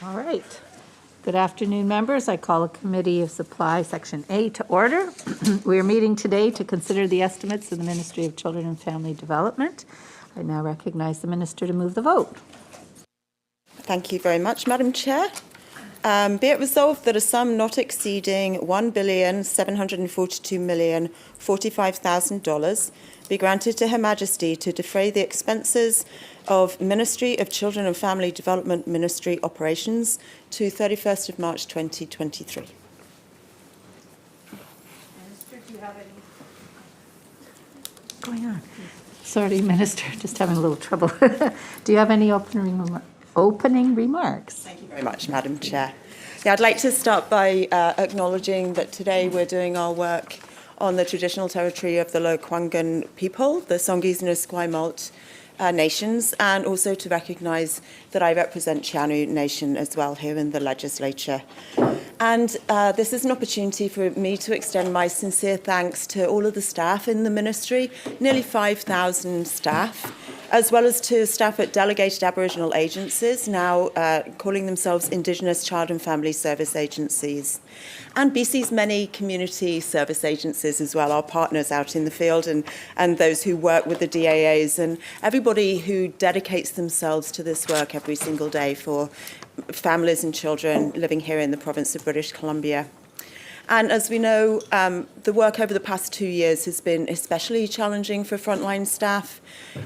All right. Good afternoon, members. I call a Committee of Supply, Section A, to order. We are meeting today to consider the estimates of the Ministry of Children and Family Development. I now recognize the Minister to move the vote. Thank you very much, Madam Chair. Be it resolved that a sum not exceeding $1,742,045,000 be granted to Her Majesty to defray the expenses of Ministry of Children and Family Development Ministry operations to 31st of March 2023. Minister, do you have any? What's going on? Sorry, Minister, just having a little trouble. Do you have any opening remarks? Thank you very much, Madam Chair. Yeah, I'd like to start by acknowledging that today we're doing our work on the traditional territory of the Lekwungen people, the Songhees and Esquimalt nations, and also to recognise that I represent Chianu Nation as well here in the Legislature. And this is an opportunity for me to extend my sincere thanks to all of the staff in the ministry, nearly 5,000 staff, as well as to staff at delegated Aboriginal agencies, now calling themselves Indigenous Child and Family Service Agencies, and BC's many community service agencies as well, our partners out in the field and those who work with the DAAs and everybody who dedicates themselves to this work every single day for families and children living here in the province of British Columbia. And as we know, the work over the past 2 years has been especially challenging for frontline staff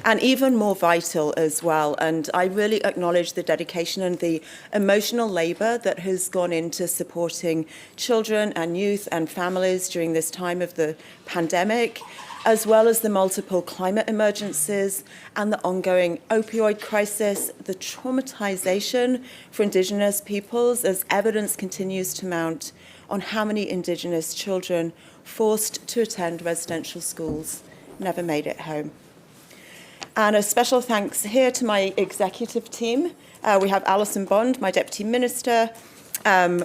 and even more vital as well. And I really acknowledge the dedication and the emotional labour that has gone into supporting children and youth and families during this time of the pandemic, as well as the multiple climate emergencies and the ongoing opioid crisis, the traumatisation for Indigenous peoples as evidence continues to mount on how many Indigenous children forced to attend residential schools never made it home. And a special thanks here to my executive team. We have Alison Bond, my Deputy Minister.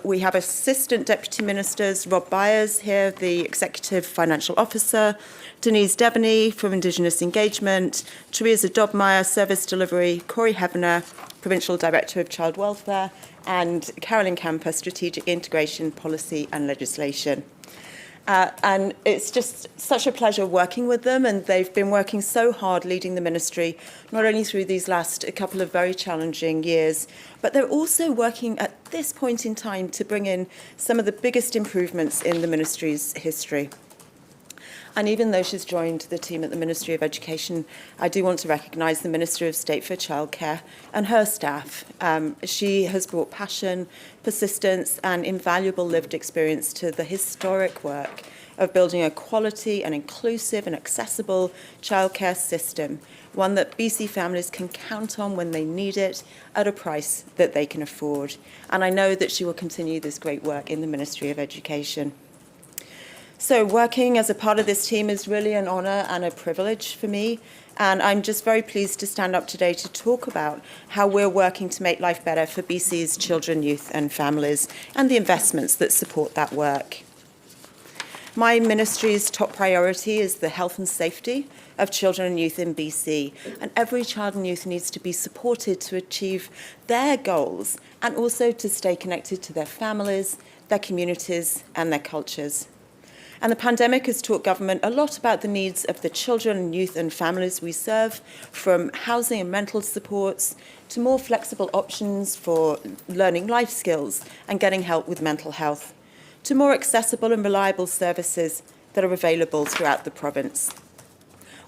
We have Assistant Deputy Ministers, Rob Byers here, the Executive Financial Officer, Denise Devaney from Indigenous Engagement, Teresa Dobmeyer, Service Delivery, Corey Hevener, Provincial Director of Child Welfare, and Carolyn Camper, Strategic Integration, Policy and Legislation. And it's just such a pleasure working with them, and they've been working so hard leading the ministry, not only through these last couple of very challenging years, but they're also working at this point in time to bring in some of the biggest improvements in the ministry's history. And even though she's joined the team at the Ministry of Education, I do want to recognise the Minister of State for Childcare and her staff. She has brought passion, persistence and invaluable lived experience to the historic work of building a quality and inclusive and accessible childcare system, one that BC families can count on when they need it at a price that they can afford. And I know that she will continue this great work in the Ministry of Education. So working as a part of this team is really an honour and a privilege for me. And I'm just very pleased to stand up today to talk about how we're working to make life better for BC's children, youth and families and the investments that support that work. My ministry's top priority is the health and safety of children and youth in BC. And every child and youth needs to be supported to achieve their goals and also to stay connected to their families, their communities and their cultures. And the pandemic has taught government a lot about the needs of the children, youth and families we serve, from housing and mental supports to more flexible options for learning life skills and getting help with mental health, to more accessible and reliable services that are available throughout the province.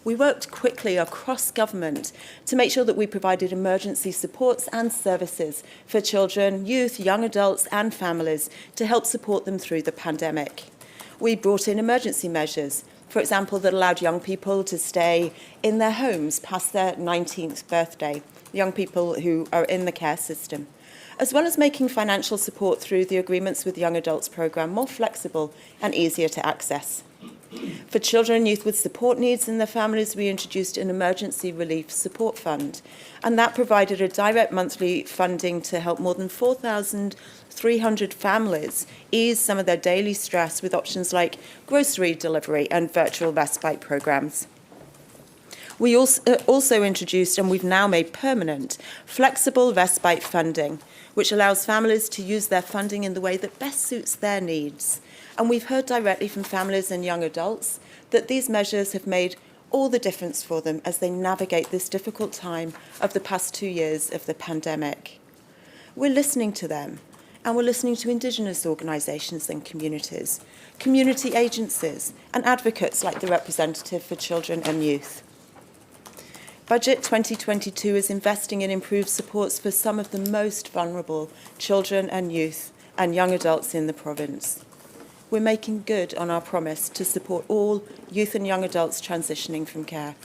We worked quickly across government to make sure that we provided emergency supports and services for children, youth, young adults and families to help support them through the pandemic. We brought in emergency measures, for example, that allowed young people to stay in their homes past their 19th birthday, young people who are in the care system, as well as making financial support through the Agreements with Young Adults programme more flexible and easier to access. For children and youth with support needs and their families, we introduced an emergency relief support fund, and that provided a direct monthly funding to help more than 4,300 families ease some of their daily stress with options like grocery delivery and virtual respite programs. We also introduced, and we've now made permanent, flexible Respite funding, which allows families to use their funding in the way that best suits their needs. And we've heard directly from families and young adults that these measures have made all the difference for them as they navigate this difficult time of the past 2 years of the pandemic. We're listening to them, and we're listening to Indigenous organisations and communities, community agencies, and advocates like the Representative for Children and Youth. Budget 2022 is investing in improved supports for some of the most vulnerable children and youth and young adults in the province. We're making good on our promise to support all youth and young adults transitioning from care.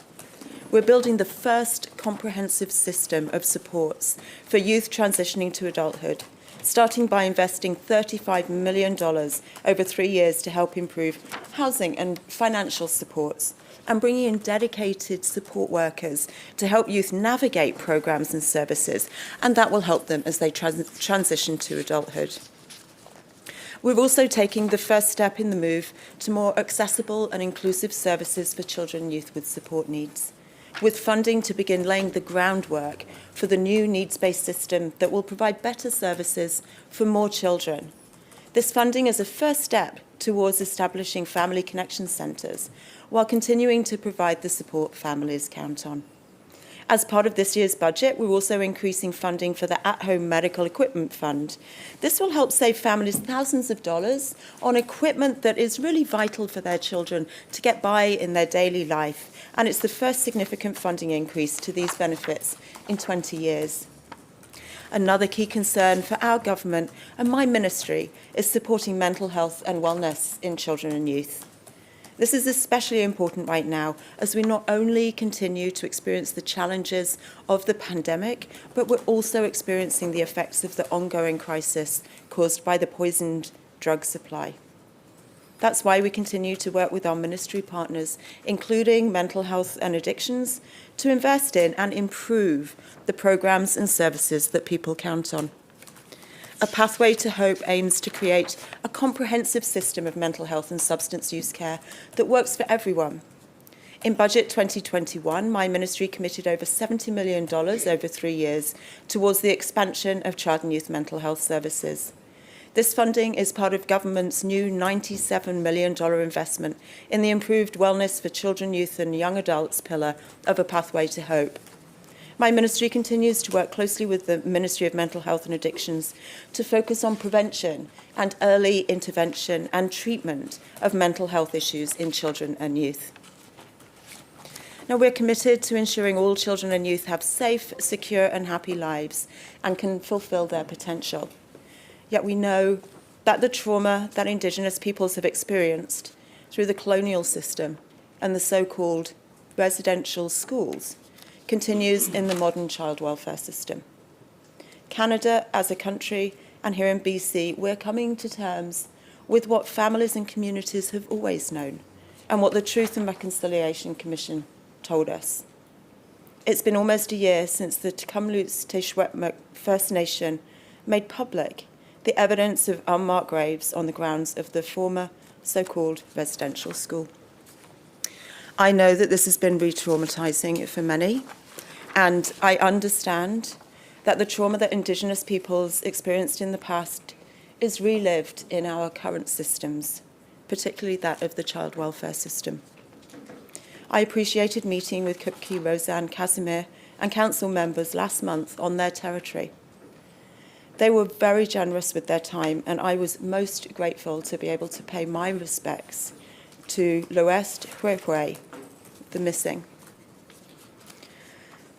We're building the first comprehensive system of supports for youth transitioning to adulthood, starting by investing $35 million over 3 years to help improve housing and financial supports, and bringing in dedicated support workers to help youth navigate programs and services, and that will help them as they transition to adulthood. We're also taking the first step in the move to more accessible and inclusive services for children and youth with support needs, with funding to begin laying the groundwork for the new needs-based system that will provide better services for more children. This funding is a first step towards establishing family connection centres, while continuing to provide the support families count on. As part of this year's budget, we're also increasing funding for the At-Home Medical Equipment Fund. This will help save families thousands of dollars on equipment that is really vital for their children to get by in their daily life, and it's the first significant funding increase to these benefits in 20 years. Another key concern for our government and my ministry is supporting mental health and wellness in children and youth. This is especially important right now as we not only continue to experience the challenges of the pandemic, but we're also experiencing the effects of the ongoing crisis caused by the poisoned drug supply. That's why we continue to work with our ministry partners, including mental health and addictions, to invest in and improve the programs and services that people count on. A Pathway to Hope aims to create a comprehensive system of mental health and substance use care that works for everyone. In Budget 2021, my ministry committed over $70 million over 3 years towards the expansion of child and youth mental health services. This funding is part of government's new $97 million investment in the improved wellness for children, youth and young adults pillar of A Pathway to Hope. My ministry continues to work closely with the Ministry of Mental Health and Addictions to focus on prevention and early intervention and treatment of mental health issues in children and youth. Now, we're committed to ensuring all children and youth have safe, secure and happy lives and can fulfil their potential. Yet we know that the trauma that Indigenous peoples have experienced through the colonial system and the so-called residential schools continues in the modern child welfare system. Canada as a country, and here in BC, we're coming to terms with what families and communities have always known and what the Truth and Reconciliation Commission told us. It's been almost a year since the Tecumloots Teshwetmuk First Nation made public the evidence of unmarked graves on the grounds of the former so-called residential school. I know that this has been re-traumatising for many, and I understand that the trauma that Indigenous peoples experienced in the past is relived in our current systems, particularly that of the child welfare system. I appreciated meeting with Kupki, Roseanne, Casimir and council members last month on their territory. They were very generous with their time, and I was most grateful to be able to pay my respects to Loest Huehue, the missing.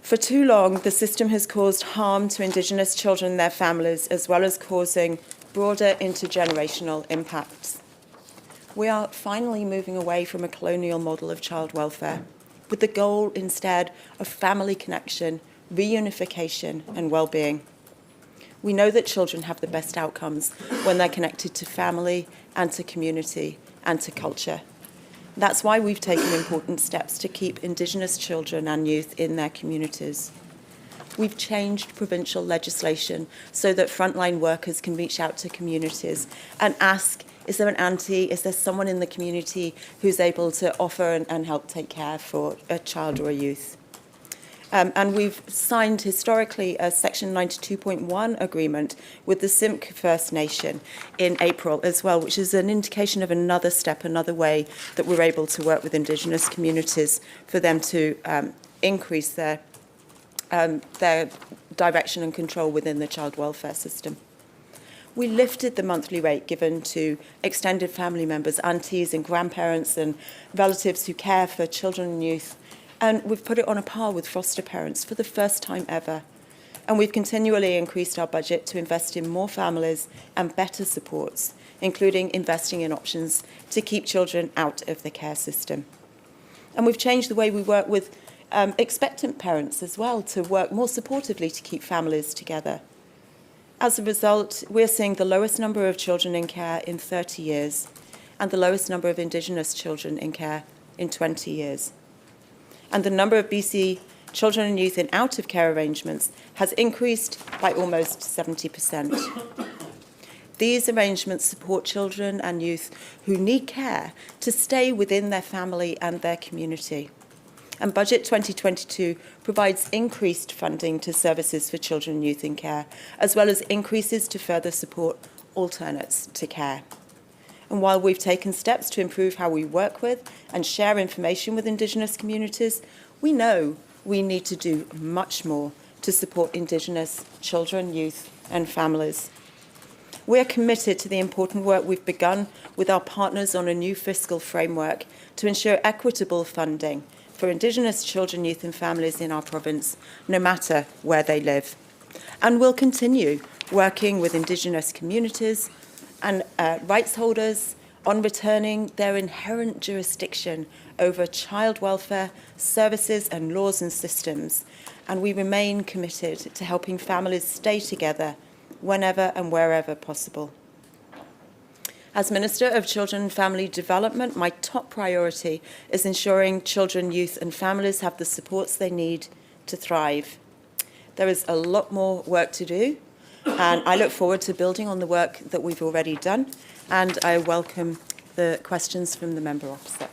For too long, the system has caused harm to Indigenous children and their families, as well as causing broader intergenerational impacts. We are finally moving away from a colonial model of child welfare, with the goal instead of family connection, reunification, and well-being. We know that children have the best outcomes when they're connected to family and to community and to culture. That's why we've taken important steps to keep Indigenous children and youth in their communities. We've changed provincial legislation so that frontline workers can reach out to communities and ask Is there an auntie? Is there someone in the community who's able to offer and help take care for a child or a youth? And we've signed historically a Section 92.1 agreement with the Simk First Nation in April as well, which is an indication of another step, another way that we're able to work with Indigenous communities for them to increase their direction and control within the child welfare system. We lifted the monthly rate given to extended family members, aunties and grandparents and relatives who care for children and youth, and we've put it on a par with foster parents for the first time ever. And we've continually increased our budget to invest in more families and better supports, including investing in options to keep children out of the care system. And we've changed the way we work with expectant parents as well to work more supportively to keep families together. As a result, we're seeing the lowest number of children in care in 30 years and the lowest number of Indigenous children in care in 20 years. And the number of BC children and youth in out-of-care arrangements has increased by almost 70%. These arrangements support children and youth who need care to stay within their family and their community. And Budget 2022 provides increased funding to services for children and youth in care, as well as increases to further support alternates to care. And while we've taken steps to improve how we work with and share information with Indigenous communities, we know we need to do much more to support Indigenous children, youth and families. We're committed to the important work we've begun with our partners on a new fiscal framework to ensure equitable funding for Indigenous children, youth and families in our province, no matter where they live. And we'll continue working with Indigenous communities and rights holders on returning their inherent jurisdiction over child welfare, services and laws and systems. And we remain committed to helping families stay together whenever and wherever possible. As Minister of Children and Family Development, my top priority is ensuring children, youth and families have the supports they need to thrive. There is a lot more work to do, and I look forward to building on the work that we've already done, and I welcome the questions from the member opposite.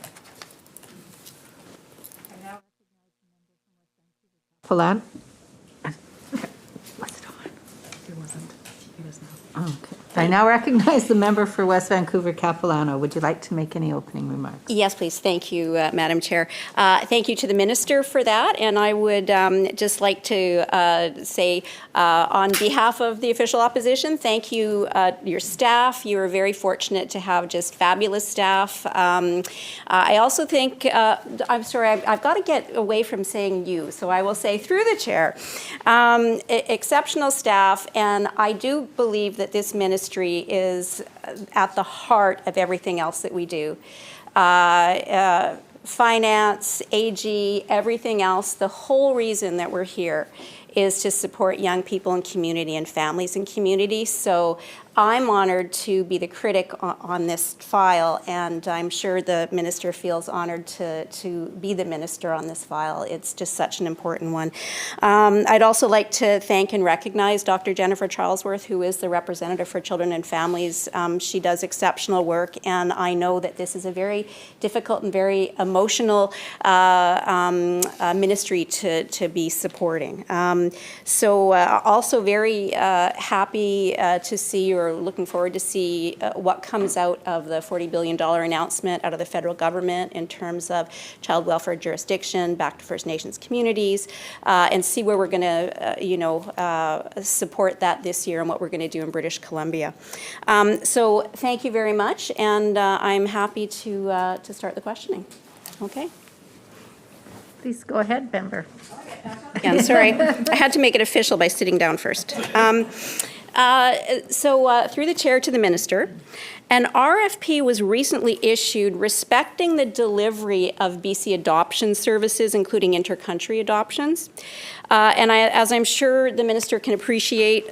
Polan? Was it on? It wasn't. It was not. Oh, okay. I now recognize the member for West Vancouver Capilano. Would you like to make any opening remarks? Yes, please. Thank you, Madam Chair. Thank you to the Minister for that. And I would just like to say, on behalf of the official opposition, thank you, your staff. You are very fortunate to have just fabulous staff. I also think, I'm sorry, I've got to get away from saying you, so I will say through the chair, exceptional staff, and I do believe that this ministry is at the heart of everything else that we do. Finance, AG, everything else, the whole reason that we're here is to support young people and community and families in community. So I'm honored to be the critic on this file, and I'm sure the minister feels honored to be the minister on this file. It's just such an important one. I'd also like to thank and recognize Dr. Jennifer Charlesworth, who is the representative for children and families. She does exceptional work, and I know that this is a very difficult and very emotional ministry to be supporting. So also very happy to see, or looking forward to see what comes out of the $40 billion announcement out of the federal government in terms of child welfare jurisdiction back to First Nations communities, and see where we're going to, support that this year and what we're going to do in British Columbia. So thank you very much, and I'm happy to start the questioning. Okay. Please go ahead, member. Yeah, I'm sorry. I had to make it official by sitting down first. So through the chair to the minister, an RFP was recently issued respecting the delivery of BC adoption services, including intercountry adoptions. And as I'm sure the minister can appreciate,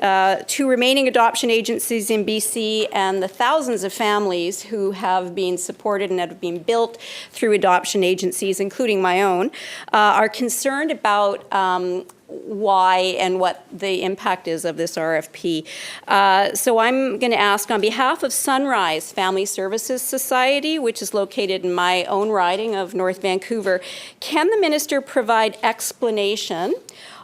2 remaining adoption agencies in BC and the thousands of families who have been supported and have been built through adoption agencies, including my own, are concerned about why and what the impact is of this RFP. So I'm going to ask on behalf of Sunrise Family Services Society, which is located in my own riding of North Vancouver, can the minister provide explanation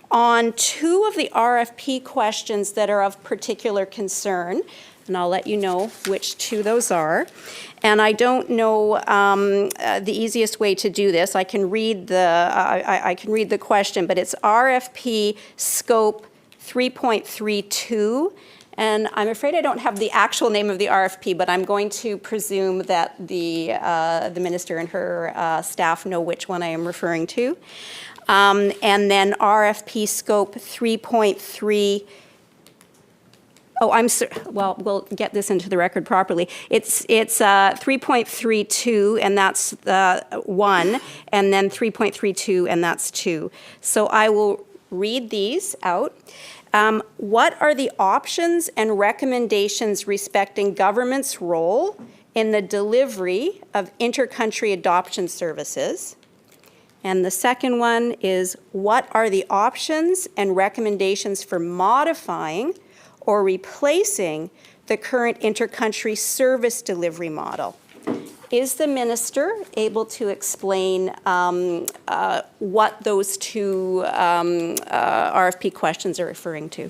on two of the RFP questions that are of particular concern? And I'll let you know which two those are. And I don't know the easiest way to do this. I can read the question, but it's RFP scope 3.32. And I'm afraid I don't have the actual name of the RFP, but I'm going to presume that the minister and her staff know which one I am referring to. And then RFP scope 3.3. Well, we'll get this into the record properly. It's 3.32, and that's 1, and then 3.32, and that's 2. So I will read these out. What are the options and recommendations respecting government's role in the delivery of inter-country adoption services? And the second one is, what are the options and recommendations for modifying or replacing the current inter-country service delivery model? Is the minister able to explain what those two RFP questions are referring to?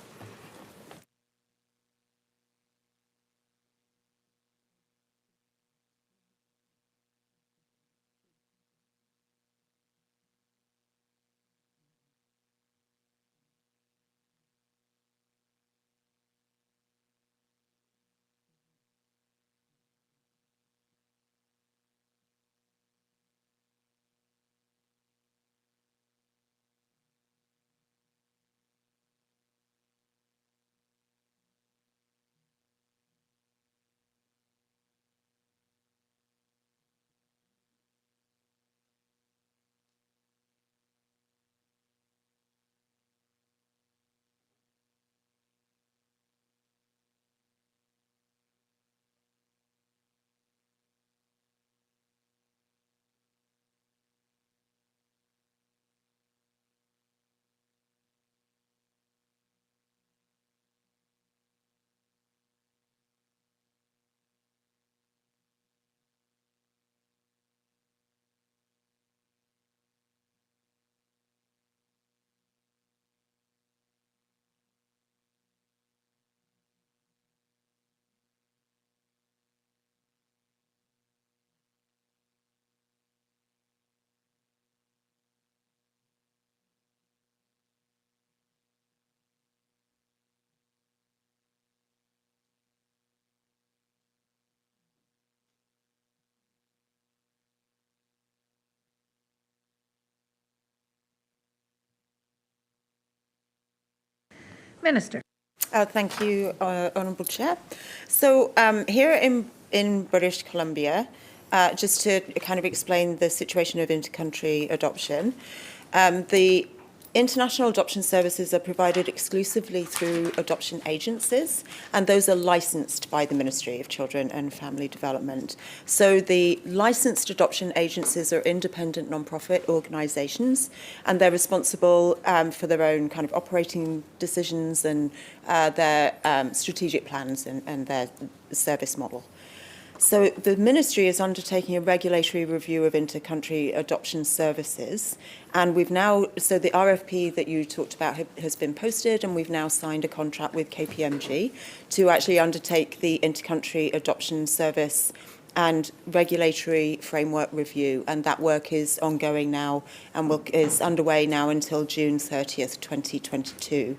Minister. Thank you, Honourable Chair. So here in British Columbia, just to kind of explain the situation of inter-country adoption, the international adoption services are provided exclusively through adoption agencies, and those are licensed by the Ministry of Children and Family Development. So the licensed adoption agencies are independent non-profit organisations, and they're responsible for their own kind of operating decisions and their strategic plans and their service model. So the Ministry is undertaking a regulatory review of inter-country adoption services, and so the RFP that you talked about has been posted, and we've now signed a contract with KPMG to actually undertake the inter-country adoption service and regulatory framework review, and that work is ongoing now and is underway now until June 30th, 2022.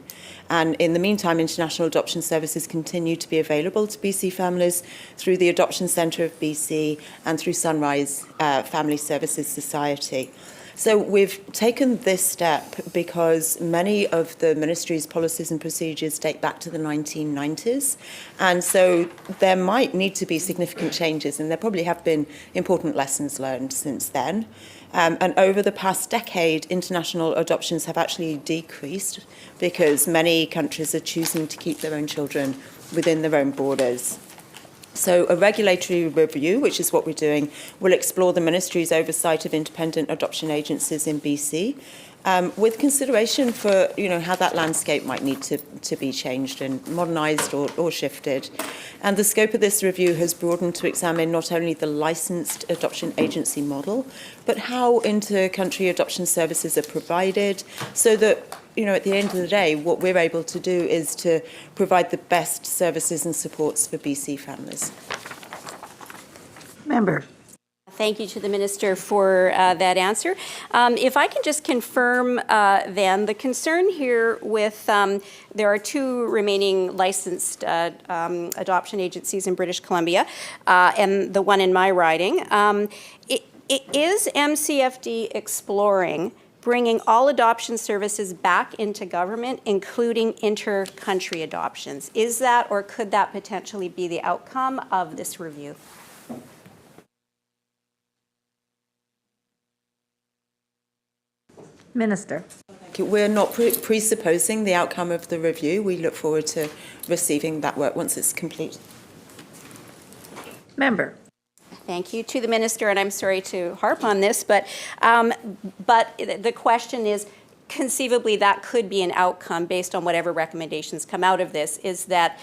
And in the meantime, international adoption services continue to be available to BC families through the Adoption Centre of BC and through Sunrise Family Services Society. So we've taken this step because many of the ministry's policies and procedures date back to the 1990s. And so there might need to be significant changes, and there probably have been important lessons learned since then. And over the past decade, international adoptions have actually decreased because many countries are choosing to keep their own children within their own borders. So a regulatory review, which is what we're doing, will explore the Ministry's oversight of independent adoption agencies in BC, with consideration for how that landscape might need to be changed and modernised or shifted. And the scope of this review has broadened to examine not only the licensed adoption agency model, but how inter-country adoption services are provided, so that at the end of the day, what we're able to do is to provide the best services and supports for BC families. Member. Thank you to the Minister for that answer. If I can just confirm then, the concern here with, there are 2 remaining licensed adoption agencies in British Columbia, and the one in my riding. Is MCFD exploring bringing all adoption services back into government, including inter-country adoptions? Is that, or could that potentially be the outcome of this review? Minister. We're not presupposing the outcome of the review. We look forward to receiving that work once it's complete. Member. Thank you to the Minister, and I'm sorry to harp on this, but the question is, conceivably that could be an outcome based on whatever recommendations come out of this, is that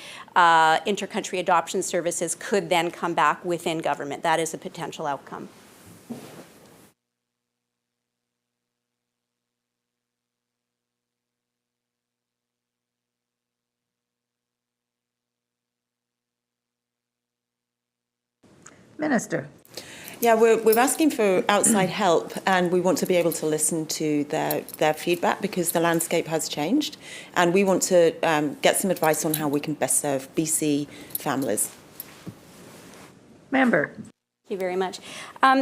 inter-country adoption services could then come back within government. That is a potential outcome. Minister. Yeah, we're asking for outside help, and we want to be able to listen to their feedback, because the landscape has changed, and we want to get some advice on how we can best serve BC families. Member. Thank you very much.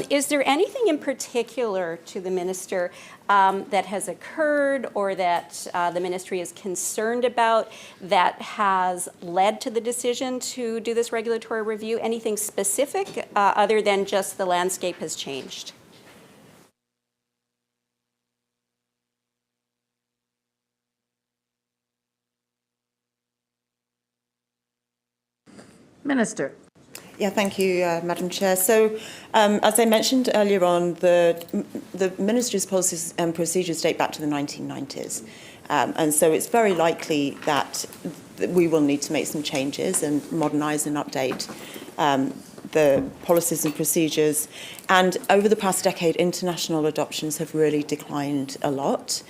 Is there anything in particular to the Minister that has occurred or that the Ministry is concerned about that has led to the decision to do this regulatory review? Anything specific other than just the landscape has changed? Minister. Yeah, thank you, Madam Chair. So, as I mentioned earlier on, the Ministry's policies and procedures date back to the 1990s. And so it's very likely that we will need to make some changes and modernise and update the policies and procedures. And over the past decade, international adoptions have really declined a lot,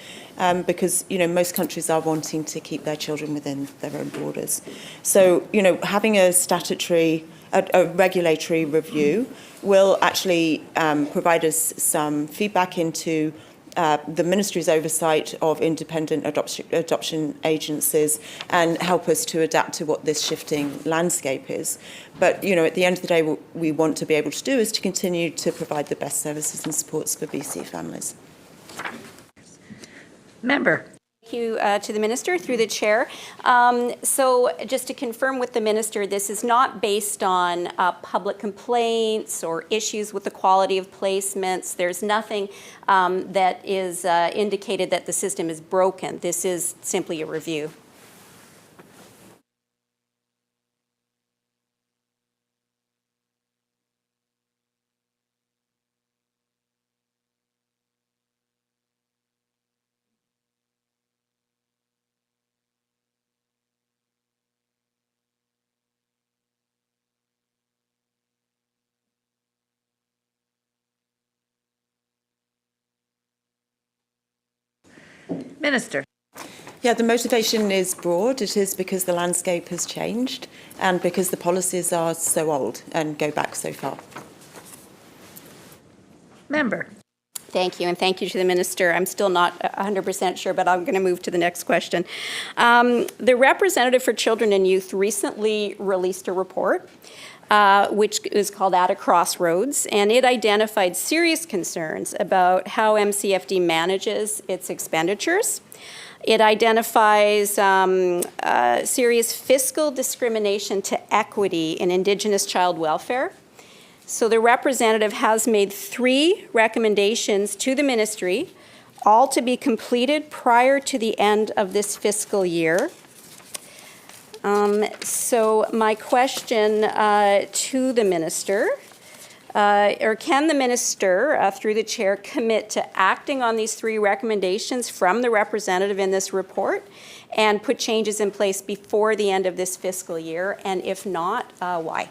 because most countries are wanting to keep their children within their own borders. So having a regulatory review will actually provide us some feedback into the Ministry's oversight of independent adoption agencies and help us to adapt to what this shifting landscape is. But, at the end of the day, what we want to be able to do is to continue to provide the best services and supports for BC families. Member. Thank you to the Minister through the Chair. So just to confirm with the Minister, this is not based on public complaints or issues with the quality of placements. There's nothing that is indicated that the system is broken. This is simply a review. Minister. Yeah, the motivation is broad. It is because the landscape has changed and because the policies are so old and go back so far. Member. Thank you, and thank you to the Minister. I'm still not 100% sure, but I'm going to move to the next question. The Representative for Children and Youth recently released a report which is called At a Crossroads, and it identified serious concerns about how MCFD manages its expenditures. It identifies serious fiscal discrimination to equity in Indigenous child welfare. So the representative has made 3 recommendations to the Ministry, all to be completed prior to the end of this fiscal year. So my question to the minister, or can the minister, through the chair, commit to acting on these 3 recommendations from the representative in this report and put changes in place before the end of this fiscal year? And if not, why?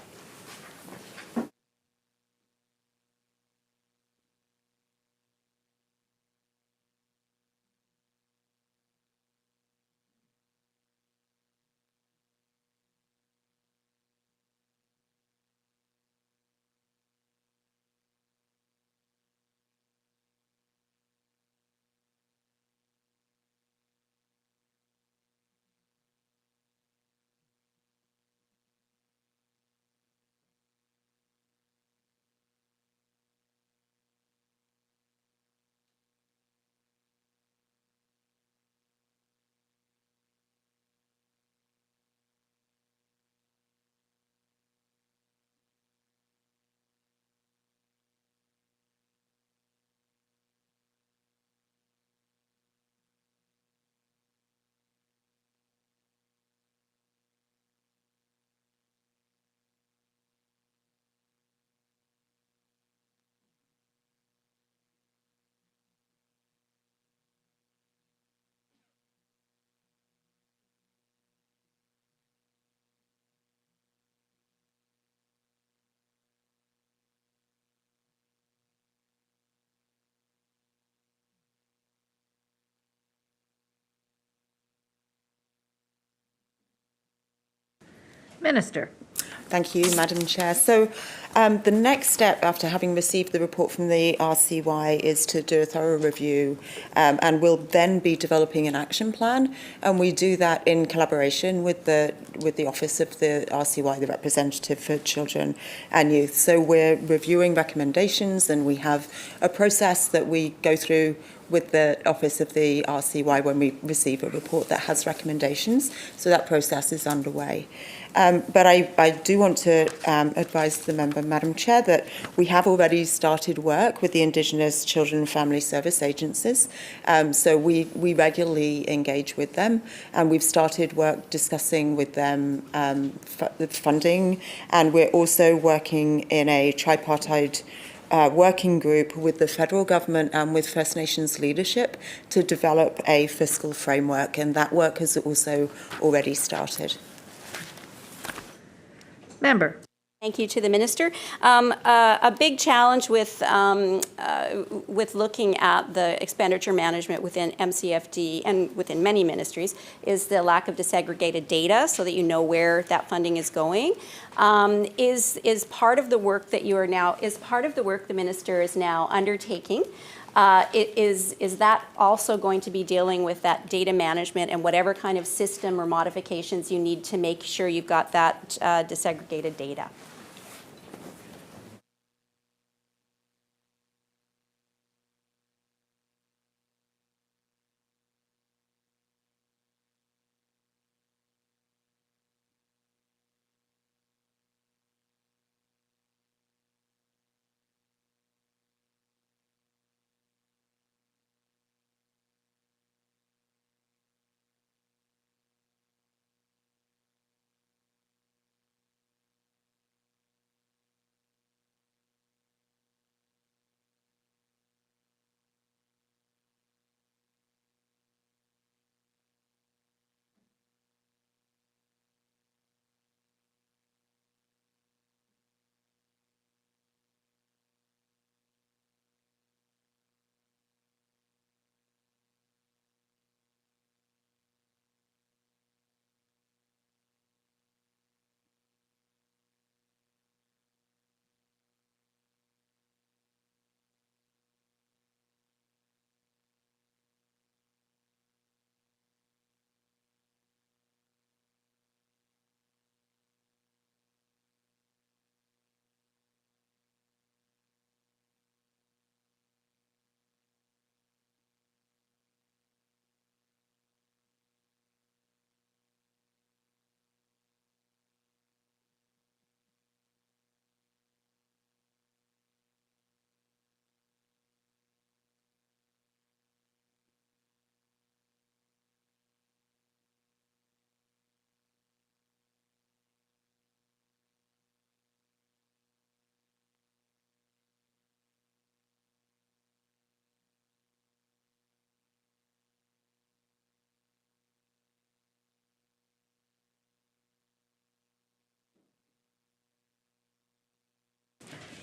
Minister. Thank you, Madam Chair. So the next step after having received the report from the RCY is to do a thorough review, and we'll then be developing an action plan, and we do that in collaboration with the Office of the RCY, the Representative for Children and Youth. So we're reviewing recommendations, and we have a process that we go through with the Office of the RCY when we receive a report that has recommendations. So that process is underway. But I do want to advise the member, Madam Chair, that we have already started work with the Indigenous Children and Family Service agencies. So we regularly engage with them, and we've started work discussing with them the funding, and we're also working in a tripartite working group with the federal government and with First Nations leadership to develop a fiscal framework, and that work has also already started. Member. Thank you to the minister. A big challenge with looking at the expenditure management within MCFD and within many ministries is the lack of disaggregated data, so that you know where that funding is going. Is part of the work that you are now part of the work the minister is now undertaking. Is that also going to be dealing with that data management and whatever kind of system or modifications you need to make sure you've got that disaggregated data?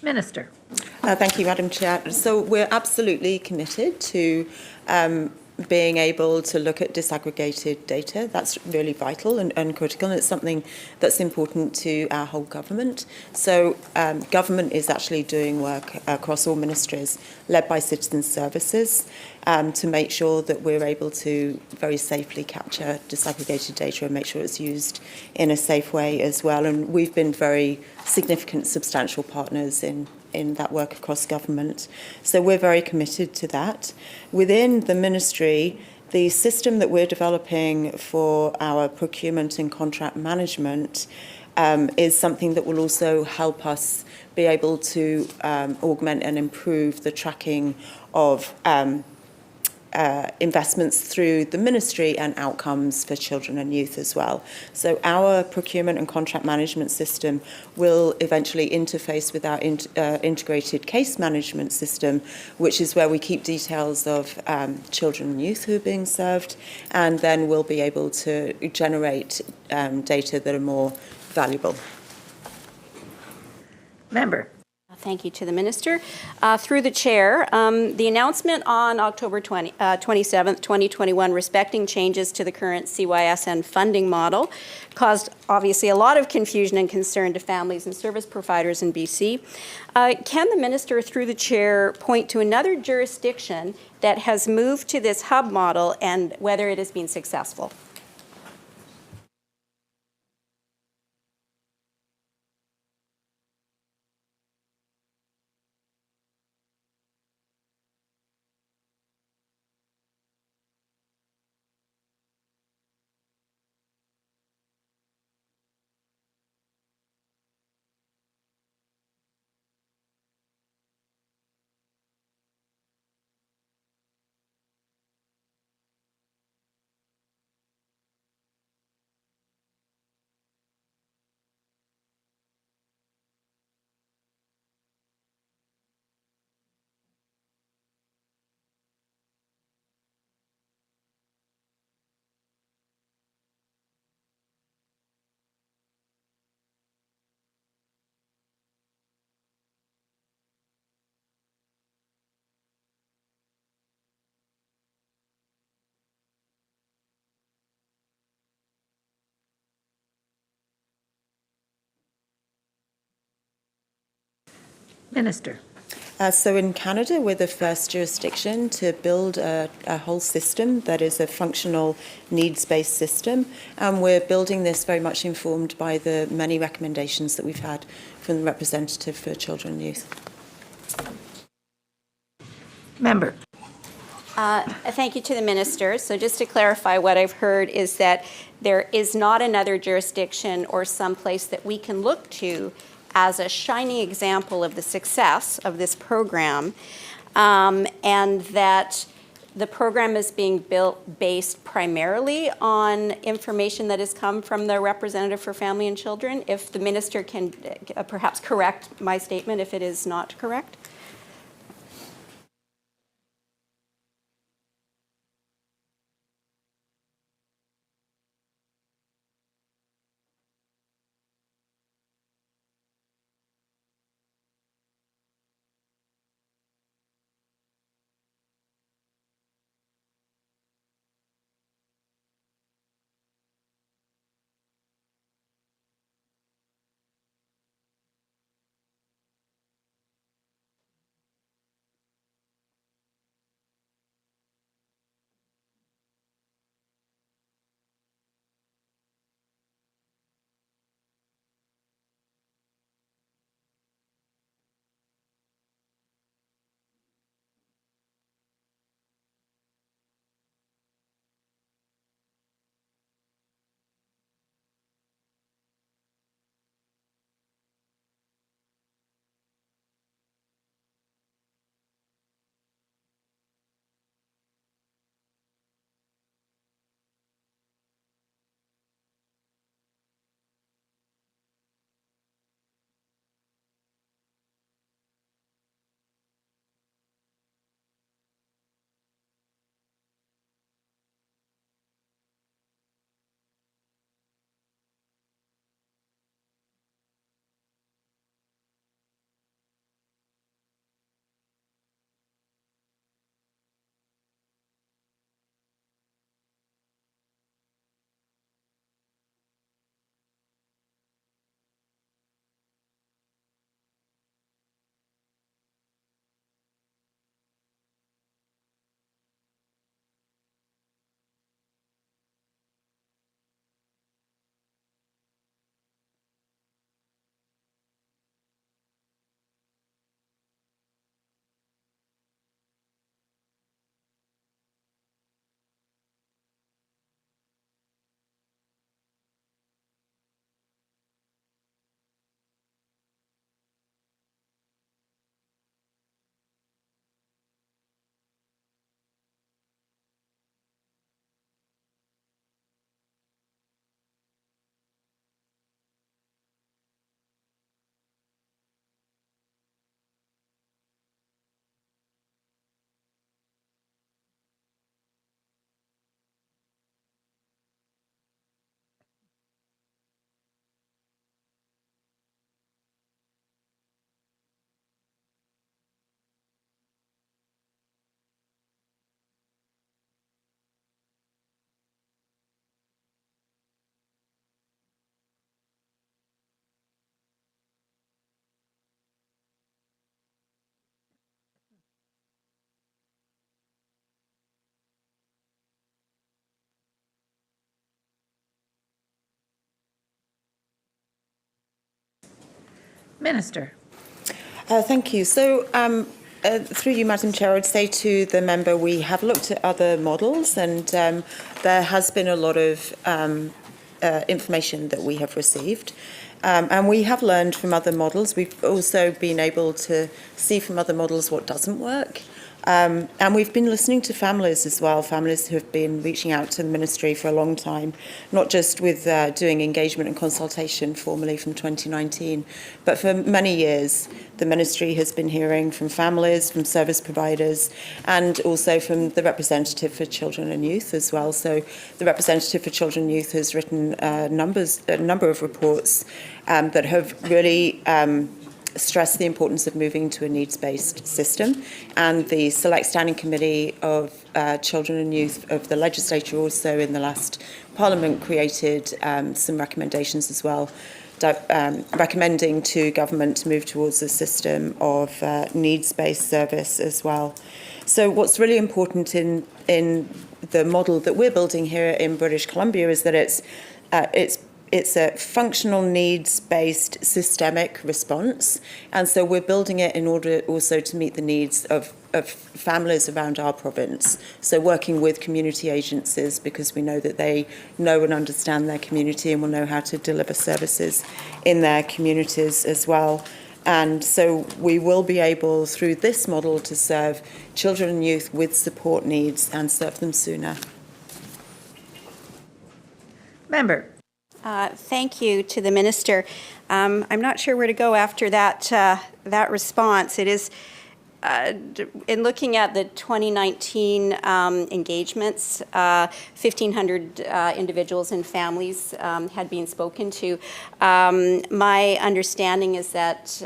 Minister. Thank you, Madam Chair. So we're absolutely committed to being able to look at disaggregated data. That's really vital and critical, and it's something that's important to our whole government. So government is actually doing work across all ministries, led by Citizen Services, to make sure that we're able to very safely capture disaggregated data and make sure it's used in a safe way as well. And we've been very significant, substantial partners in that work across government. So we're very committed to that. Within the ministry, the system that we're developing for our procurement and contract management is something that will also help us be able to augment and improve the tracking of investments through the ministry and outcomes for children and youth as well. So our procurement and contract management system will eventually interface with our integrated case management system, which is where we keep details of children and youth who are being served, and then we'll be able to generate data that are more valuable. Member. Thank you to the Minister. Through the Chair, the announcement on October 27th, 2021, respecting changes to the current CYSN funding model caused obviously a lot of confusion and concern to families and service providers in BC. Can the Minister, through the Chair, point to another jurisdiction that has moved to this hub model and whether it has been successful? Minister. So in Canada, we're the first jurisdiction to build a whole system that is a functional needs-based system. And we're building this very much informed by the many recommendations that we've had from the representative for children and youth. Member. Thank you to the Minister. So just to clarify, what I've heard is that there is not another jurisdiction or someplace that we can look to as a shining example of the success of this program, and that the program is being built based primarily on information that has come from the representative for family and children. If the Minister can perhaps correct my statement if it is not correct. Minister. Thank you. So, through you, Madam Chair, I'd say to the member, we have looked at other models, and there has been a lot of information that we have received. And we have learned from other models. We've also been able to see from other models what doesn't work. And we've been listening to families as well, families who have been reaching out to the ministry for a long time, not just with doing engagement and consultation formally from 2019, but for many years. The ministry has been hearing from families, from service providers, and also from the representative for children and youth as well. So the representative for children and youth has written a number of reports that have really stress the importance of moving to a needs-based system, and the Select Standing Committee of Children and Youth of the Legislature also in the last Parliament created some recommendations as well, recommending to government to move towards a system of needs-based service as well. So what's really important in the model that we're building here in British Columbia is that it's a functional needs-based systemic response. And so we're building it in order also to meet the needs of families around our province. So working with community agencies, because we know that they know and understand their community and will know how to deliver services in their communities as well. And so we will be able, through this model, to serve children and youth with support needs and serve them sooner. Member. Thank you to the minister. I'm not sure where to go after that response. It is, in looking at the 2019 engagements, 1,500 individuals and families had been spoken to. My understanding is that,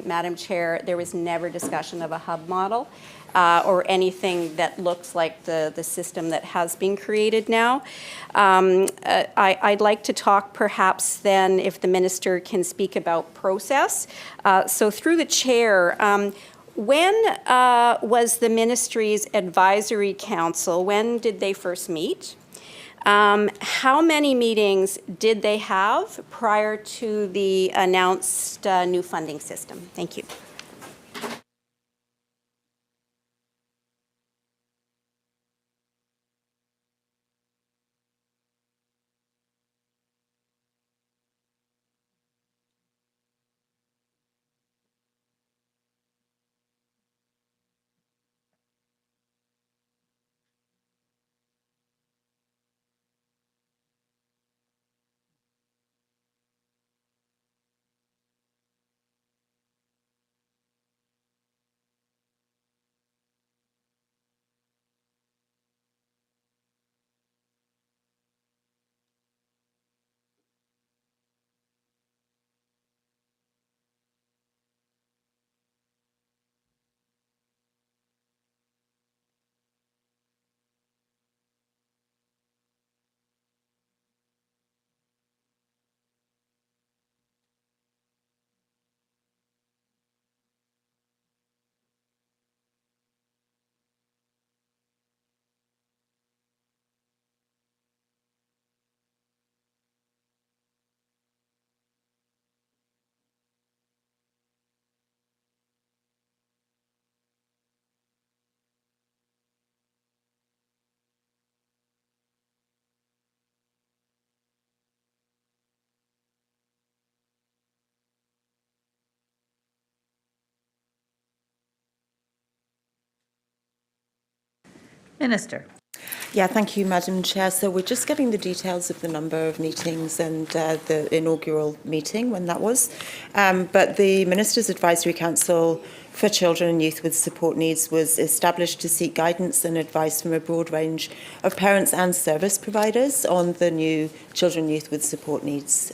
Madam Chair, there was never discussion of a hub model. Or anything that looks like the system that has been created now. I'd like to talk perhaps then, if the minister can speak about process. So through the chair, when was the ministry's advisory council, when did they first meet? How many meetings did they have prior to the announced new funding system? Thank you. Minister. Yeah, thank you, Madam Chair. So we're just getting the details of the number of meetings and the inaugural meeting, when that was. But the Minister's Advisory Council for Children and Youth with Support Needs was established to seek guidance and advice from a broad range of parents and service providers on the new Children and Youth with Support Needs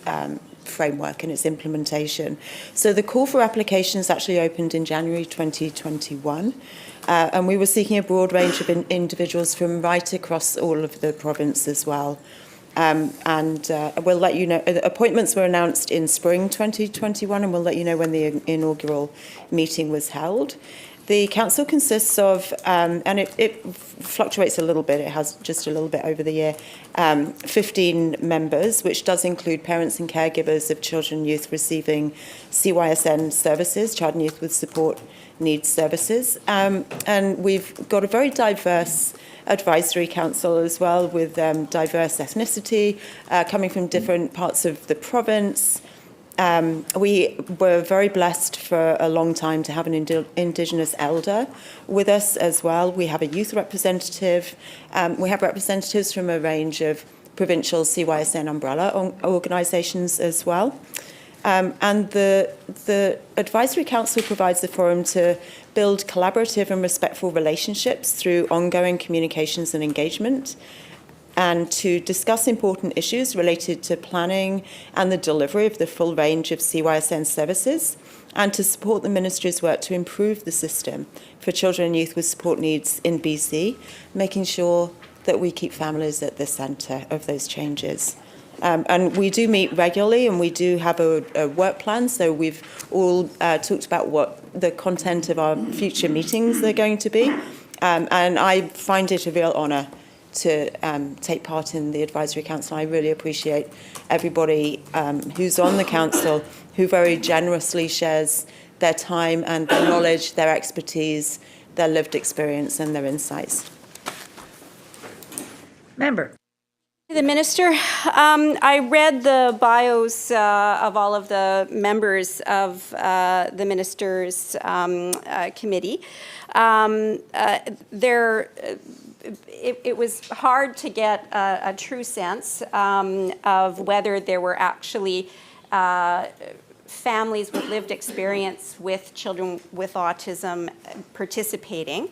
framework and its implementation. So the call for applications actually opened in January 2021. And we were seeking a broad range of individuals from right across all of the province as well. We'll let you know, appointments were announced in spring 2021, and we'll let you know when the inaugural meeting was held. The council consists of, and it fluctuates a little bit, it has just a little bit over the year, 15 members, which does include parents and caregivers of children and youth receiving CYSN services, child and youth with support needs services. And we've got a very diverse advisory council as well, with diverse ethnicity, coming from different parts of the province. We were very blessed for a long time to have an Indigenous elder with us as well. We have a youth representative. We have representatives from a range of provincial CYSN umbrella organisations as well. And the Advisory Council provides the forum to build collaborative and respectful relationships through ongoing communications and engagement, and to discuss important issues related to planning and the delivery of the full range of CYSN services, and to support the Ministry's work to improve the system for children and youth with support needs in BC, making sure that we keep families at the centre of those changes. And we do meet regularly, and we do have a work plan, so we've all talked about what the content of our future meetings are going to be, and I find it a real honour to take part in the Advisory Council. I really appreciate everybody who's on the Council, who very generously shares their time and their knowledge, their expertise, their lived experience and their insights. Member. The Minister, I read the bios of all of the members of the Minister's committee. It was hard to get a true sense of whether there were actually families with lived experience with children with autism participating.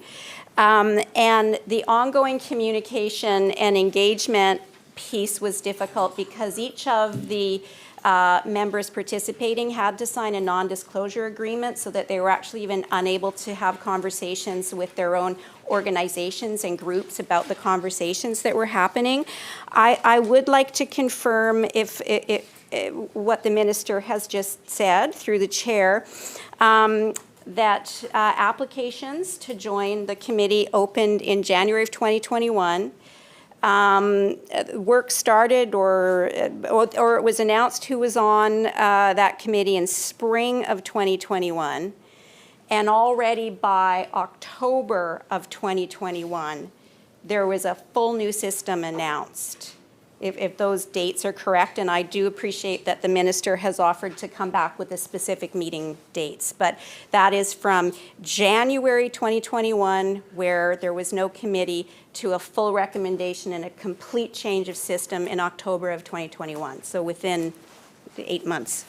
And the ongoing communication and engagement piece was difficult because each of the members participating had to sign a non-disclosure agreement so that they were actually even unable to have conversations with their own organizations and groups about the conversations that were happening. I would like to confirm if what the Minister has just said through the chair, that applications to join the committee opened in January of 2021. Work started or it was announced who was on that committee in spring of 2021. And already by October of 2021, there was a full new system announced, if those dates are correct. And I do appreciate that the Minister has offered to come back with the specific meeting dates. But that is from January 2021, where there was no committee, to a full recommendation and a complete change of system in October of 2021. So within 8 months.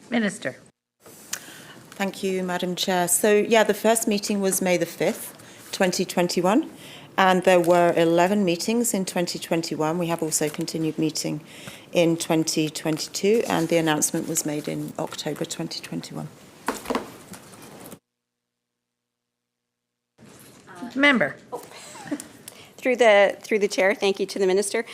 Minister. Thank you, Madam Chair. So, yeah, the first meeting was May the 5th, 2021, and there were 11 meetings in 2021. We have also continued meeting in 2022, and the announcement was made in October 2021. Member. Through the chair, thank you to the Minister.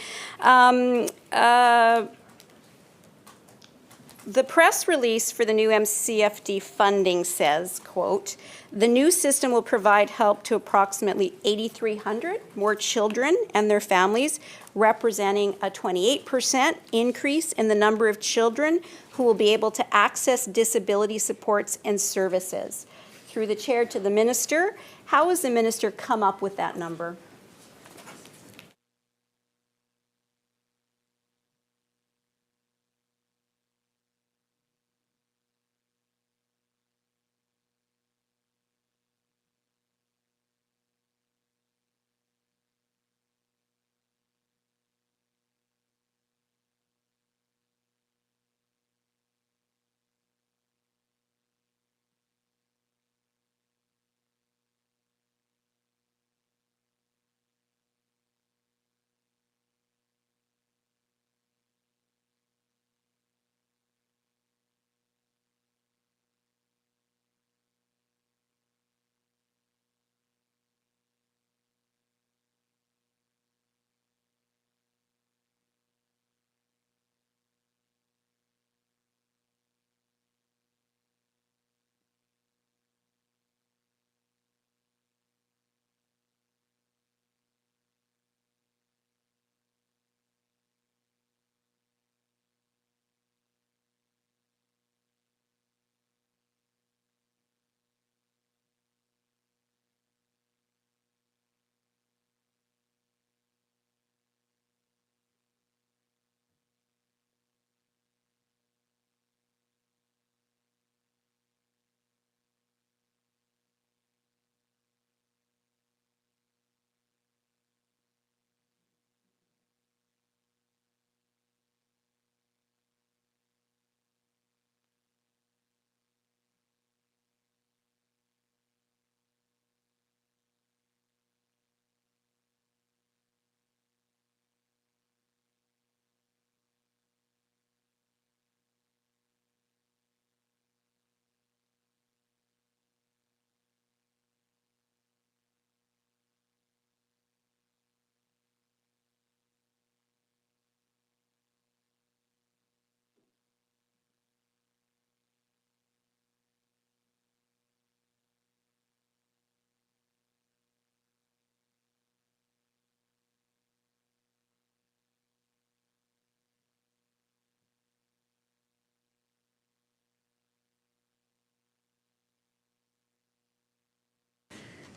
The press release for the new MCFD funding says, quote, "The new system will provide help to approximately 8,300 more children and their families, representing a 28% increase in the number of children who will be able to access disability supports and services." Through the chair to the minister, how has the minister come up with that number?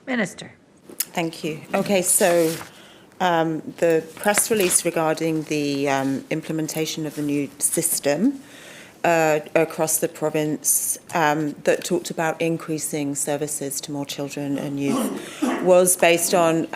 Minister. Thank you. Okay, so the press release regarding the implementation of the new system across the province that talked about increasing services to more children and youth was based on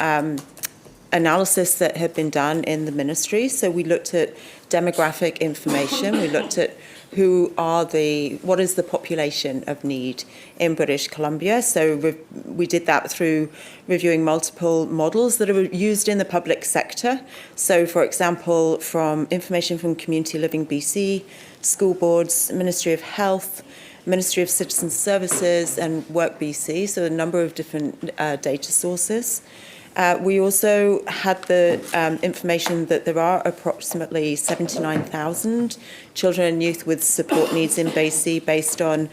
analysis that had been done in the ministry. So we looked at demographic information, we looked at what is the population of need in British Columbia. So we did that through reviewing multiple models that are used in the public sector. So for example, from information from Community Living BC, school boards, Ministry of Health, Ministry of Citizen Services and Work BC, so a number of different data sources. We also had the information that there are approximately 79,000 children and youth with support needs in BC based on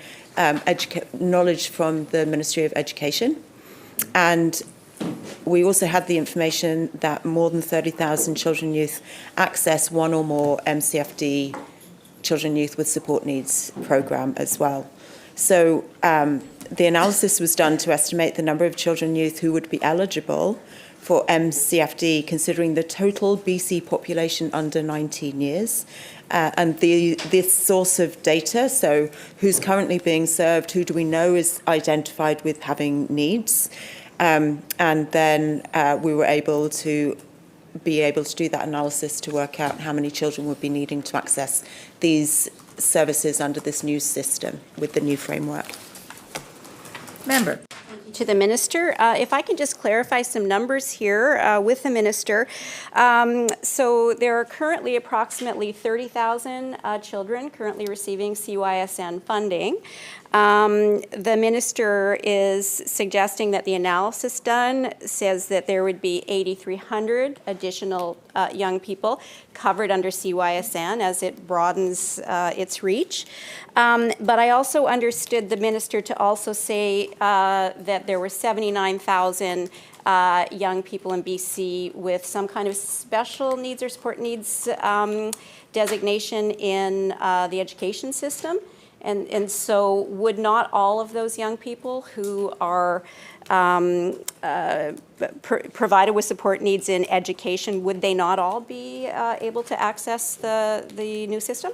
knowledge from the Ministry of Education. And we also had the information that more than 30,000 children and youth access one or more MCFD Children and Youth with Support Needs program as well. So the analysis was done to estimate the number of children and youth who would be eligible for MCFD, considering the total BC population under 19 years. And this source of data, so who's currently being served, who do we know is identified with having needs, and then we were able to do that analysis to work out how many children would be needing to access these services under this new system with the new framework. Member. To the minister, if I can just clarify some numbers here with the minister. So there are currently approximately 30,000 children currently receiving CYSN funding. The minister is suggesting that the analysis done says that there would be 8,300 additional young people covered under CYSN as it broadens its reach. But I also understood the minister to also say that there were 79,000 young people in BC with some kind of special needs or support needs designation in the education system. And so would not all of those young people who are provided with support needs in education, would they not all be able to access the new system?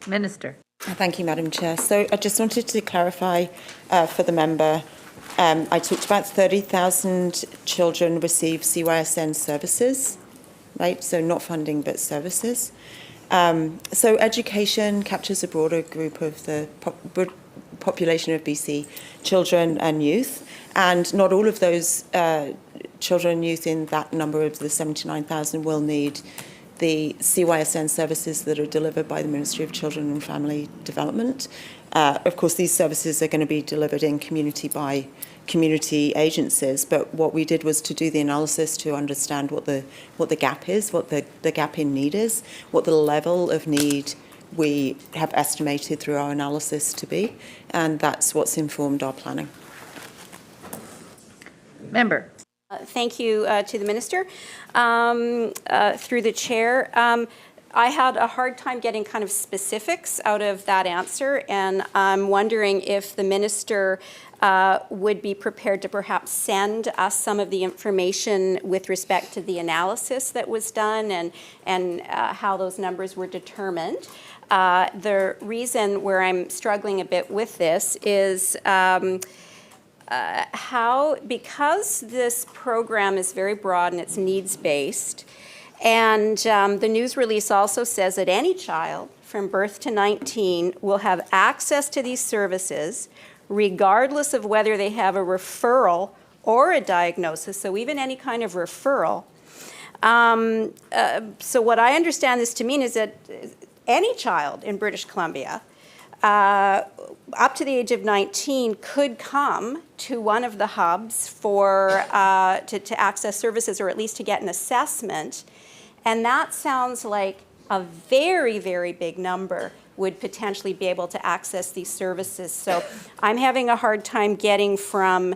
Minister. Thank you, Madam Chair. So I just wanted to clarify for the member, I talked about 30,000 children receive CYSN services, right? So not funding, but services. So education captures a broader group of the population of BC children and youth, and not all of those children and youth in that number of the 79,000 will need the CYSN services that are delivered by the Ministry of Children and Family Development. Of course, these services are going to be delivered in community by community agencies, but what we did was to do the analysis to understand what the gap is, what the gap in need is, what the level of need we have estimated through our analysis to be, and that's what's informed our planning. Member. Thank you to the minister. Through the chair, I had a hard time getting kind of specifics out of that answer, and I'm wondering if the minister would be prepared to perhaps send us some of the information with respect to the analysis that was done and how those numbers were determined. The reason where I'm struggling a bit with this is because this program is very broad and it's needs-based, and the news release also says that any child from birth to 19 will have access to these services regardless of whether they have a referral or a diagnosis, so even any kind of referral. So what I understand this to mean is that any child in British Columbia up to the age of 19 could come to one of the hubs for to access services, or at least to get an assessment. And that sounds like a very, very big number would potentially be able to access these services. So I'm having a hard time getting from,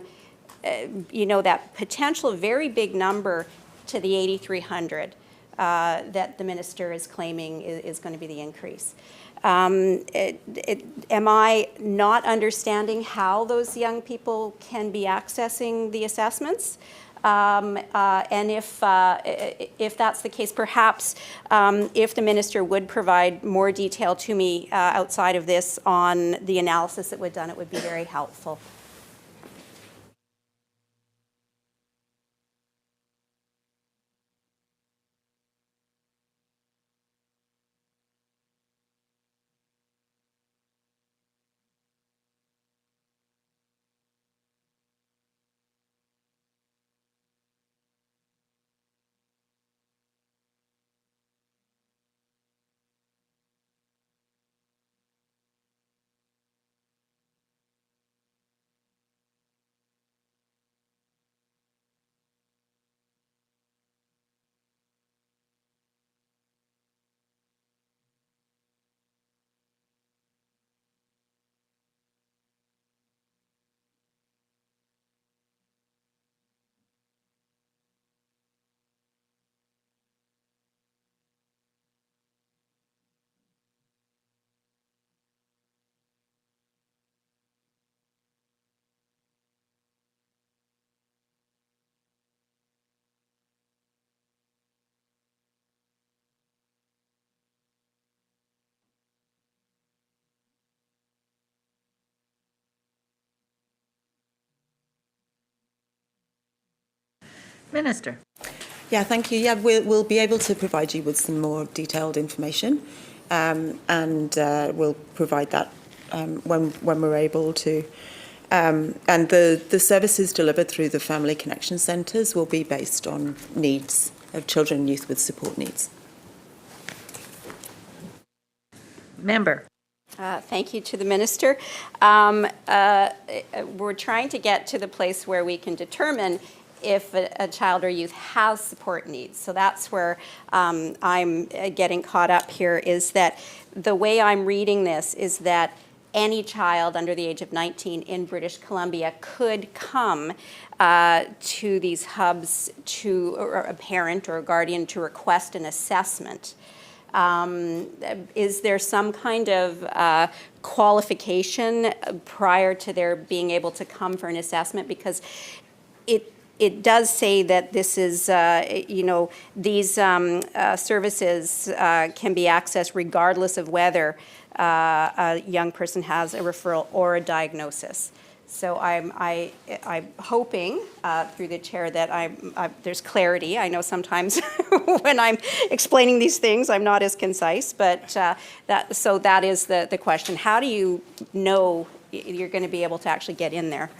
that potential very big number to the 8,300 that the minister is claiming is going to be the increase. Am I not understanding how those young people can be accessing the assessments? And if that's the case, perhaps if the minister would provide more detail to me outside of this on the analysis that was done, it would be very helpful. Minister. Yeah, thank you. Yeah, we'll be able to provide you with some more detailed information, and we'll provide that when we're able to. And the services delivered through the Family Connection Centres will be based on needs of children and youth with support needs. Member. Thank you to the minister. We're trying to get to the place where we can determine if a child or youth has support needs. So that's where I'm getting caught up here, is that the way I'm reading this is that any child under the age of 19 in British Columbia could come to these hubs to or a parent or a guardian to request an assessment. Is there some kind of qualification prior to their being able to come for an assessment? Because it does say that this is, these services can be accessed regardless of whether a young person has a referral or a diagnosis. So I'm hoping through the chair that there's clarity. I know sometimes when I'm explaining these things, I'm not as concise, but that is the question. How do you know you're going to be able to actually get in there?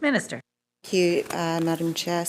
Minister. Thank you, Madam Chair.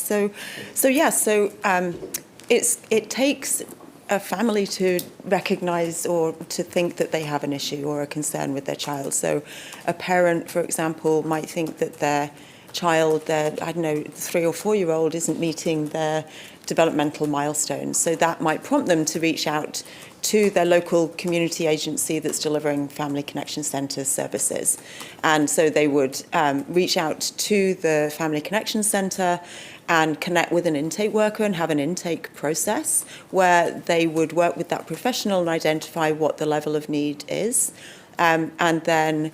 It takes a family to recognise or to think that they have an issue or a concern with their child. So a parent, for example, might think that their child, their 3 or 4-year-old isn't meeting their developmental milestones. So that might prompt them to reach out to their local community agency that's delivering Family Connection Centre services. And so they would reach out to the Family Connection Centre and connect with an intake worker and have an intake process where they would work with that professional and identify what the level of need is. And then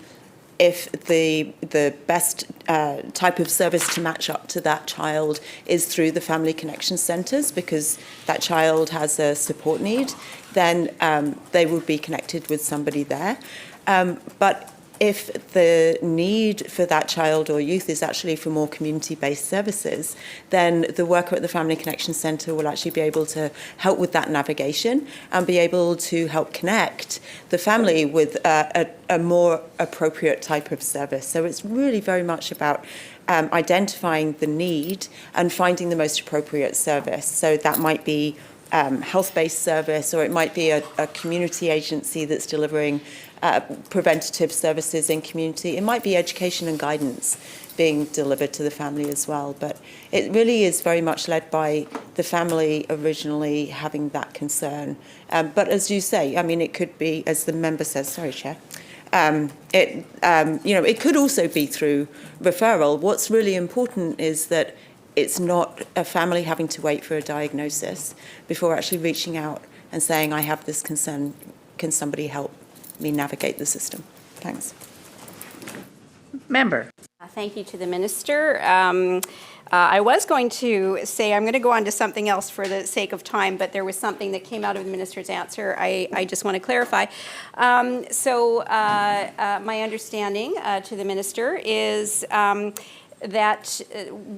if the best type of service to match up to that child is through the Family Connection Centres, because that child has a support need, then they would be connected with somebody there. But if the need for that child or youth is actually for more community-based services, then the worker at the Family Connection Centre will actually be able to help with that navigation and be able to help connect the family with a more appropriate type of service. So it's really very much about identifying the need and finding the most appropriate service. So that might be health-based service, or it might be a community agency that's delivering preventative services in community. It might be education and guidance. being delivered to the family as well. But it really is very much led by the family originally having that concern. But as you say, I mean, it could be, as the member says, sorry, Chair, it could also be through referral. What's really important is that it's not a family having to wait for a diagnosis before actually reaching out and saying, I have this concern, can somebody help me navigate the system? Thanks. Member. Thank you to the Minister. I was going to say I'm going to go on to something else for the sake of time, but there was something that came out of the Minister's answer I just want to clarify. My understanding to the Minister is that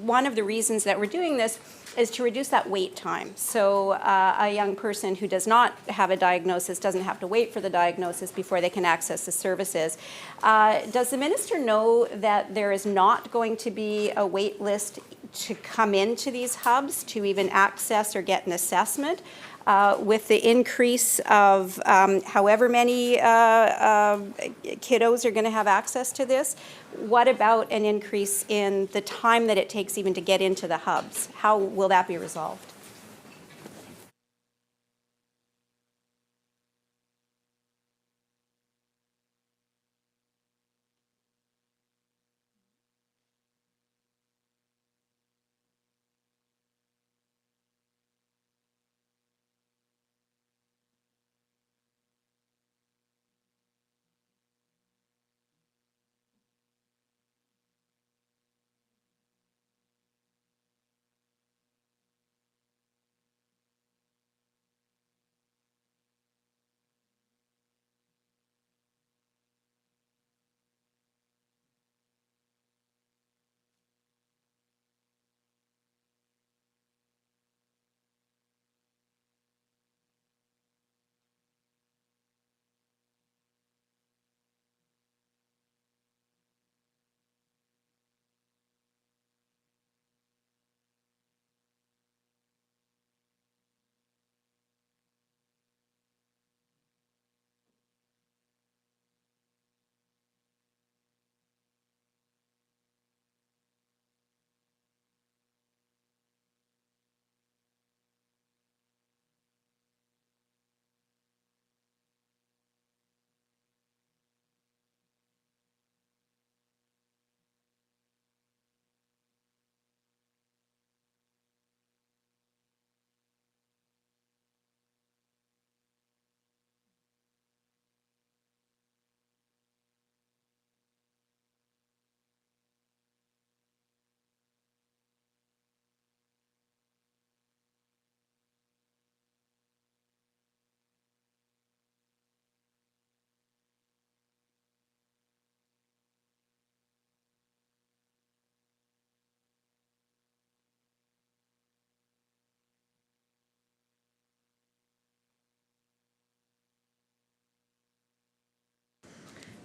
one of the reasons that we're doing this is to reduce that wait time. So a young person who does not have a diagnosis doesn't have to wait for the diagnosis before they can access the services. Does the Minister know that there is not going to be a wait list to come into these hubs to even access or get an assessment? With the increase of however many kiddos are going to have access to this, what about an increase in the time that it takes even to get into the hubs? How will that be resolved?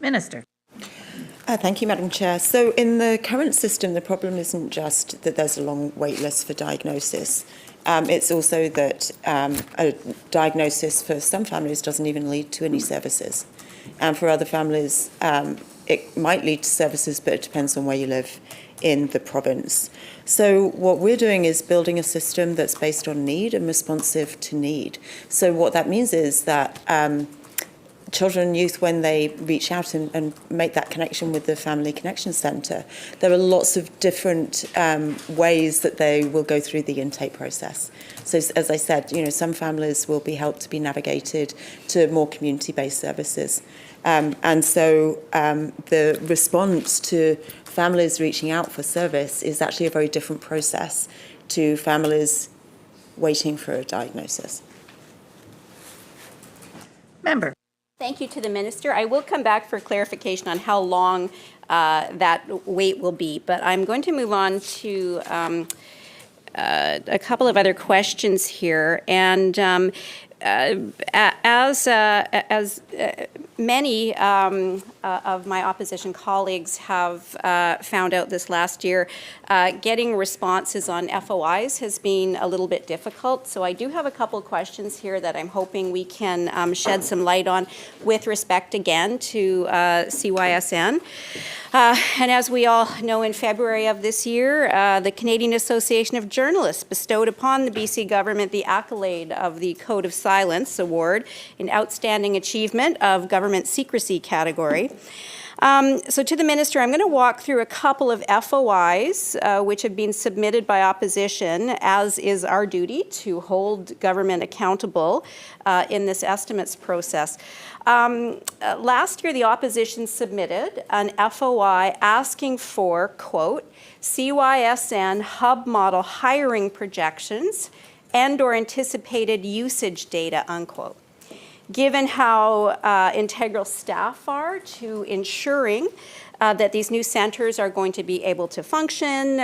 Minister. Thank you, Madam Chair. So in the current system, the problem isn't just that there's a long wait list for diagnosis. It's also that a diagnosis for some families doesn't even lead to any services. And for other families, it might lead to services, but it depends on where you live in the province. So what we're doing is building a system that's based on need and responsive to need. So what that means is that children and youth, when they reach out and make that connection with the Family Connection Centre, there are lots of different ways that they will go through the intake process. So as I said, some families will be helped to be navigated to more community-based services. And so the response to families reaching out for service is actually a very different process to families waiting for a diagnosis. Member. Thank you to the Minister. I will come back for clarification on how long that wait will be, but I'm going to move on to a couple of other questions here. And as many of my opposition colleagues have found out this last year, getting responses on FOIs has been a little bit difficult. So I do have a couple questions here that I'm hoping we can shed some light on with respect again to CYSN. And as we all know, in February of this year, the Canadian Association of Journalists bestowed upon the BC government the accolade of the Code of Silence Award in Outstanding Achievement of Government Secrecy category. So to the Minister, I'm going to walk through a couple of FOIs which have been submitted by opposition, as is our duty to hold government accountable in this estimates process. Last year, the opposition submitted an FOI asking for, quote, CYSN hub model hiring projections and/or anticipated usage data, unquote. Given how integral staff are to ensuring that these new centers are going to be able to function,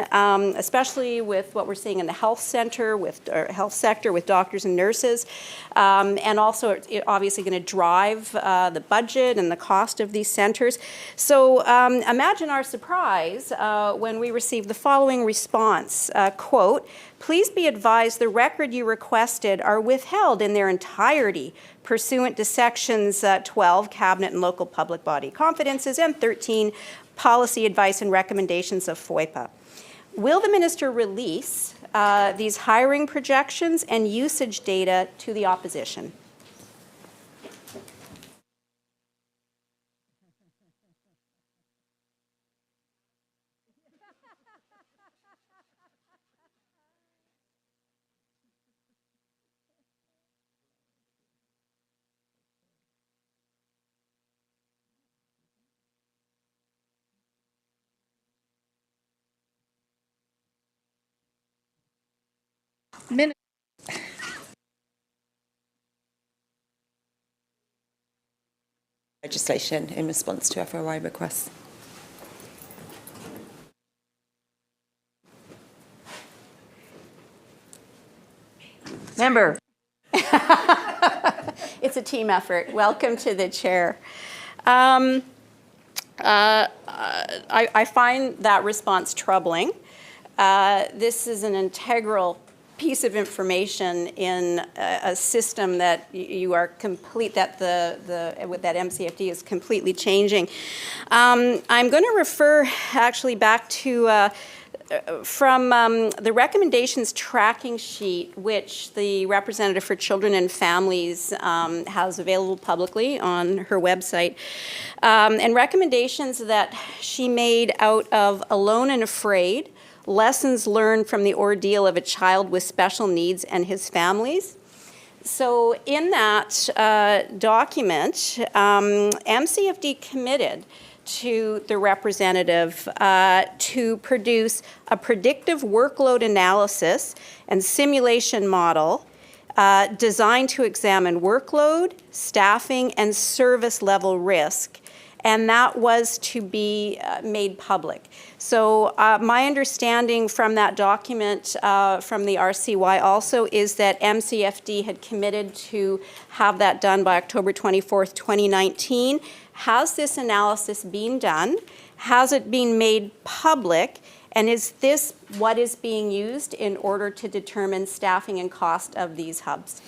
especially with what we're seeing in the health sector with doctors and nurses, and also it's obviously going to drive the budget and the cost of these centers. So imagine our surprise when we received the following response, quote, please be advised the record you requested are withheld in their entirety pursuant to sections 12, Cabinet and Local Public Body Confidences, and 13, Policy Advice and Recommendations of FOIPA. Will the Minister release these hiring projections and usage data to the opposition? Legislation in response to FOI requests. Member. It's a team effort. Welcome to the chair. I find that response troubling. This is an integral piece of information in a system that you are that that MCFD is completely changing. I'm going to refer actually back to from the recommendations tracking sheet, which the representative for Children and Families has available publicly on her website, and recommendations that she made out of Alone and Afraid, Lessons Learned from the Ordeal of a Child with Special Needs and His Families. So in that document, MCFD committed to the representative to produce a predictive workload analysis and simulation model designed to examine workload, staffing, and service level risk. And that was to be made public. So my understanding from that document from the RCY also is that MCFD had committed to have that done by October 24th, 2019. Has this analysis been done? Has it been made public? And is this what is being used in order to determine staffing and cost of these hubs?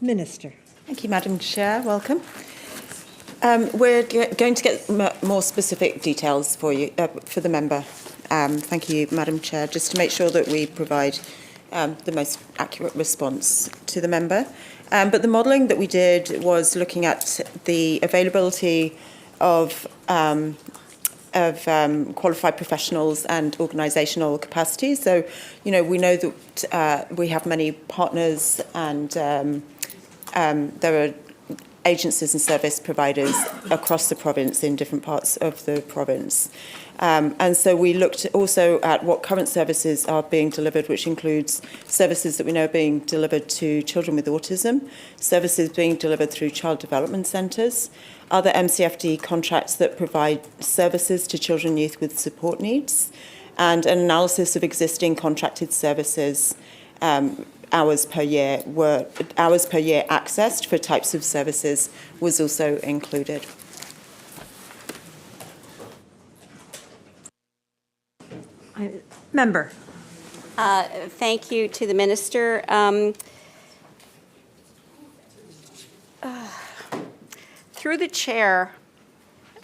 Minister. Thank you, Madam Chair. Welcome. We're going to get more specific details for you, for the member. Thank you, Madam Chair, just to make sure that we provide the most accurate response to the member. But the modelling that we did was looking at the availability of qualified professionals and organisational capacity. So, you know, we know that we have many partners and there are agencies and service providers across the province in different parts of the province. And so we looked also at what current services are being delivered, which includes services that we know are being delivered to children with autism, services being delivered through child development centres, other MCFD contracts that provide services to children and youth with support needs, and an analysis of existing contracted services hours per year accessed for types of services was also included. Member. Thank you to the minister. Through the chair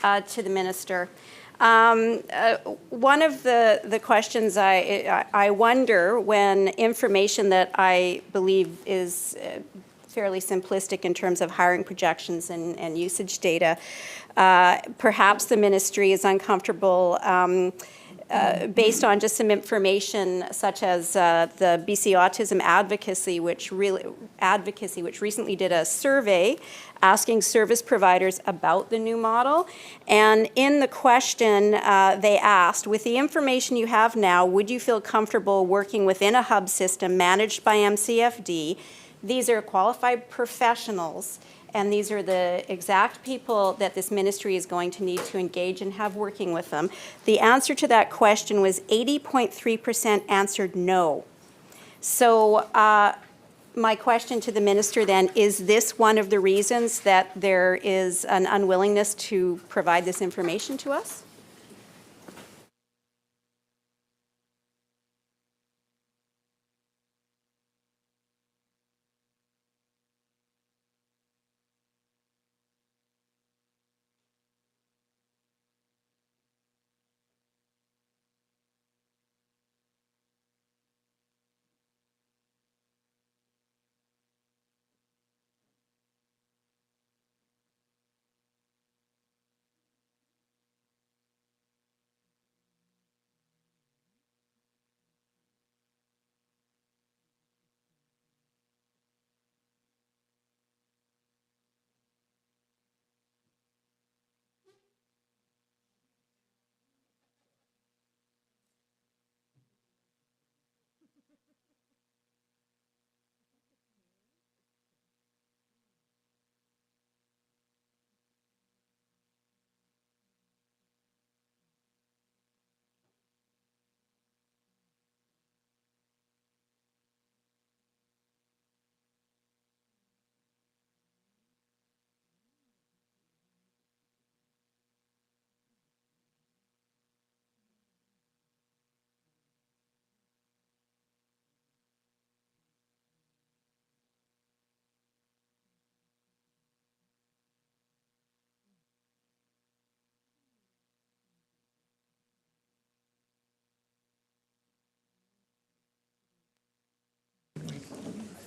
to the minister, one of the questions I wonder when information that I believe is fairly simplistic in terms of hiring projections and usage data, perhaps the ministry is uncomfortable based on just some information such as the BC Autism Advocacy, which recently did a survey asking service providers about the new model. And in the question, they asked, with the information you have now, would you feel comfortable working within a hub system managed by MCFD? These are qualified professionals, and these are the exact people that this ministry is going to need to engage and have working with them. The answer to that question was 80.3% answered no. So my question to the minister then, is this one of the reasons that there is an unwillingness to provide this information to us?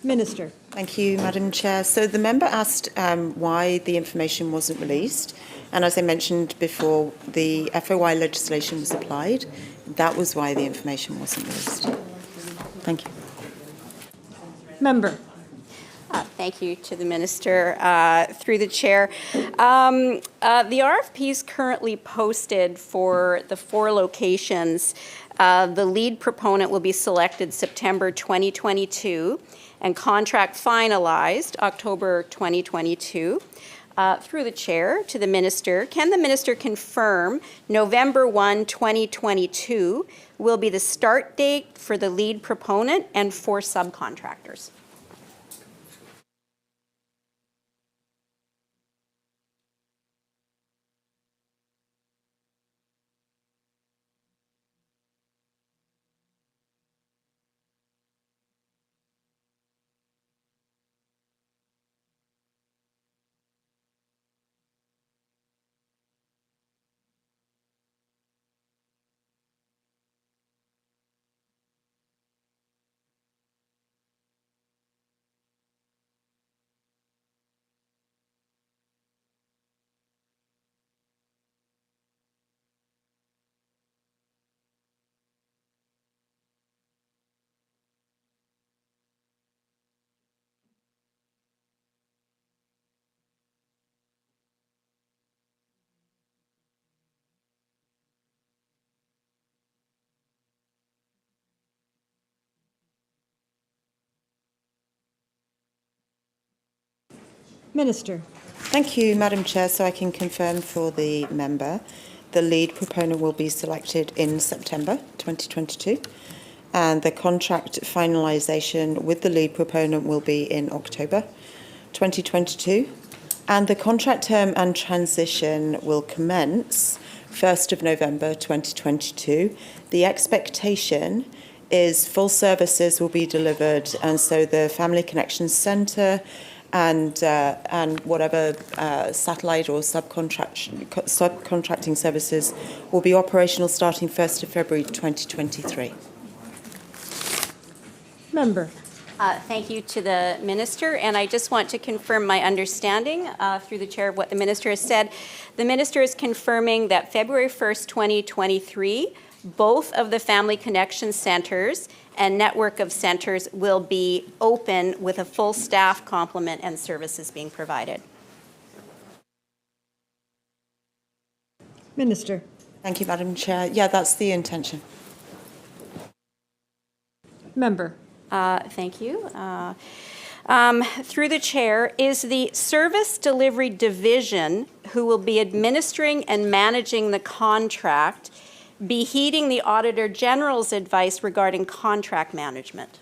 Minister. Thank you, Madam Chair. So the member asked why the information wasn't released. And as I mentioned before, the FOI legislation was applied. That was why the information wasn't released. Thank you. Member. Thank you to the minister. Through the chair, the RFP is currently posted for the 4 locations. The lead proponent will be selected September 2022 and contract finalized October 2022. Through the chair to the minister, can the minister confirm November 1, 2022 will be the start date for the lead proponent and 4 subcontractors? Minister. Thank you, Madam Chair. So I can confirm for the member, the lead proponent will be selected in September 2022, and the contract finalisation with the lead proponent will be in October 2022, and the contract term and transition will commence 1st of November 2022. The expectation is full services will be delivered, and so the Family Connections Centre and whatever satellite or subcontracting services will be operational starting 1st of February 2023. Member. Thank you to the minister, and I just want to confirm my understanding through the chair of what the minister has said. The minister is confirming that February 1st, 2023, both of the Family Connection Centres and network of centres will be open with a full staff complement and services being provided. Minister. Thank you, Madam Chair. Yeah, that's the intention. Member. Thank you. Through the chair, is the Service Delivery Division, who will be administering and managing the contract, be heeding the Auditor General's advice regarding contract management?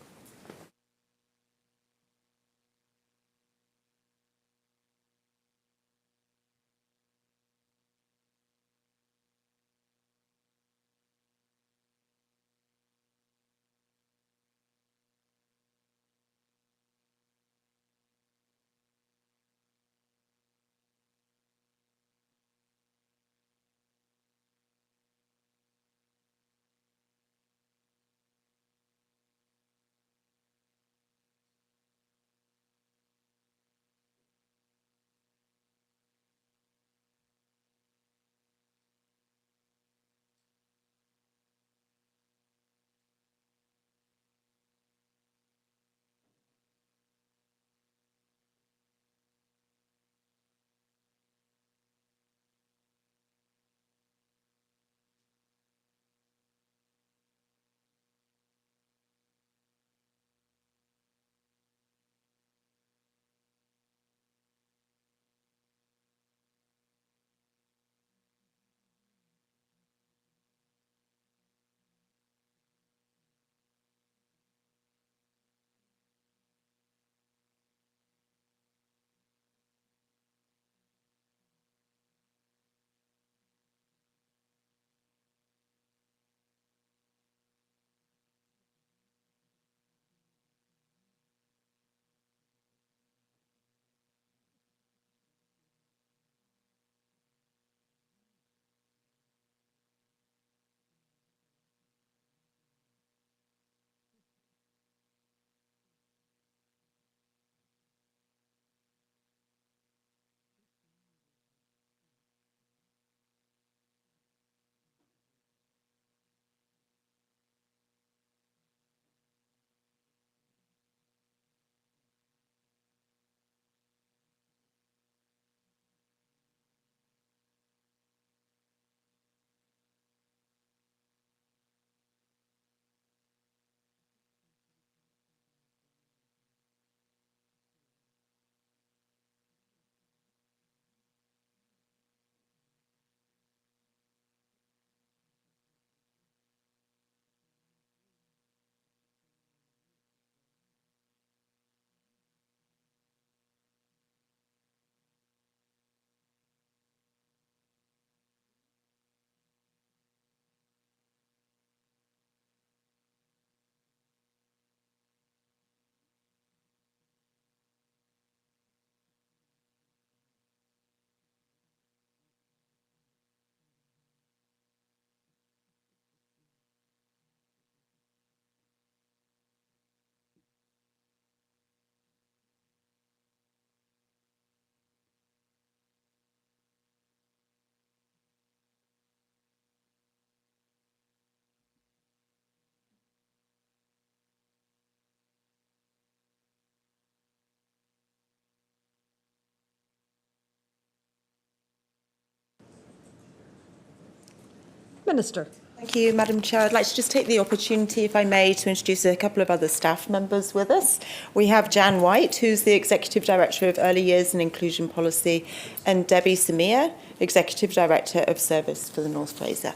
Minister. Thank you, Madam Chair. I'd like to just take the opportunity, if I may, to introduce a couple of other staff members with us. We have Jan White, who's the Executive Director of Early Years and Inclusion Policy, and Debbie Samir, Executive Director of Service for the North Fraser.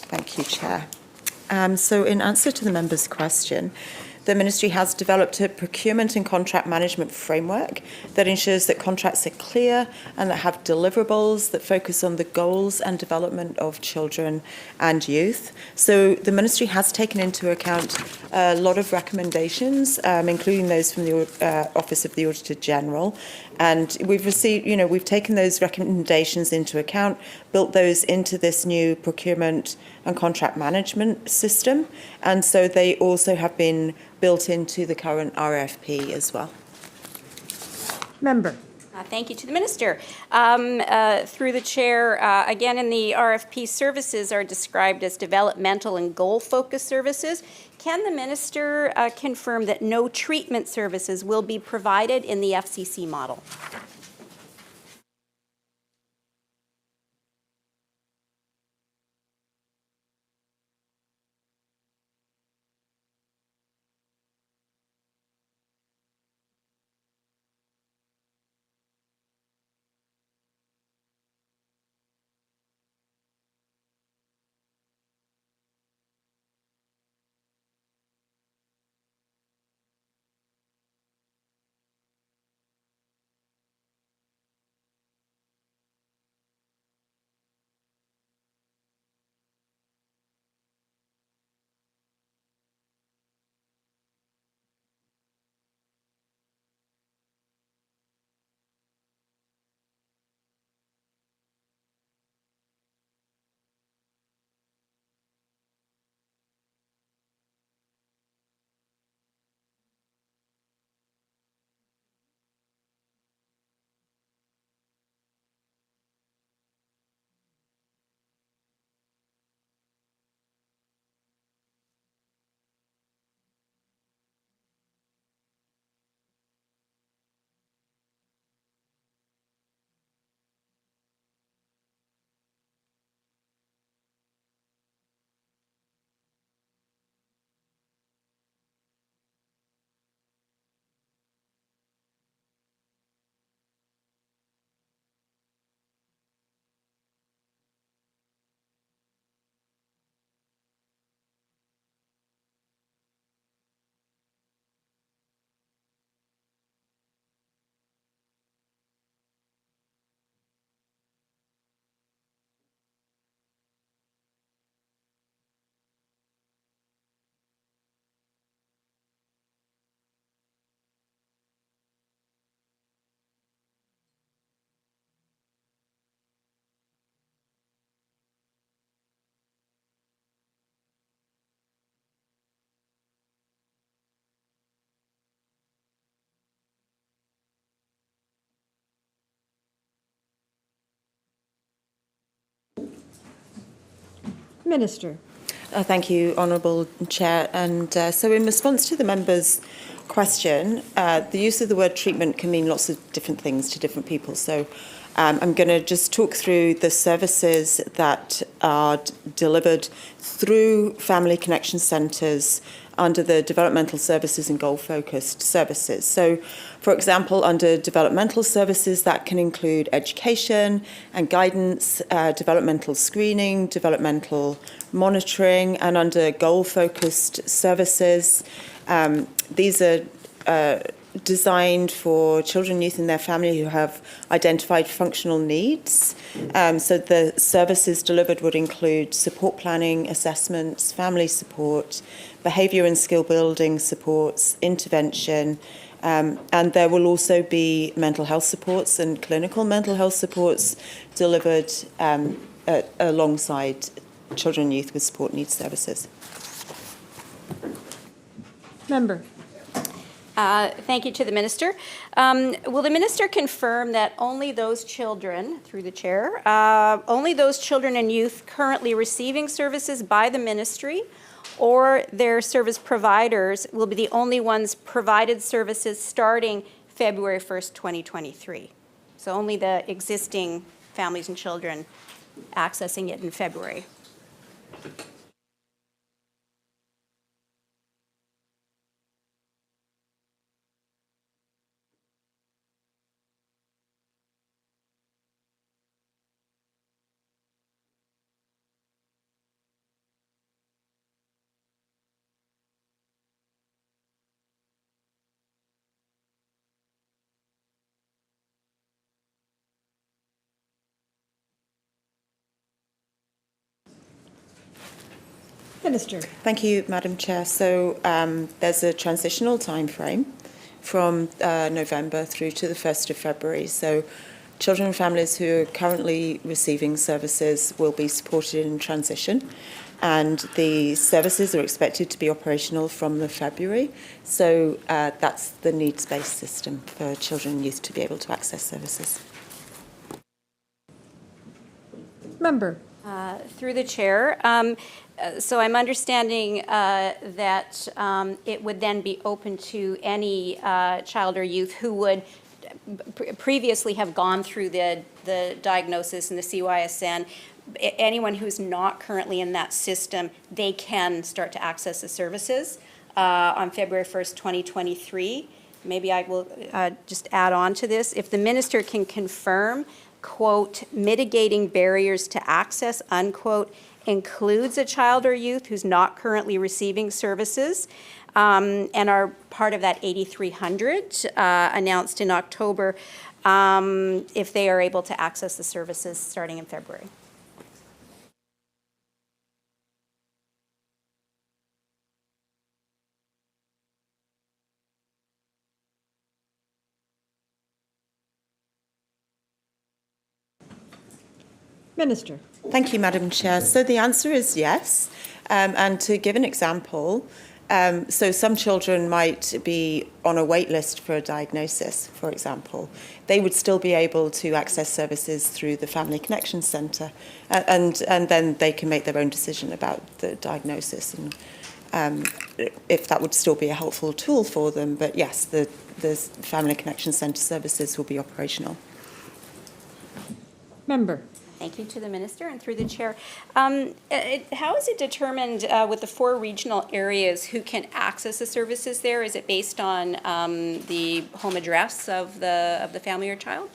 Thank you, Chair. So in answer to the member's question, the Ministry has developed a procurement and contract management framework that ensures that contracts are clear and that have deliverables that focus on the goals and development of children and youth. So the Ministry has taken into account a lot of recommendations, including those from the Office of the Auditor General. And we've received, we've taken those recommendations into account, built those into this new procurement and contract management system. And so they also have been built into the current RFP as well. Member. Thank you to the Minister. Through the Chair, again, in the RFP, services are described as developmental and goal-focused services. Can the Minister confirm that no treatment services will be provided in the FCC model? Minister. Thank you, Honourable Chair. And so in response to the member's question, the use of the word treatment can mean lots of different things to different people. So I'm going to just talk through the services that are delivered through family connection centres under the developmental services and goal-focused services. So, for example, under developmental services, that can include education and guidance, developmental screening, developmental monitoring, and under goal-focused services, these are designed for children, youth and their family who have identified functional needs. So the services delivered would include support planning, assessments, family support, behaviour and skill building supports, intervention, and there will also be mental health supports and clinical mental health supports delivered alongside children and youth with support needs services. Member. Thank you to the Minister. Will the Minister confirm that only those children, through the Chair, only those children and youth currently receiving services by the Ministry or their service providers will be the only ones provided services starting February 1st, 2023? So only the existing families and children accessing it in February. Minister. Thank you, Madam Chair. So there's a transitional time frame from November through to the 1st of February. So children and families who are currently receiving services will be supported in transition, and the services are expected to be operational from the February. So that's the needs-based system for children and youth to be able to access services. Member. Through the chair. So I'm understanding that it would then be open to any child or youth who would previously have gone through the diagnosis and the CYSN. Anyone who's not currently in that system, they can start to access the services on February 1st, 2023. Maybe I will just add on to this. If the minister can confirm, quote, mitigating barriers to access, unquote, includes a child or youth who's not currently receiving services and are part of that 8,300 announced in October, if they are able to access the services starting in February. Minister. Thank you, Madam Chair. So the answer is yes. And to give an example, so some children might be on a wait list for a diagnosis, for example. They would still be able to access services through the Family Connection Centre, and then they can make their own decision about the diagnosis and if that would still be a helpful tool for them. But yes, the Family Connection Centre services will be operational. Member. Thank you to the minister and through the chair. How is it determined with the 4 regional areas who can access the services there? Is it based on the home address of the family or child?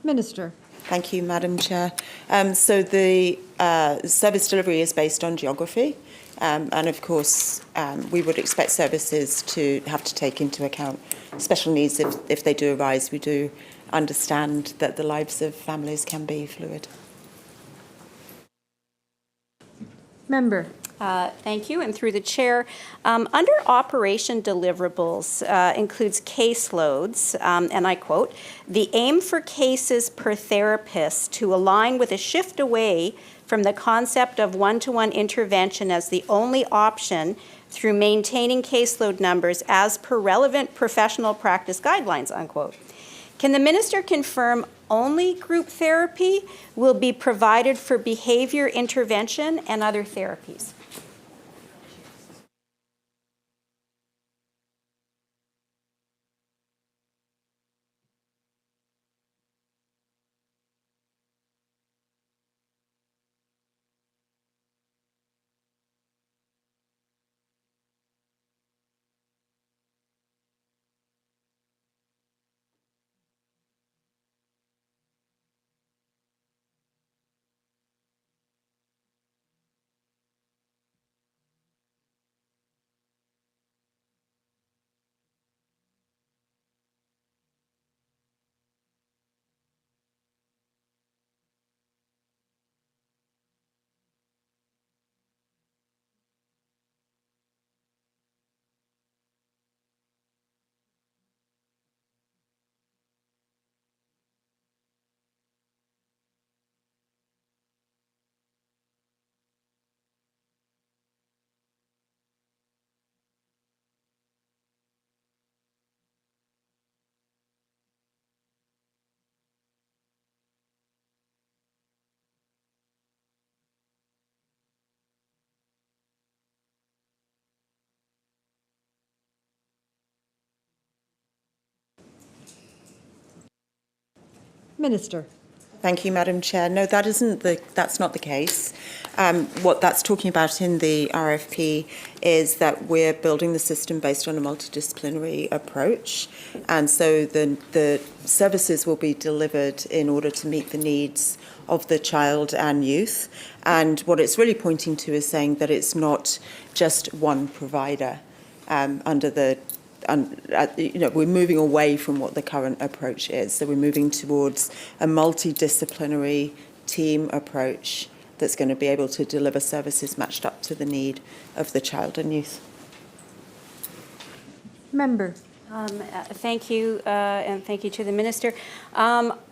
Minister. Thank you, Madam Chair. So the service delivery is based on geography. And of course, we would expect services to have to take into account special needs if they do arise. We do understand that the lives of families can be fluid. Member. Thank you, and through the chair. Under operation deliverables includes caseloads, and I quote, the aim for cases per therapist to align with a shift away from the concept of one-to-one intervention as the only option through maintaining caseload numbers as per relevant professional practice guidelines, unquote. Can the minister confirm only group therapy will be provided for behavior intervention and other therapies? Minister. Thank you, Madam Chair. No, that's not the case. What that's talking about in the RFP is that we're building the system based on a multidisciplinary approach. And so the services will be delivered in order to meet the needs of the child and youth. And what it's really pointing to is saying that it's not just one provider we're moving away from what the current approach is. So we're moving towards a multidisciplinary team approach that's going to be able to deliver services matched up to the need of the child and youth. Member. Thank you, and thank you to the minister.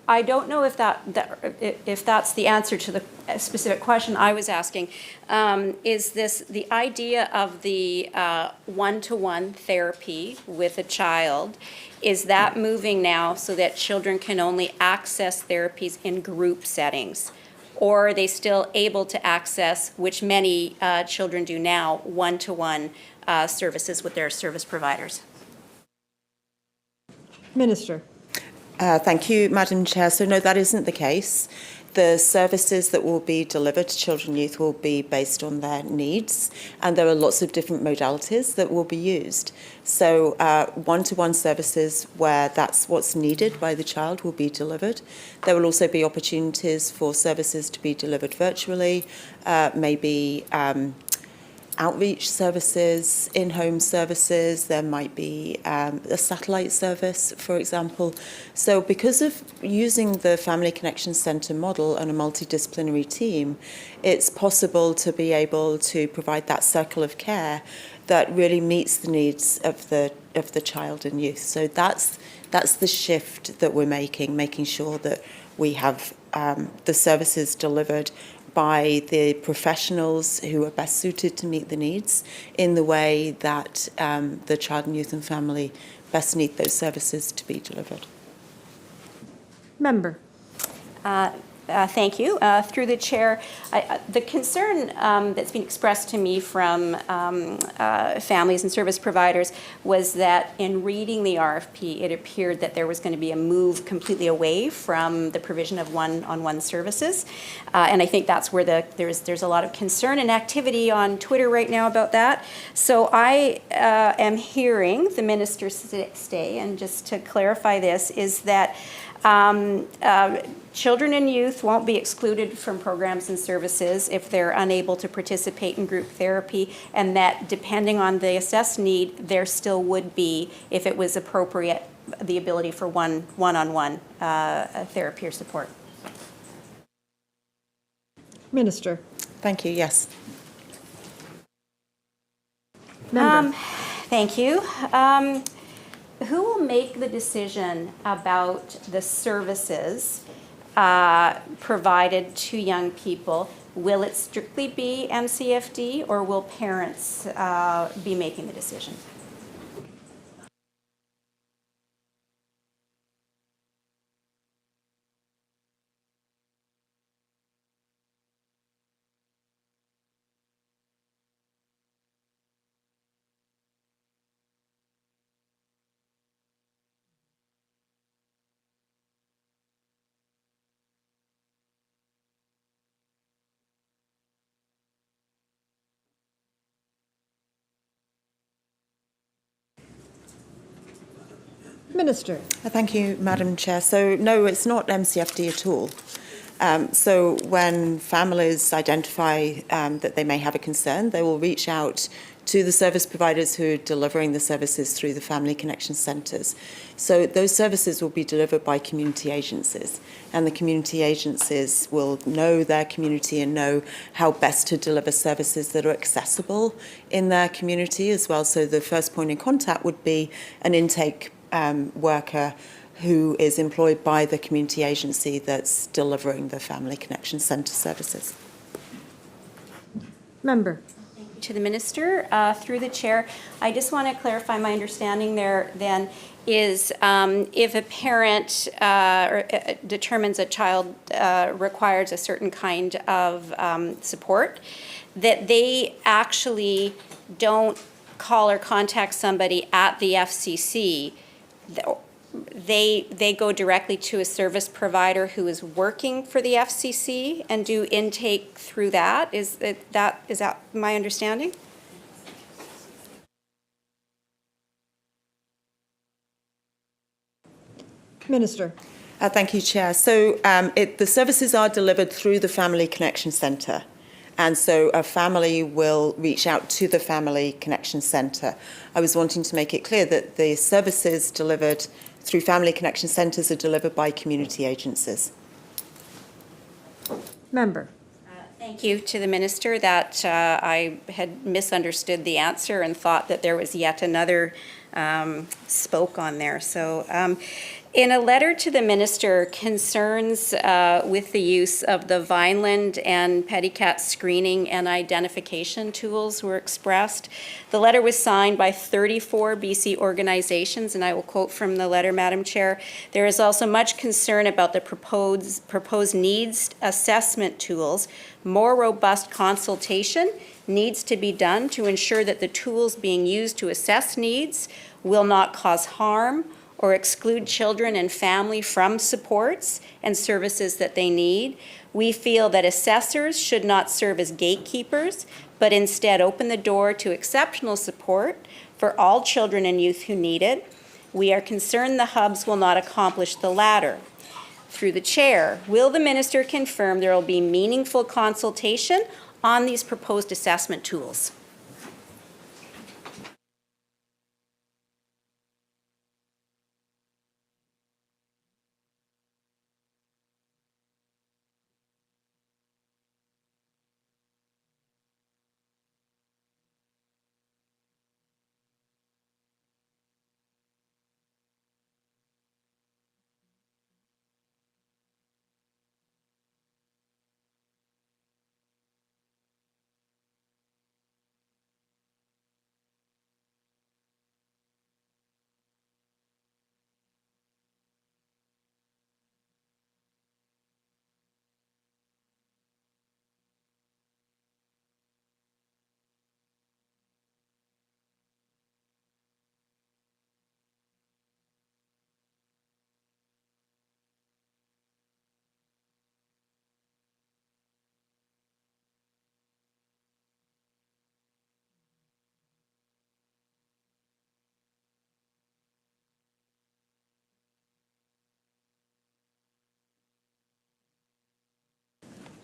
I don't know if that's the answer to the specific question I was asking. Is this the idea of the one-to-one therapy with a child? Is that moving now so that children can only access therapies in group settings? Or are they still able to access, which many children do now, one-to-one services with their service providers? Minister. Thank you, Madam Chair. So no, that isn't the case. The services that will be delivered to children and youth will be based on their needs, and there are lots of different modalities that will be used. So one-to-one services where that's what's needed by the child will be delivered. There will also be opportunities for services to be delivered virtually, maybe outreach services, in-home services. There might be a satellite service, for example. So because of using the Family Connection Centre model and a multidisciplinary team, it's possible to be able to provide that circle of care that really meets the needs of the child and youth. So that's the shift that we're making sure that we have the services delivered by the professionals who are best suited to meet the needs in the way that the child and youth and family best need those services to be delivered. Member. Thank you. Through the chair, the concern that's been expressed to me from families and service providers was that in reading the RFP, it appeared that there was going to be a move completely away from the provision of one-on-one services. And I think that's where there's a lot of concern and activity on Twitter right now about that. So I am hearing the minister say, and just to clarify this, is that children and youth won't be excluded from programs and services if they're unable to participate in group therapy, and that depending on the assessed need, there still would be, if it was appropriate, the ability for one-on-one therapy or support. Minister. Thank you. Yes. Member. Thank you. Who will make the decision about the services provided to young people? Will it strictly be MCFD, or will parents be making the decision? Minister. Thank you, Madam Chair. So no, it's not MCFD at all. So when families identify that they may have a concern, they will reach out to the service providers who are delivering the services through the Family Connection Centres. So those services will be delivered by community agencies, and the community agencies will know their community and know how best to deliver services that are accessible in their community as well. So the first point of contact would be an intake worker who is employed by the community agency that's delivering the Family Connection Centre services. Member. To the minister, through the chair, I just want to clarify my understanding there then is if a parent determines a child requires a certain kind of support, that they actually don't call or contact somebody at the FCC they go directly to a service provider who is working for the FCC and do intake through that. Is that my understanding? Minister. Thank you, Chair. So the services are delivered through the Family Connection Centre. And so a family will reach out to the Family Connection Centre. I was wanting to make it clear that the services delivered through Family Connection Centres are delivered by community agencies. Member. Thank you to the minister that I had misunderstood the answer and thought that there was yet another spoke on there. So in a letter to the minister, concerns with the use of the Vineland and Petticat screening and identification tools were expressed. The letter was signed by 34 BC organizations, and I will quote from the letter, Madam Chair. There is also much concern about the proposed needs assessment tools. More robust consultation needs to be done to ensure that the tools being used to assess needs will not cause harm or exclude children and family from supports and services that they need. We feel that assessors should not serve as gatekeepers, but instead open the door to exceptional support for all children and youth who need it. We are concerned the hubs will not accomplish the latter. Through the chair, will the minister confirm there will be meaningful consultation on these proposed assessment tools?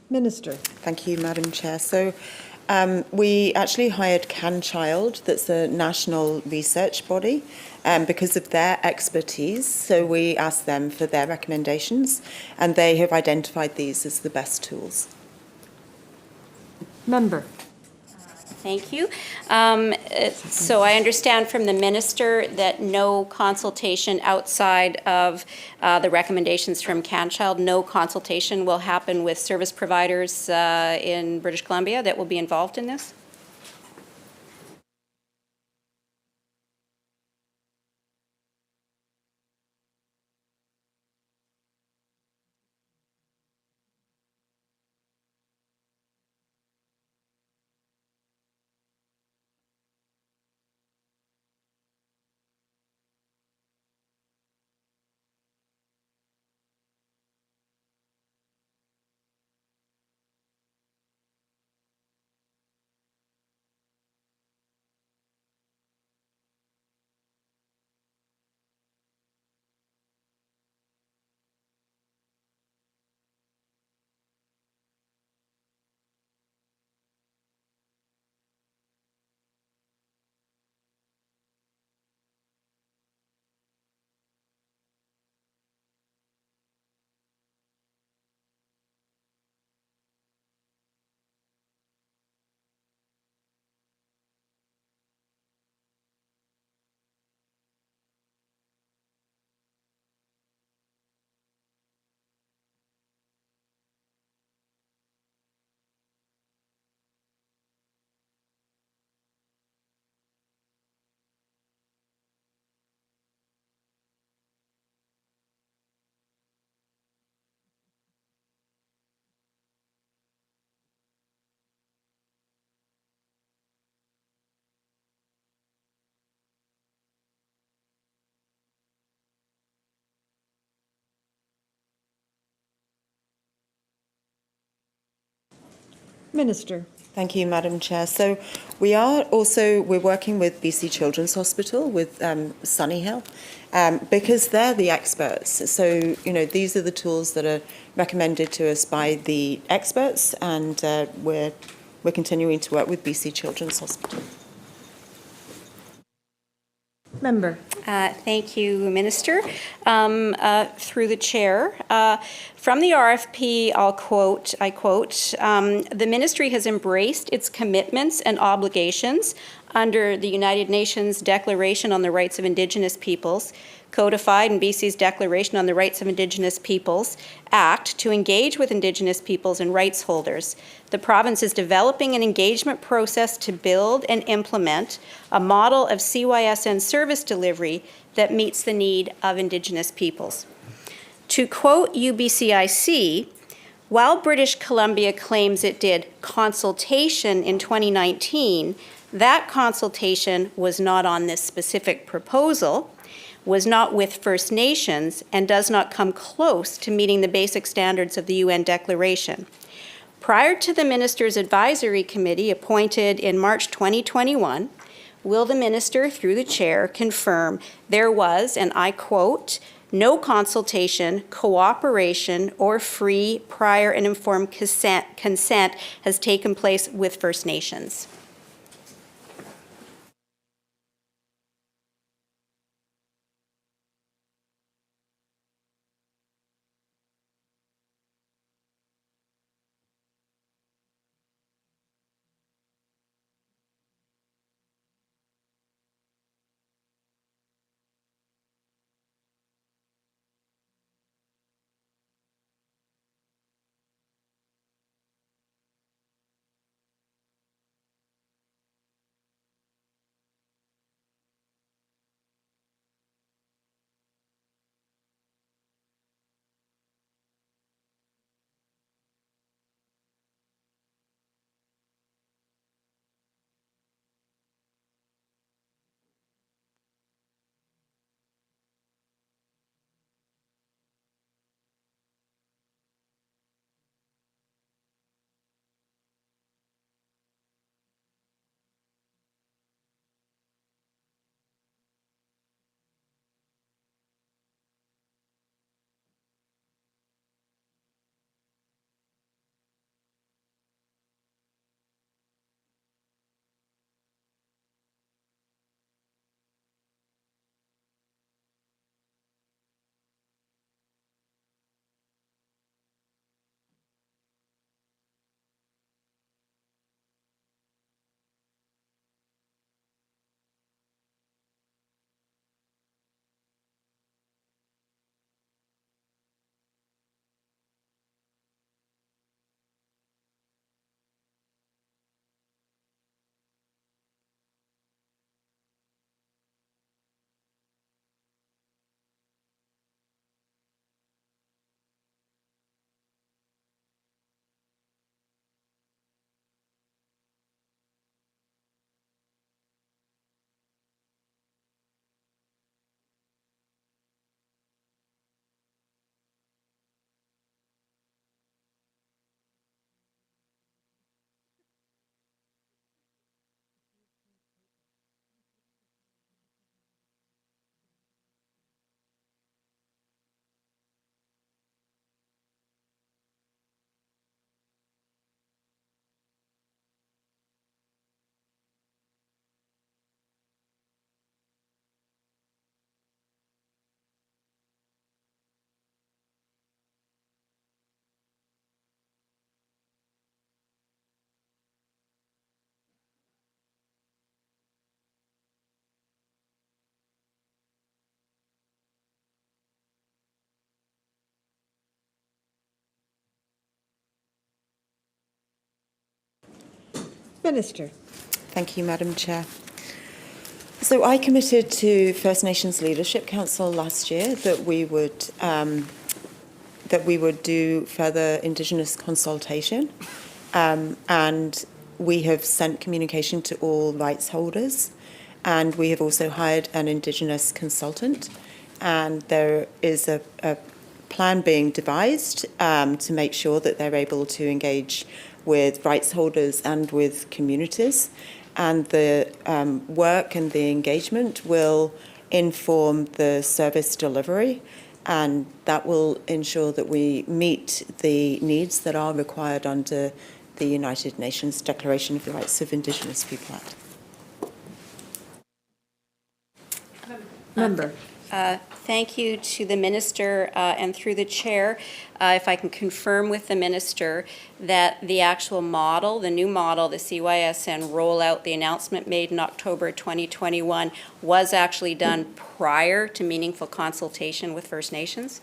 Minister. Thank you, Madam Chair. So we actually hired CanChild, that's a national research body, because of their expertise. So we asked them for their recommendations, and they have identified these as the best tools. Member. Thank you. So I understand from the minister that no consultation outside of the recommendations from CanChild, no consultation will happen with service providers in British Columbia that will be involved in this? Minister. Thank you, Madam Chair. So we're working with BC Children's Hospital, with Sunnyhill, because they're the experts. So, these are the tools that are recommended to us by the experts, and we're continuing to work with BC Children's Hospital. Member. Thank you, Minister. Through the chair, from the RFP, I quote, the ministry has embraced its commitments and obligations under the United Nations Declaration on the Rights of Indigenous Peoples, codified in BC's Declaration on the Rights of Indigenous Peoples Act, to engage with Indigenous peoples and rights holders. The province is developing an engagement process to build and implement a model of CYSN service delivery that meets the need of Indigenous peoples. To quote UBCIC, while British Columbia claims it did consultation in 2019, that consultation was not on this specific proposal, was not with First Nations, and does not come close to meeting the basic standards of the UN Declaration. Prior to the Minister's Advisory Committee appointed in March 2021, will the Minister, through the Chair, confirm there was, and I quote, no consultation, cooperation, or free, prior, and informed consent has taken place with First Nations? Minister. Thank you, Madam Chair. So I committed to First Nations Leadership Council last year that we would do further Indigenous consultation, and we have sent communication to all rights holders, and we have also hired an Indigenous consultant, and there is a plan being devised to make sure that they're able to engage with rights holders and with communities. And the work and the engagement will inform the service delivery, and that will ensure that we meet the needs that are required under the United Nations Declaration of the Rights of Indigenous People Act. Member. Thank you to the minister and through the chair. If I can confirm with the minister that the actual model, the new model, the CYSN rollout, the announcement made in October 2021 was actually done prior to meaningful consultation with First Nations?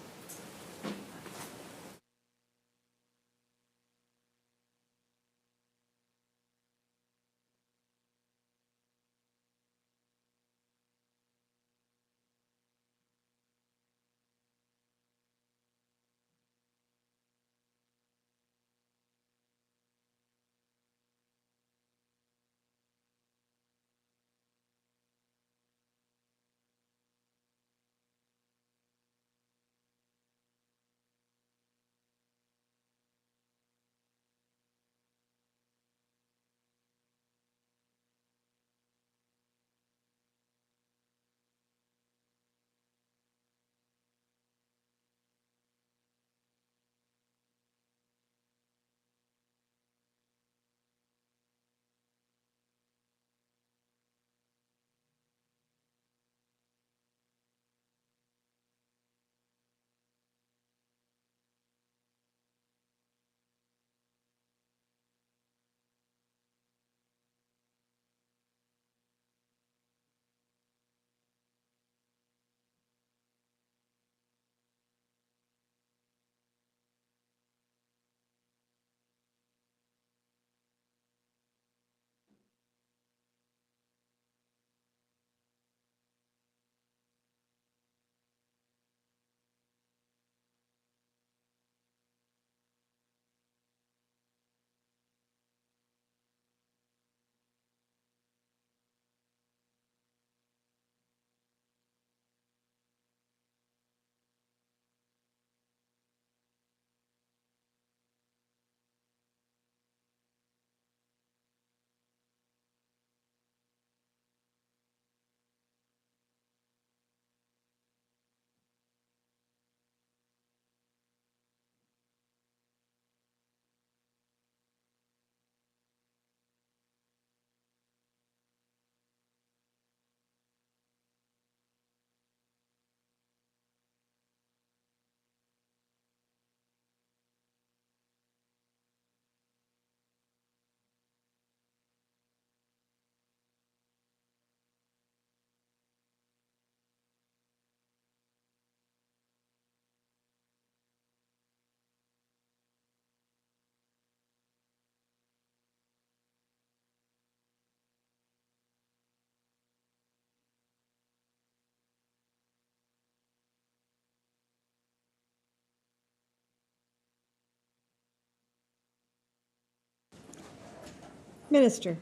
Minister.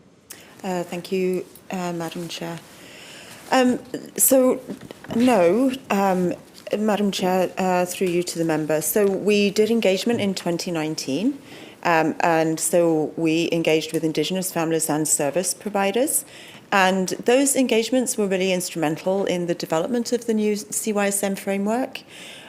Thank you, Madam Chair. So, no, Madam Chair, through you to the member. So we did engagement in 2019, and so we engaged with Indigenous families and service providers. And those engagements were really instrumental in the development of the new CYSM framework.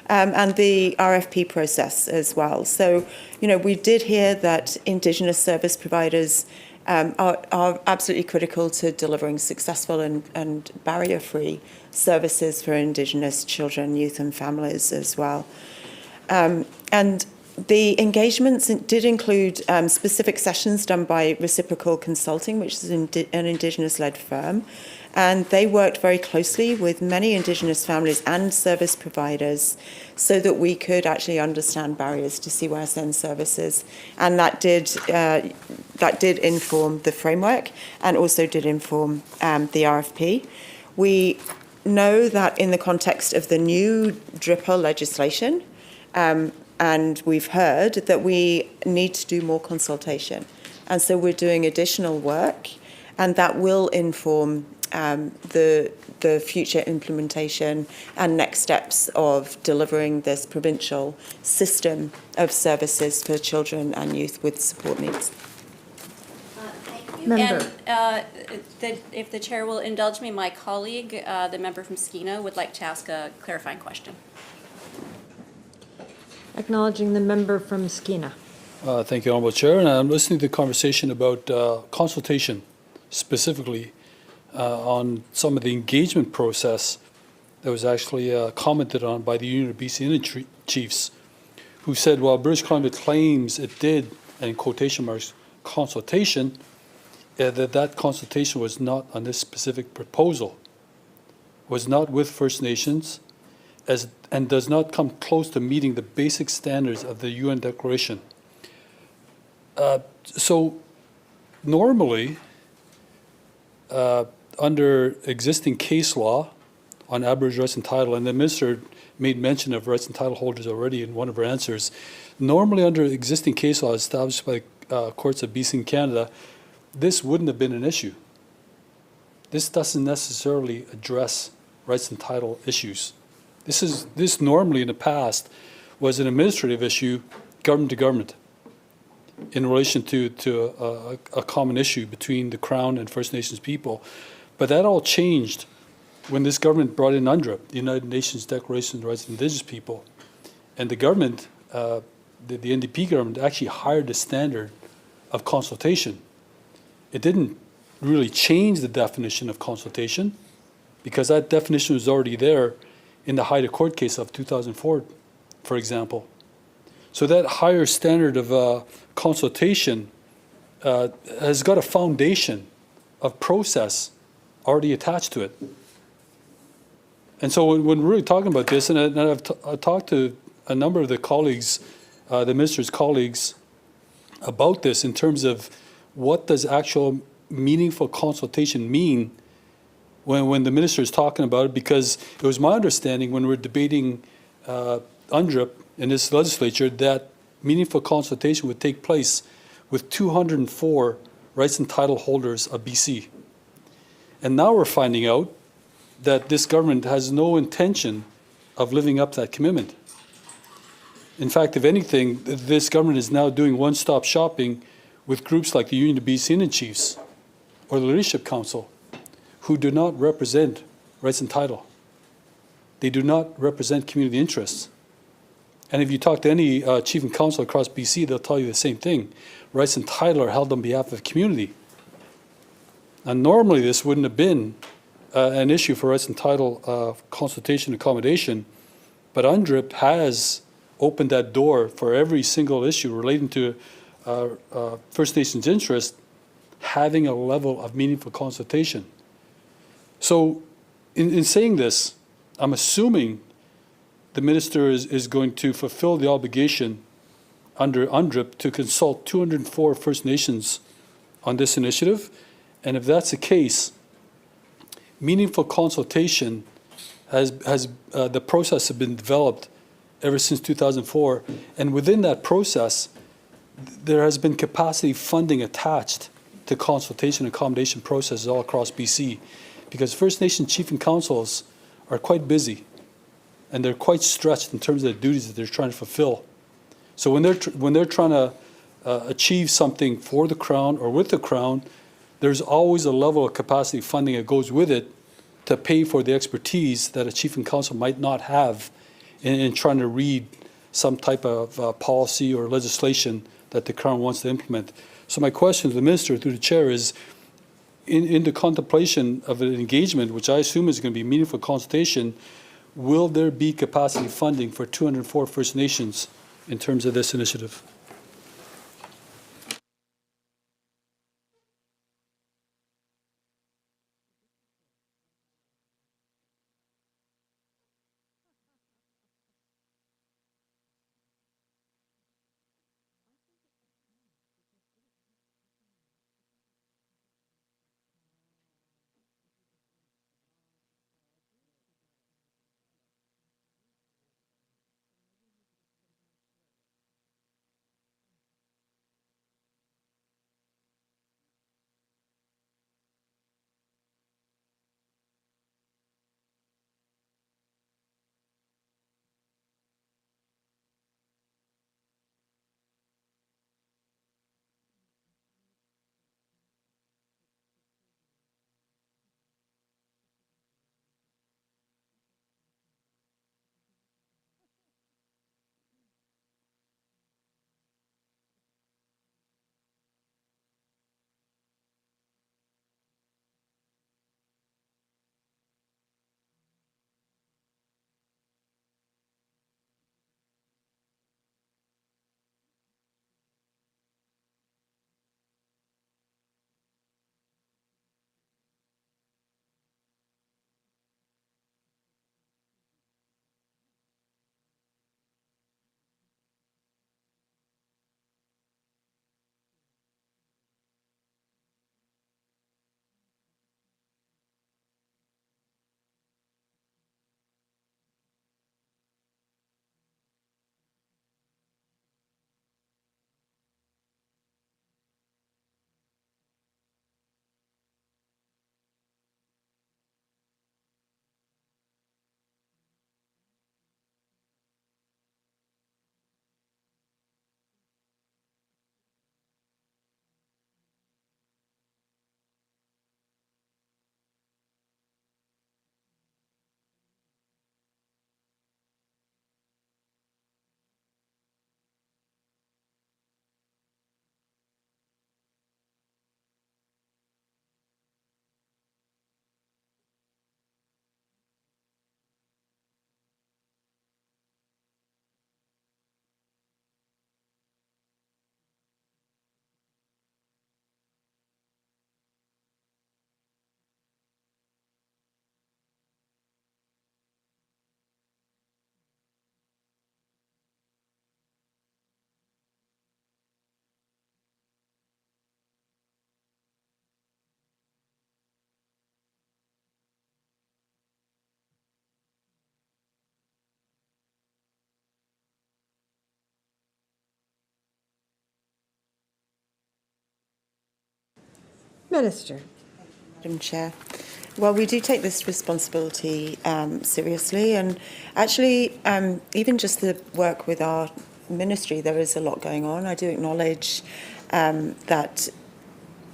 And the RFP process as well. So, we did hear that Indigenous service providers are absolutely critical to delivering successful and barrier-free services for Indigenous children, youth and families as well. And the engagements did include specific sessions done by Reciprocal Consulting, which is an Indigenous-led firm. And they worked very closely with many Indigenous families and service providers so that we could actually understand barriers to CYSN services. And that did inform the framework and also did inform the RFP. We know that in the context of the new DRIPA legislation, and we've heard that we need to do more consultation. And so we're doing additional work, and that will inform the future implementation and next steps of delivering this provincial system of services for children and youth with support needs. Thank you. Member. And if the chair will indulge me, my colleague, the member from Skeena, would like to ask a clarifying question. Acknowledging the member from Skeena. Thank you, Honourable Chair. And I'm listening to the conversation about consultation, specifically on some of the engagement process that was actually commented on by the Union of BC Indian Chiefs, who said, while British Columbia claims it did, and in quotation marks, consultation, that consultation was not on this specific proposal, was not with First Nations, and does not come close to meeting the basic standards of the UN Declaration. So normally, under existing case law on Aboriginal rights and title, and the Minister made mention of rights and title holders already in one of her answers, normally under existing case law established by the courts of BC and Canada, this wouldn't have been an issue. This doesn't necessarily address rights and title issues. This normally in the past was an administrative issue, government to government, in relation to a common issue between the Crown and First Nations people. But that all changed when this government brought in UNDRIP, the United Nations Declaration of the Rights of Indigenous People. And the government, the NDP government, actually hired the standard of consultation. It didn't really change the definition of consultation, because that definition was already there in the Haida Court case of 2004, for example. So that higher standard of consultation has got a foundation of process already attached to it. And so when we're really talking about this, and I've talked to a number of the colleagues, the minister's colleagues, about this in terms of what does actual meaningful consultation mean when the minister is talking about it, because it was my understanding when we were debating UNDRIP in this legislature that meaningful consultation would take place with 204 rights and title holders of BC. And now we're finding out that this government has no intention of living up to that commitment. In fact, if anything, this government is now doing one-stop shopping with groups like the Union of BC Indian Chiefs or the Leadership Council, who do not represent rights and title. They do not represent community interests. And if you talk to any chief and council across BC, they'll tell you the same thing. Rights and title are held on behalf of the community. And normally this wouldn't have been an issue for rights and title consultation accommodation, but UNDRIP has opened that door for every single issue relating to First Nations interest having a level of meaningful consultation. So in saying this, I'm assuming the minister is going to fulfill the obligation under UNDRIP to consult 204 First Nations on this initiative. And if that's the case, meaningful consultation the process has been developed ever since 2004. And within that process, there has been capacity funding attached to consultation and accommodation processes all across BC, because First Nation chief and councils are quite busy and they're quite stretched in terms of the duties that they're trying to fulfill. So when they're trying to achieve something for the Crown or with the Crown, there's always a level of capacity funding that goes with it to pay for the expertise that a chief and council might not have in trying to read some type of policy or legislation that the Crown wants to implement. So my question to the minister through the chair is, in the contemplation of an engagement, which I assume is going to be meaningful consultation, will there be capacity funding for 204 First Nations in terms of this initiative? Minister. Madam Chair. Well, we do take this responsibility seriously, and actually, even just the work with our ministry, there is a lot going on. I do acknowledge that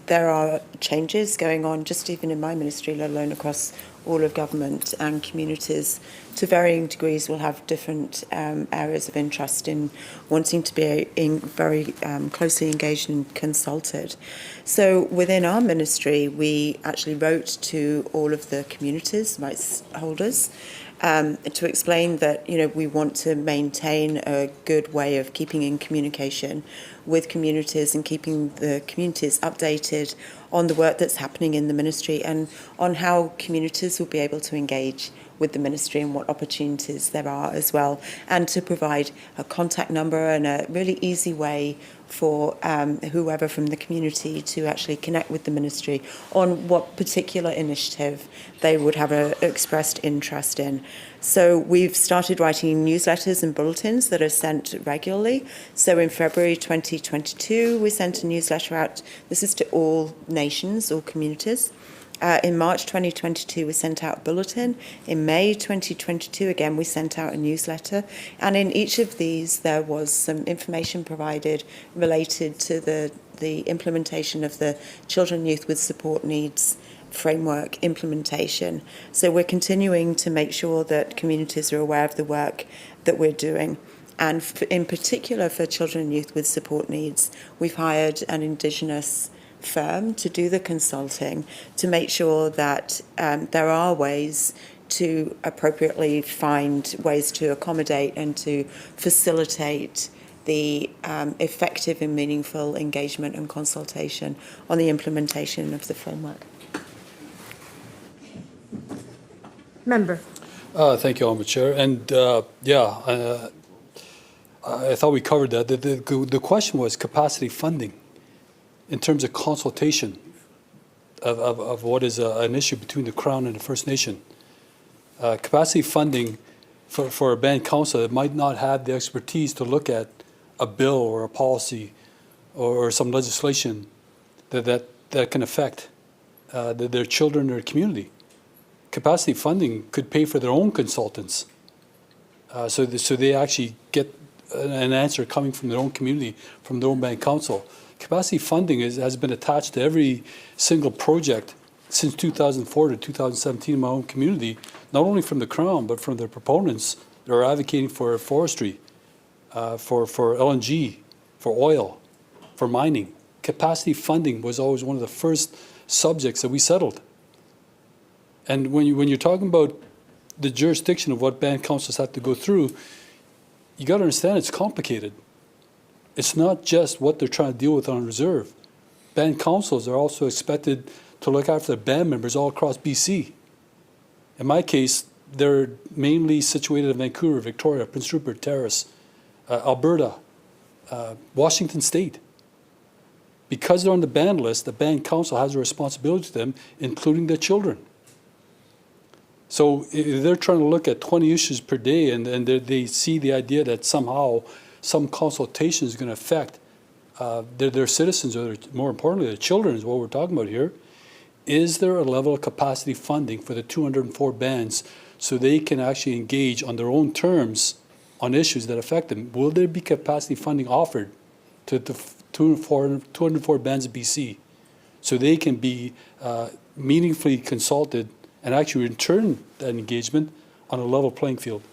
there are changes going on, just even in my ministry, let alone across all of government, and communities to varying degrees will have different areas of interest in wanting to be very closely engaged and consulted. So within our ministry, we actually wrote to all of the communities, rights holders, to explain that we want to maintain a good way of keeping in communication with communities and keeping the communities updated on the work that's happening in the ministry and on how communities will be able to engage with the ministry and what opportunities there are as well, and to provide a contact number and a really easy way for whoever from the community to actually connect with the ministry on what particular initiative they would have expressed interest in. So we've started writing newsletters and bulletins that are sent regularly. So in February 2022, we sent a newsletter out. This is to all nations, all communities. In March 2022, we sent out a bulletin. In May 2022, again, we sent out a newsletter. And in each of these, there was some information provided related to the implementation of the Children and Youth with Support Needs framework implementation. So we're continuing to make sure that communities are aware of the work that we're doing. And in particular for children and youth with support needs, we've hired an Indigenous firm to do the consulting to make sure that there are ways to appropriately find ways to accommodate and to facilitate the effective and meaningful engagement and consultation on the implementation of the framework. Member. Thank you, Madam Chair. And I thought we covered that. The question was capacity funding in terms of consultation of what is an issue between the Crown and the First Nation. Capacity funding for a band council that might not have the expertise to look at a bill or a policy or some legislation that can affect their children or community. Capacity funding could pay for their own consultants, so they actually get an answer coming from their own community, from their own band council. Capacity funding has been attached to every single project since 2004 to 2017 in my own community, not only from the Crown, but from the proponents that are advocating for forestry, for LNG, for oil, for mining. Capacity funding was always one of the first subjects that we settled. And when you're talking about the jurisdiction of what band councils have to go through, you got to understand it's complicated. It's not just what they're trying to deal with on reserve. Band councils are also expected to look after their band members all across BC. In my case, they're mainly situated in Vancouver, Victoria, Prince Rupert, Terrace, Alberta, Washington State. Because they're on the band list, the band council has a responsibility to them, including their children. So they're trying to look at 20 issues per day, and they see the idea that somehow some consultation is going to affect their citizens, or more importantly, their children, is what we're talking about here. Is there a level of capacity funding for the 204 bands so they can actually engage on their own terms on issues that affect them? Will there be capacity funding offered to the 204 bands of BC so they can be meaningfully consulted and actually return that engagement on a level playing field?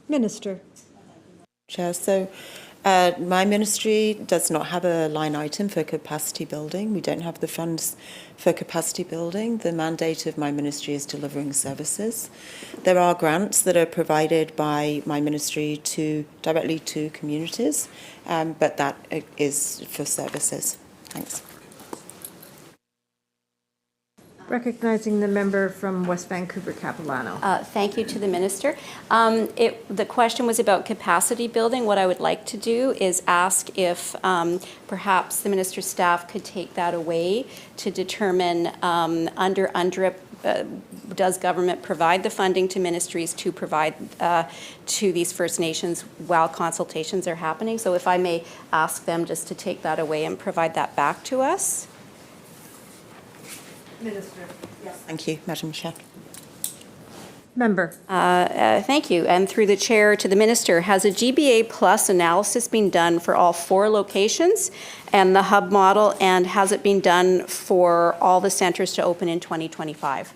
Minister. Chair, so my ministry does not have a line item for capacity building. We don't have the funds for capacity building. The mandate of my ministry is delivering services. There are grants that are provided by my ministry directly to communities, but that is for services. Thanks. Recognizing the member from West Vancouver, Capilano. Thank you to the minister. The question was about capacity building. What I would like to do is ask if perhaps the minister's staff could take that away to determine under UNDRIP, does government provide the funding to ministries to provide to these First Nations while consultations are happening? So if I may ask them just to take that away and provide that back to us. Minister. Yes. Thank you, Madam Chair. Member. Thank you. And through the chair to the minister, has a GBA plus analysis been done for all 4 locations and the hub model, and has it been done for all the centers to open in 2025?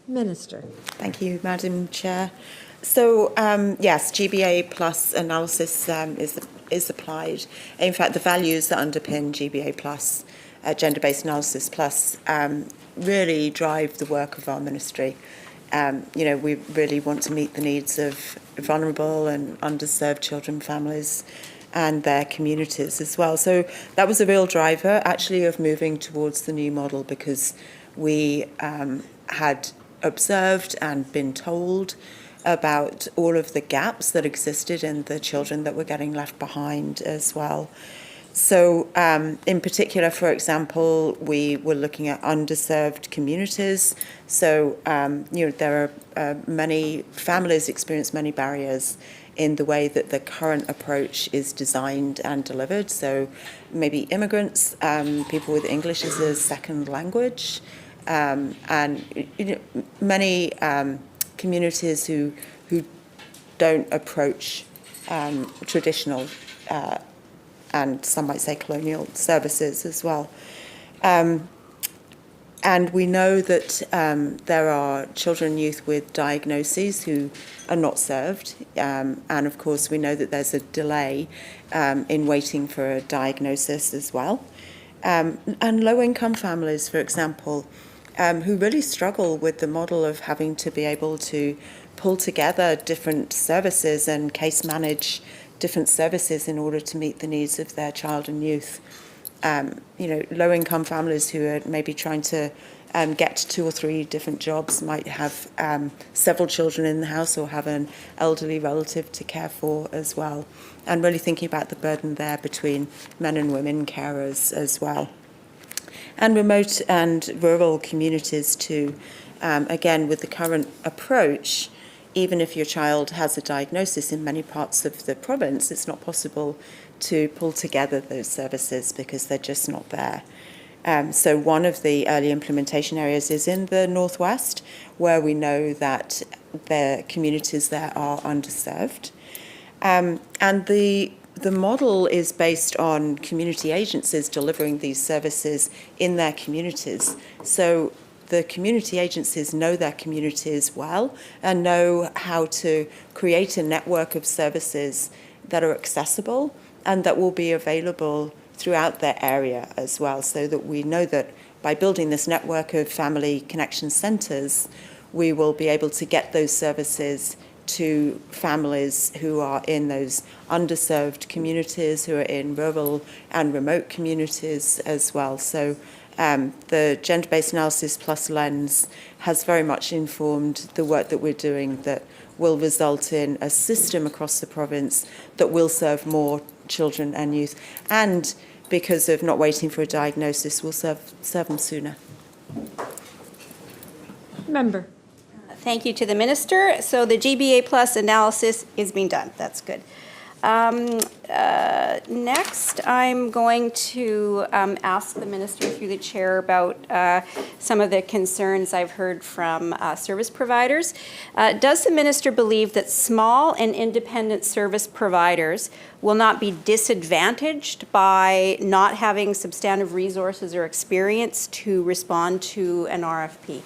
Minister. Thank you, Madam Chair. So, yes, GBA plus analysis is applied. In fact, the values that underpin GBA plus, gender-based analysis plus, really drive the work of our ministry. We really want to meet the needs of vulnerable and underserved children, families, and their communities as well. So that was a real driver, actually, of moving towards the new model, because we had observed and been told about all of the gaps that existed in the children that were getting left behind as well. So in particular, for example, we were looking at underserved communities. So, there are many families experience many barriers in the way that the current approach is designed and delivered. So maybe immigrants, people with English as a second language, and many communities who don't approach traditional and some might say colonial services as well. And we know that there are children and youth with diagnoses who are not served. And of course, we know that there's a delay in waiting for a diagnosis as well. And low-income families, for example, who really struggle with the model of having to be able to pull together different services and case manage different services in order to meet the needs of their child and youth. Low-income families who are maybe trying to get 2 or 3 different jobs, might have several children in the house or have an elderly relative to care for as well. And really thinking about the burden there between men and women carers as well. And remote and rural communities too. Again, with the current approach, even if your child has a diagnosis in many parts of the province, it's not possible to pull together those services because they're just not there. So one of the early implementation areas is in the Northwest, where we know that the communities there are underserved. And the model is based on community agencies delivering these services in their communities. So the community agencies know their communities well and know how to create a network of services that are accessible and that will be available throughout their area as well, so that we know that by building this network of family connection centres, we will be able to get those services to families who are in those underserved communities, who are in rural and remote communities as well. So the gender-based analysis plus lens has very much informed the work that we're doing that will result in a system across the province that will serve more children and youth, and because of not waiting for a diagnosis, will serve them sooner. Member. Thank you to the minister. So the GBA plus analysis is being done. That's good. Next, I'm going to ask the minister through the chair about some of the concerns I've heard from service providers. Does the minister believe that small and independent service providers will not be disadvantaged by not having substantive resources or experience to respond to an RFP?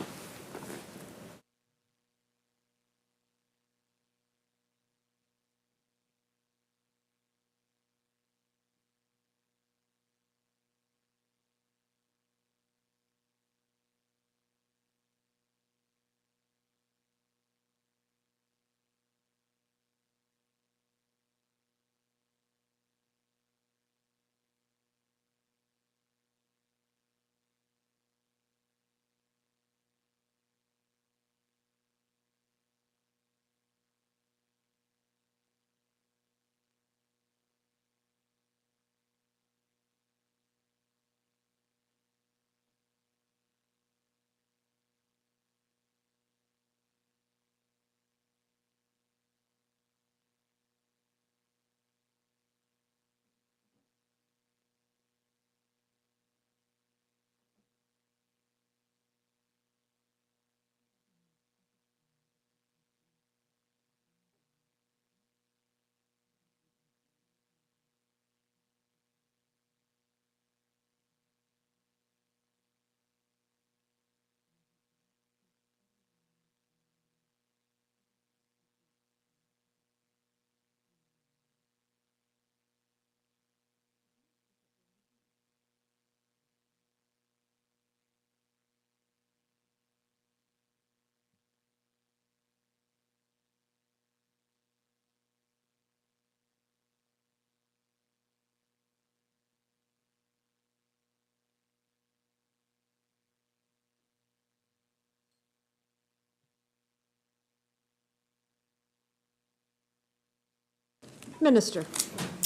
Minister.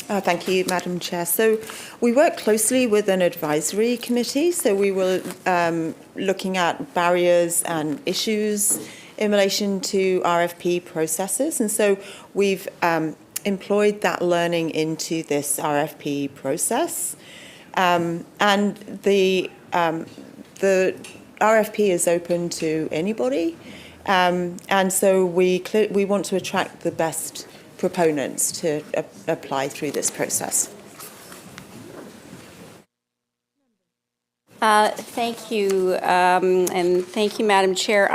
Thank you, Madam Chair. So we work closely with an advisory committee. So we were looking at barriers and issues in relation to RFP processes. And so we've employed that learning into this RFP process. And the RFP is open to anybody. And so we want to attract the best proponents to apply through this process. Thank you, and thank you, Madam Chair.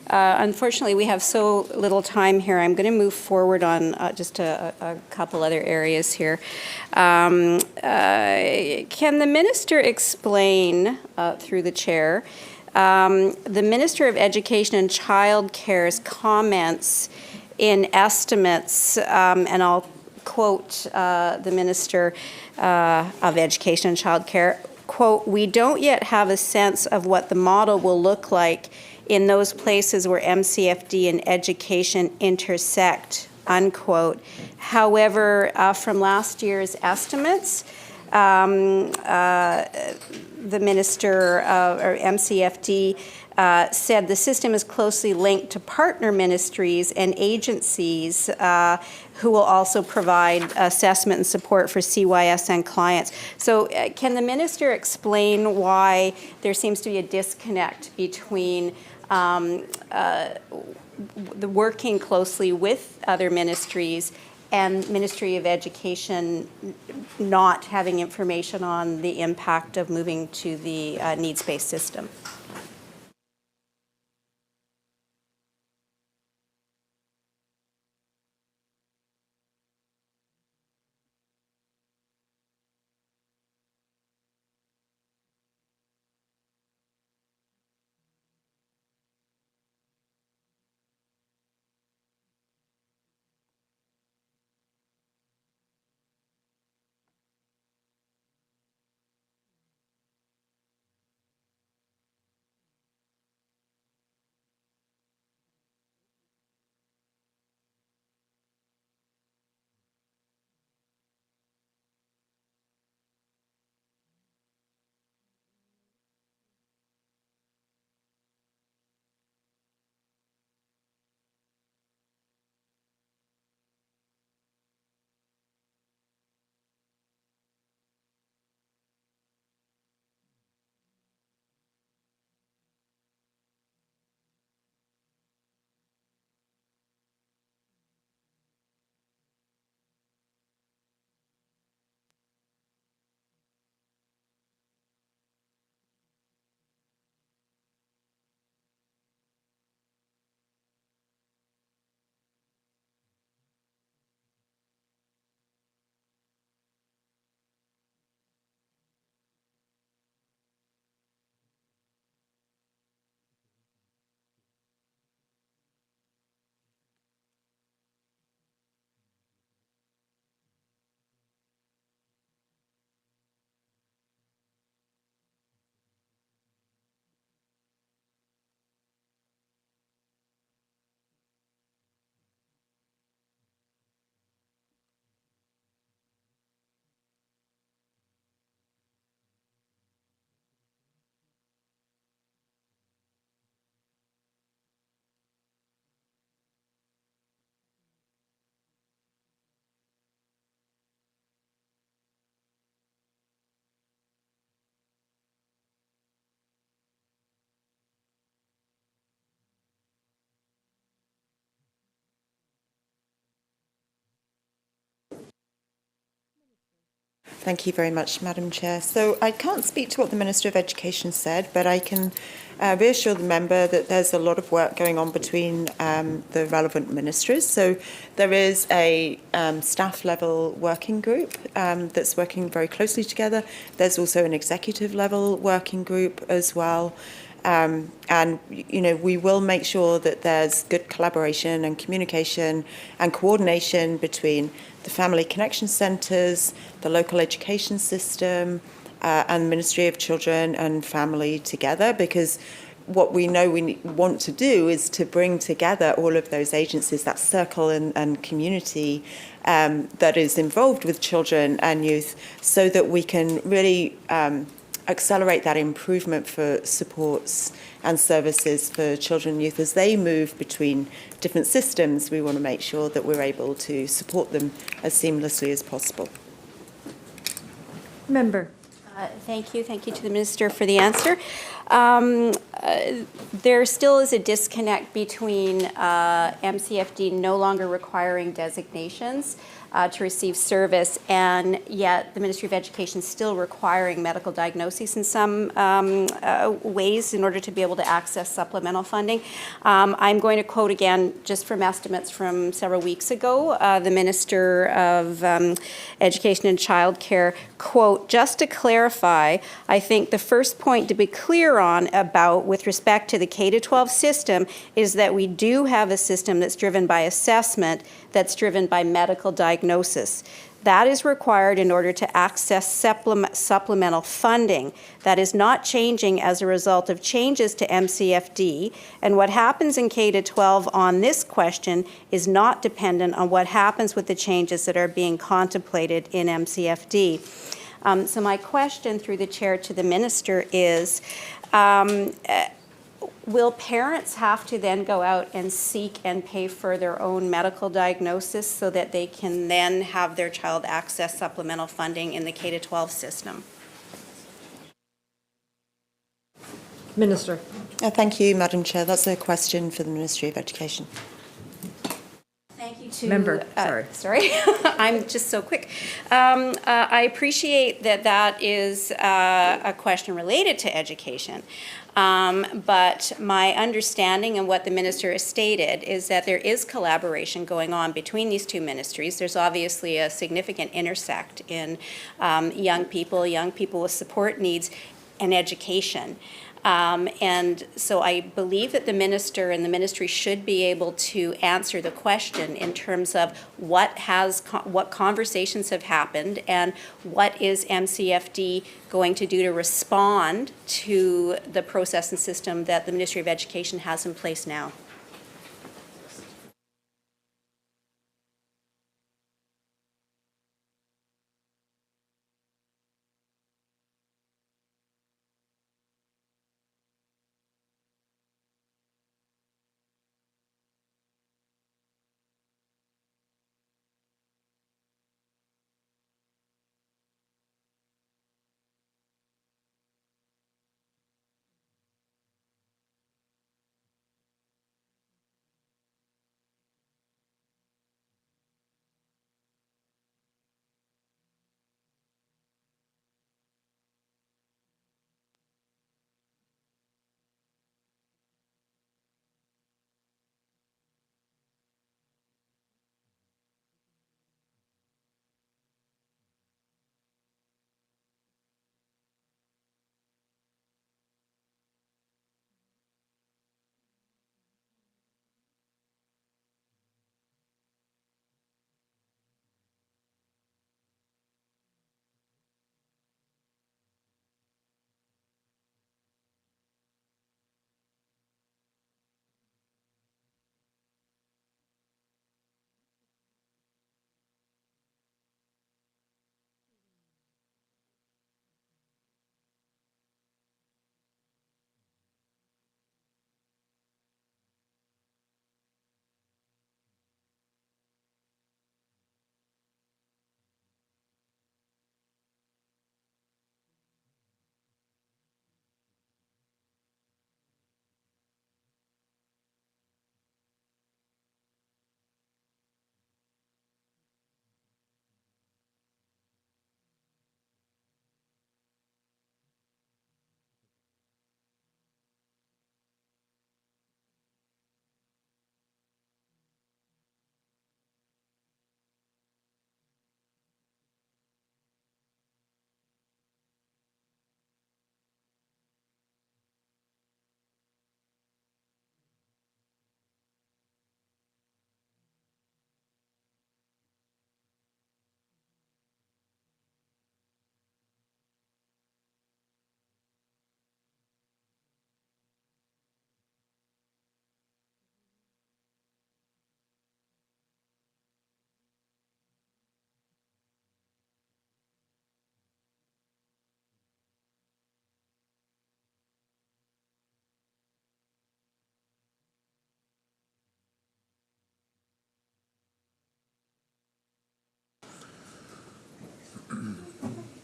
Unfortunately, we have so little time here. I'm going to move forward on just a couple other areas here. Can the minister explain, through the chair, the Minister of Education and Childcare's comments in estimates, and I'll quote the Minister of Education and Childcare, quote, "We don't yet have a sense of what the model will look like in those places where MCFD and education intersect," unquote. However, from last year's estimates, the minister or MCFD said the system is closely linked to partner ministries and agencies who will also provide assessment and support for CYSN clients. So can the minister explain why there seems to be a disconnect between the working closely with other ministries and Ministry of Education not having information on the impact of moving to the needs-based system? Thank you very much, Madam Chair. So I can't speak to what the Minister of Education said, but I can reassure the member that there's a lot of work going on between the relevant ministries. So there is a staff-level working group that's working very closely together. There's also an executive-level working group as well. And, you know, we will make sure that there's good collaboration and communication and coordination between the family connection centres, the local education system, and Ministry of Children and Family together, because what we know we want to do is to bring together all of those agencies, that circle and community that is involved with children and youth, so that we can really accelerate that improvement for supports and services for children and youth as they move between different systems. We want to make sure that we're able to support them as seamlessly as possible. Member. Thank you. Thank you to the Minister for the answer. There still is a disconnect between MCFD no longer requiring designations to receive service, and yet the Ministry of Education still requiring medical diagnoses in some ways in order to be able to access supplemental funding. I'm going to quote again, just from estimates from several weeks ago, the Minister of Education and Childcare, quote, "Just to clarify, I think the first point to be clear on about with respect to the K-12 system is that we do have a system that's driven by assessment, that's driven by medical diagnosis. That is required in order to access supplemental funding. That is not changing as a result of changes to MCFD, and what happens in K-12 on this question is not dependent on what happens with the changes that are being contemplated in MCFD." So my question through the chair to the minister is, will parents have to then go out and seek and pay for their own medical diagnosis so that they can then have their child access supplemental funding in the K-12 system? Minister. Thank you, Madam Chair. That's a question for the Ministry of Education. Thank you to Member, sorry. I'm just so quick. I appreciate that that is a question related to education. But my understanding and what the minister has stated is that there is collaboration going on between these two ministries. There's obviously a significant intersect in young people with support needs, and education. And so I believe that the minister and the ministry should be able to answer the question in terms of what conversations have happened and what is MCFD going to do to respond to the process and system that the Ministry of Education has in place now.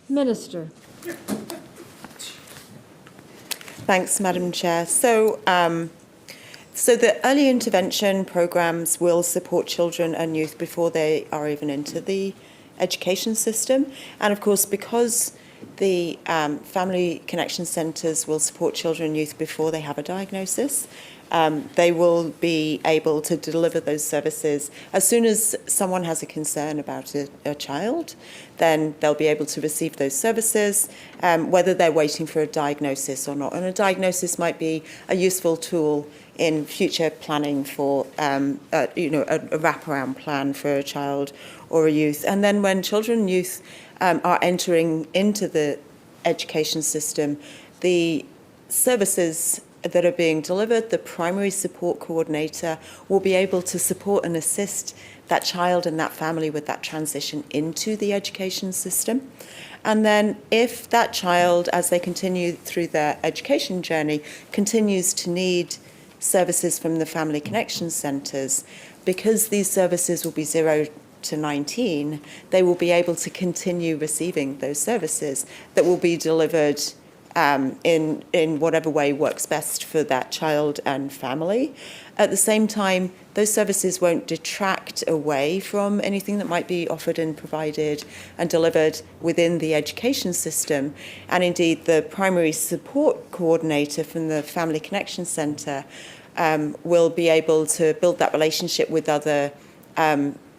Minister. Thanks, Madam Chair. So the early intervention programs will support children and youth before they are even into the education system. And of course, because the family connection centres will support children and youth before they have a diagnosis, they will be able to deliver those services as soon as someone has a concern about a child. Then they'll be able to receive those services, whether they're waiting for a diagnosis or not. And a diagnosis might be a useful tool in future planning for, a wraparound plan for a child or a youth. And then when children and youth are entering into the education system, the services that are being delivered, the primary support coordinator will be able to support and assist that child and that family with that transition into the education system. And then if that child, as they continue through their education journey, continues to need services from the family connection centres, because these services will be 0 to 19, they will be able to continue receiving those services that will be delivered in whatever way works best for that child and family. At the same time, those services won't detract away from anything that might be offered and provided and delivered within the education system. And indeed, the primary support coordinator from the Family Connection Centre will be able to build that relationship with other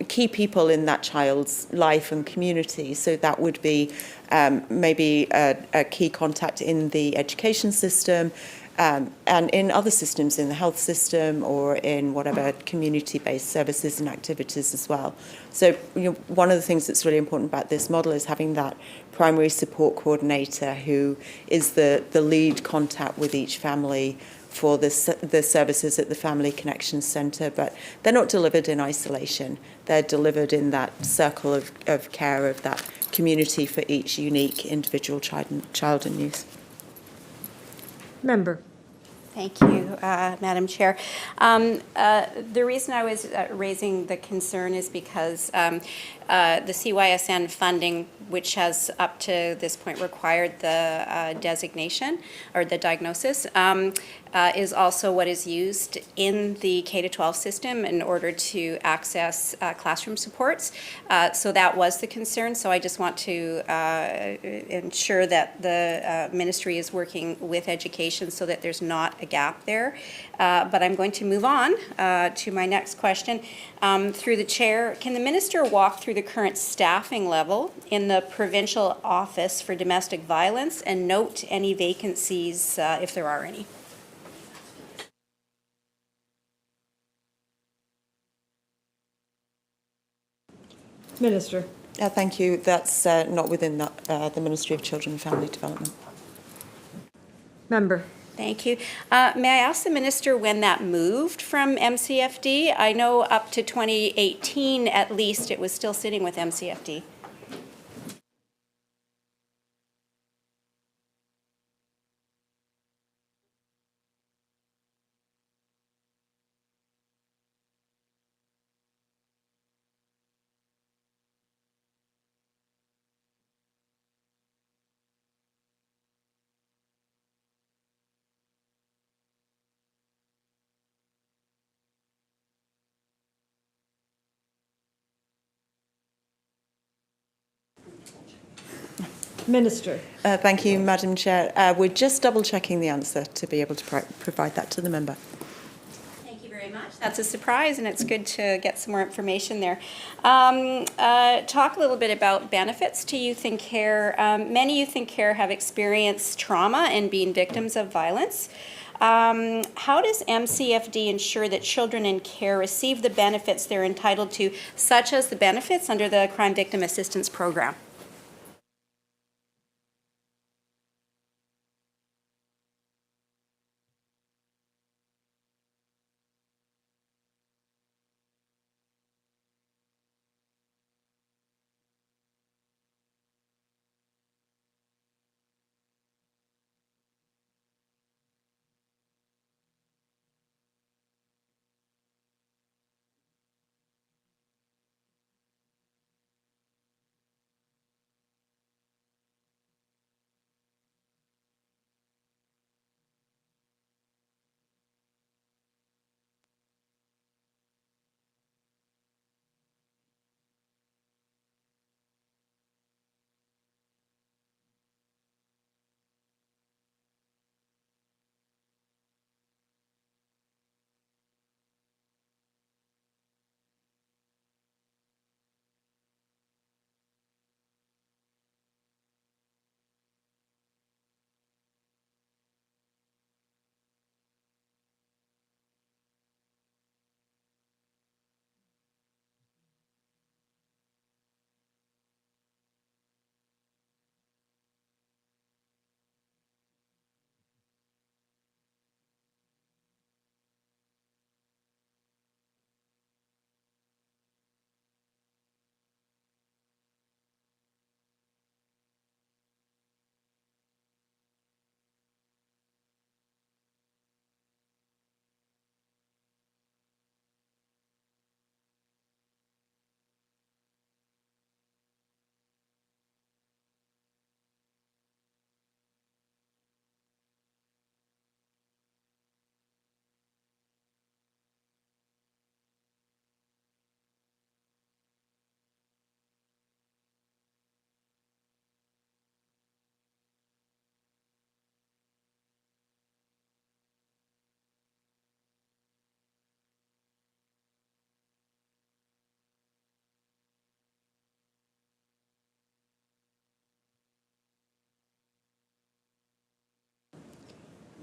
key people in that child's life and community. So that would be maybe a key contact in the education system and in other systems, in the health system or in whatever community-based services and activities as well. So one of the things that's really important about this model is having that primary support coordinator who is the lead contact with each family for the services at the Family Connection Centre, but they're not delivered in isolation. They're delivered in that circle of care of that community for each unique individual child and youth. Member. Thank you, Madam Chair. The reason I was raising the concern is because the CYSN funding, which has up to this point required the designation or the diagnosis, is also what is used in the K-12 system in order to access classroom supports. So that was the concern. So I just want to ensure that the ministry is working with education so that there's not a gap there. But I'm going to move on to my next question. Through the chair, can the minister walk through the current staffing level in the provincial office for domestic violence and note any vacancies if there are any? Minister. Thank you. That's not within the Ministry of Children and Family Development. Member. Thank you. May I ask the minister when that moved from MCFD? I know up to 2018, at least, it was still sitting with MCFD. Minister. Thank you, Madam Chair. We're just double checking the answer to be able to provide that to the member. Thank you very much. That's a surprise, and it's good to get some more information there. Talk a little bit about benefits to youth in care. Many youth in care have experienced trauma and been victims of violence. How does MCFD ensure that children in care receive the benefits they're entitled to, such as the benefits under the Crime Victim Assistance Program?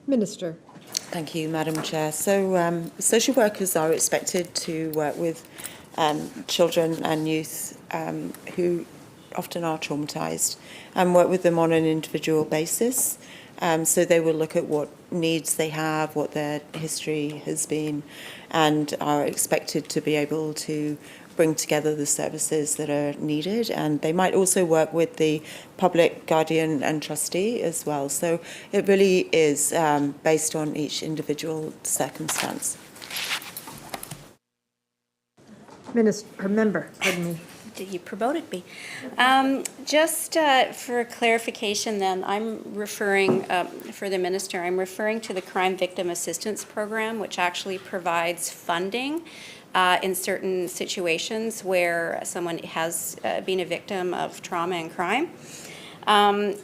Minister. Thank you, Madam Chair. So social workers are expected to work with children and youth who often are traumatised and work with them on an individual basis. So they will look at what needs they have, what their history has been, and are expected to be able to bring together the services that are needed. And they might also work with the public guardian and trustee as well. So it really is based on each individual circumstance. Member, pardon me. You promoted me. Just for clarification then, I'm referring, for the minister, I'm referring to the Crime Victim Assistance Program, which actually provides funding in certain situations where someone has been a victim of trauma and crime.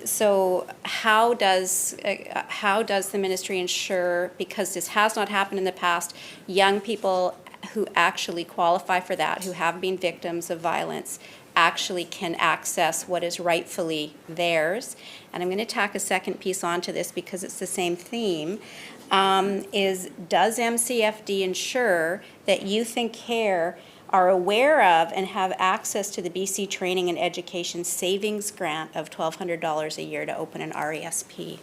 So how does the ministry ensure, because this has not happened in the past, young people who actually qualify for that, who have been victims of violence, actually can access what is rightfully theirs? And I'm going to tack a second piece onto this because it's the same theme, is does MCFD ensure that youth and care are aware of and have access to the BC Training and Education Savings Grant of $1,200 a year to open an RESP?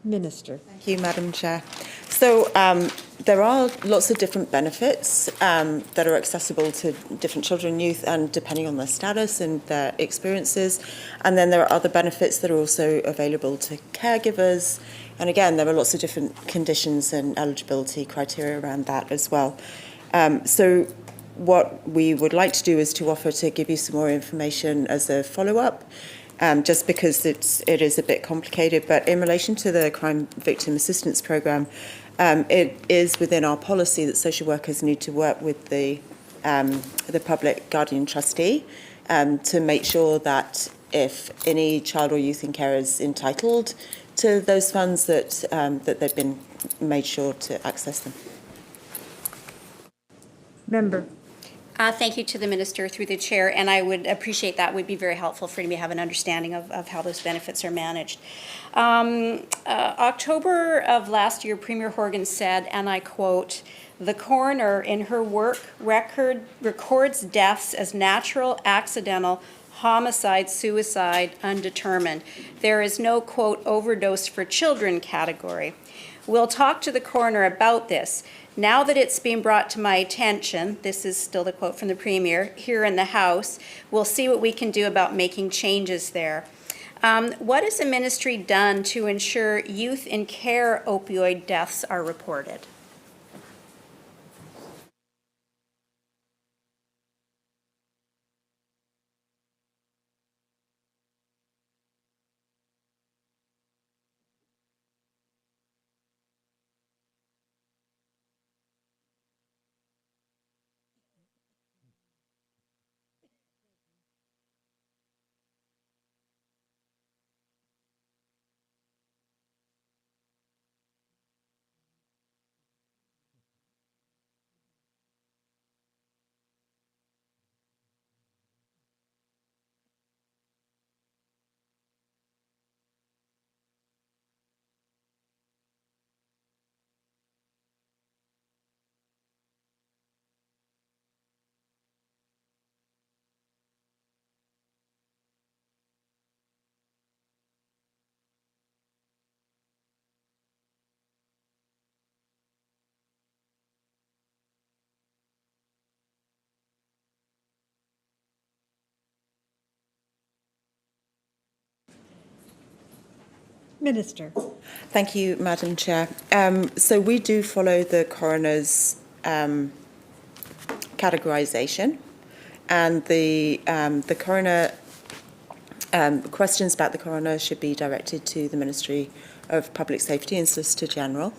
Minister. Thank you, Madam Chair. So there are lots of different benefits that are accessible to different children and youth, and depending on their status and their experiences. And then there are other benefits that are also available to caregivers. And again, there are lots of different conditions and eligibility criteria around that as well. So what we would like to do is to offer to give you some more information as a follow-up, just because it is a bit complicated. But in relation to the Crime Victim Assistance Programme, it is within our policy that social workers need to work with the public guardian trustee to make sure that if any child or youth in care is entitled to those funds, that they've been made sure to access them. Member. Thank you to the minister through the chair, and I would appreciate that. Would be very helpful for me to have an understanding of how those benefits are managed. October of last year, Premier Horgan said, and I quote, "The coroner in her work records deaths as natural, accidental, homicide, suicide, undetermined. There is no, quote, overdose for children category. We'll talk to the coroner about this. Now that it's being brought to my attention," this is still the quote from the Premier, "here in the House, we'll see what we can do about making changes there." What has the ministry done to ensure youth in care opioid deaths are reported? Minister. Thank you, Madam Chair. So we do follow the coroner's categorisation, and the coroner questions about the coroner should be directed to the Ministry of Public Safety and Solicitor General.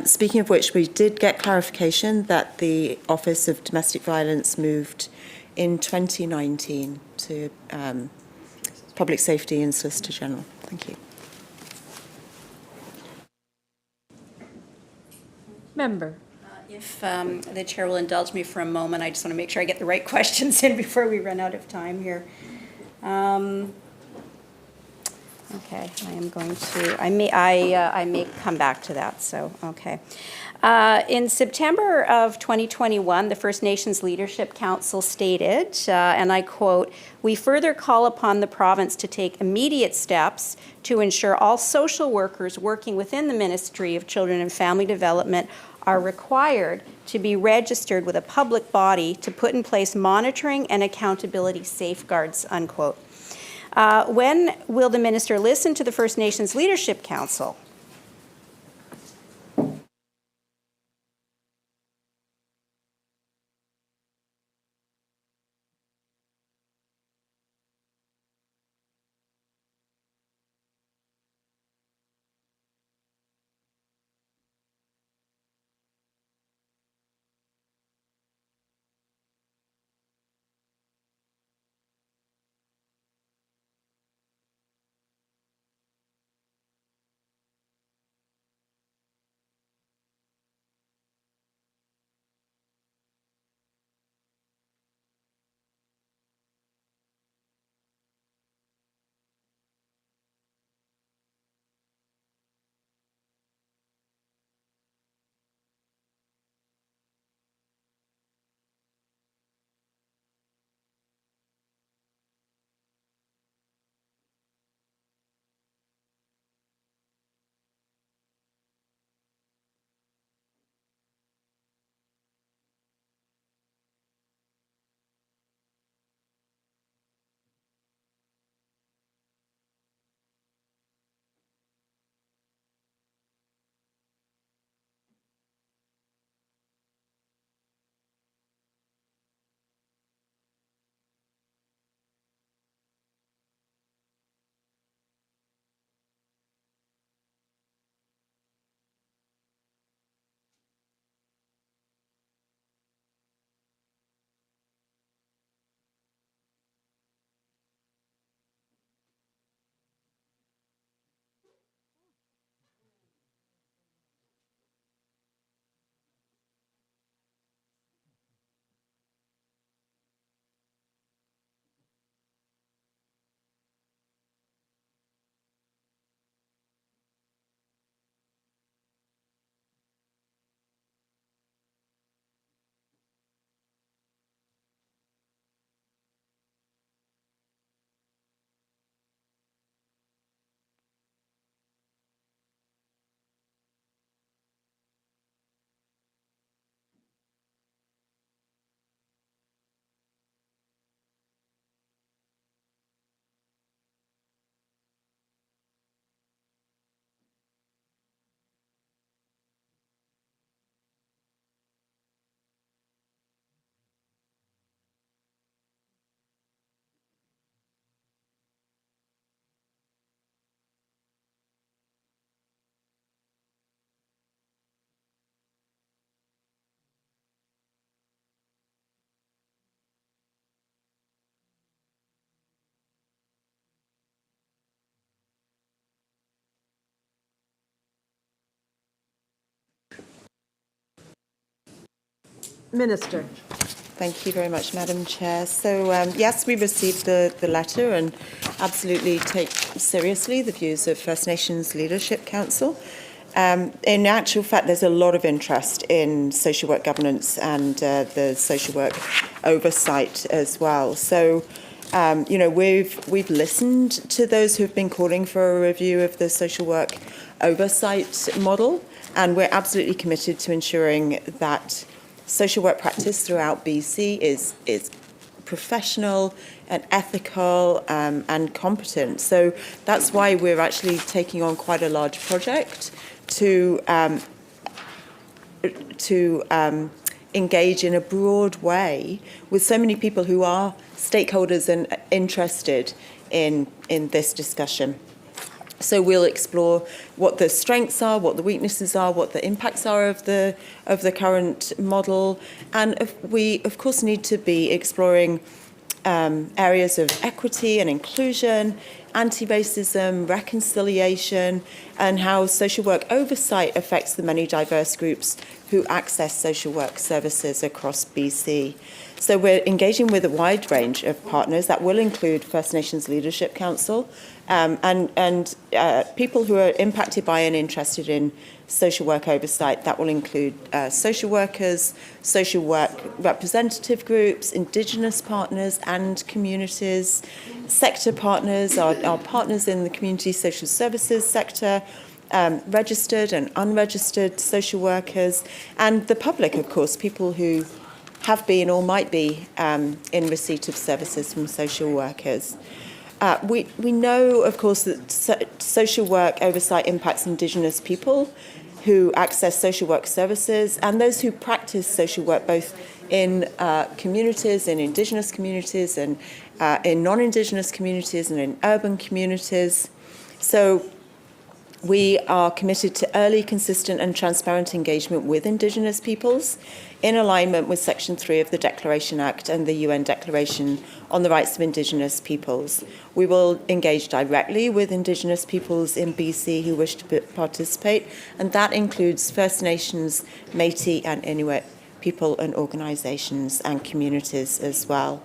Speaking of which, we did get clarification that the Office of Domestic Violence moved in 2019 to Public Safety and Solicitor General. Thank you. Member. If the chair will indulge me for a moment, I just want to make sure I get the right questions in before we run out of time here. Okay, I am going to, I may come back to that, so, okay. In September of 2021, the First Nations Leadership Council stated, and I quote, "We further call upon the province to take immediate steps to ensure all social workers working within the Ministry of Children and Family Development are required to be registered with a public body to put in place monitoring and accountability safeguards," unquote. When will the minister listen to the First Nations Leadership Council? Minister. Thank you very much, Madam Chair. So, yes, we received the letter and absolutely take seriously the views of First Nations Leadership Council. In actual fact, there's a lot of interest in social work governance and the social work oversight as well. So, we've listened to those who've been calling for a review of the social work oversight model, and we're absolutely committed to ensuring that social work practice throughout BC is professional and ethical and competent. So that's why we're actually taking on quite a large project to engage in a broad way with so many people who are stakeholders and interested in this discussion. So we'll explore what the strengths are, what the weaknesses are, what the impacts are of the current model, and we of course need to be exploring areas of equity and inclusion, anti-racism, reconciliation, and how social work oversight affects the many diverse groups who access social work services across BC. So we're engaging with a wide range of partners that will include First Nations Leadership Council and people who are impacted by and interested in social work oversight. That will include social workers, social work representative groups, Indigenous partners and communities, sector partners, our partners in the community social services sector, registered and unregistered social workers, and the public, of course, people who have been or might be in receipt of services from social workers. We know, of course, that social work oversight impacts Indigenous people who access social work services and those who practice social work both in communities, in Indigenous communities and in non-Indigenous communities and in urban communities. So we are committed to early, consistent and transparent engagement with Indigenous peoples in alignment with Section 3 of the Declaration Act and the UN Declaration on the Rights of Indigenous Peoples. We will engage directly with Indigenous peoples in BC who wish to participate, and that includes First Nations, Métis and Inuit people and organisations and communities as well.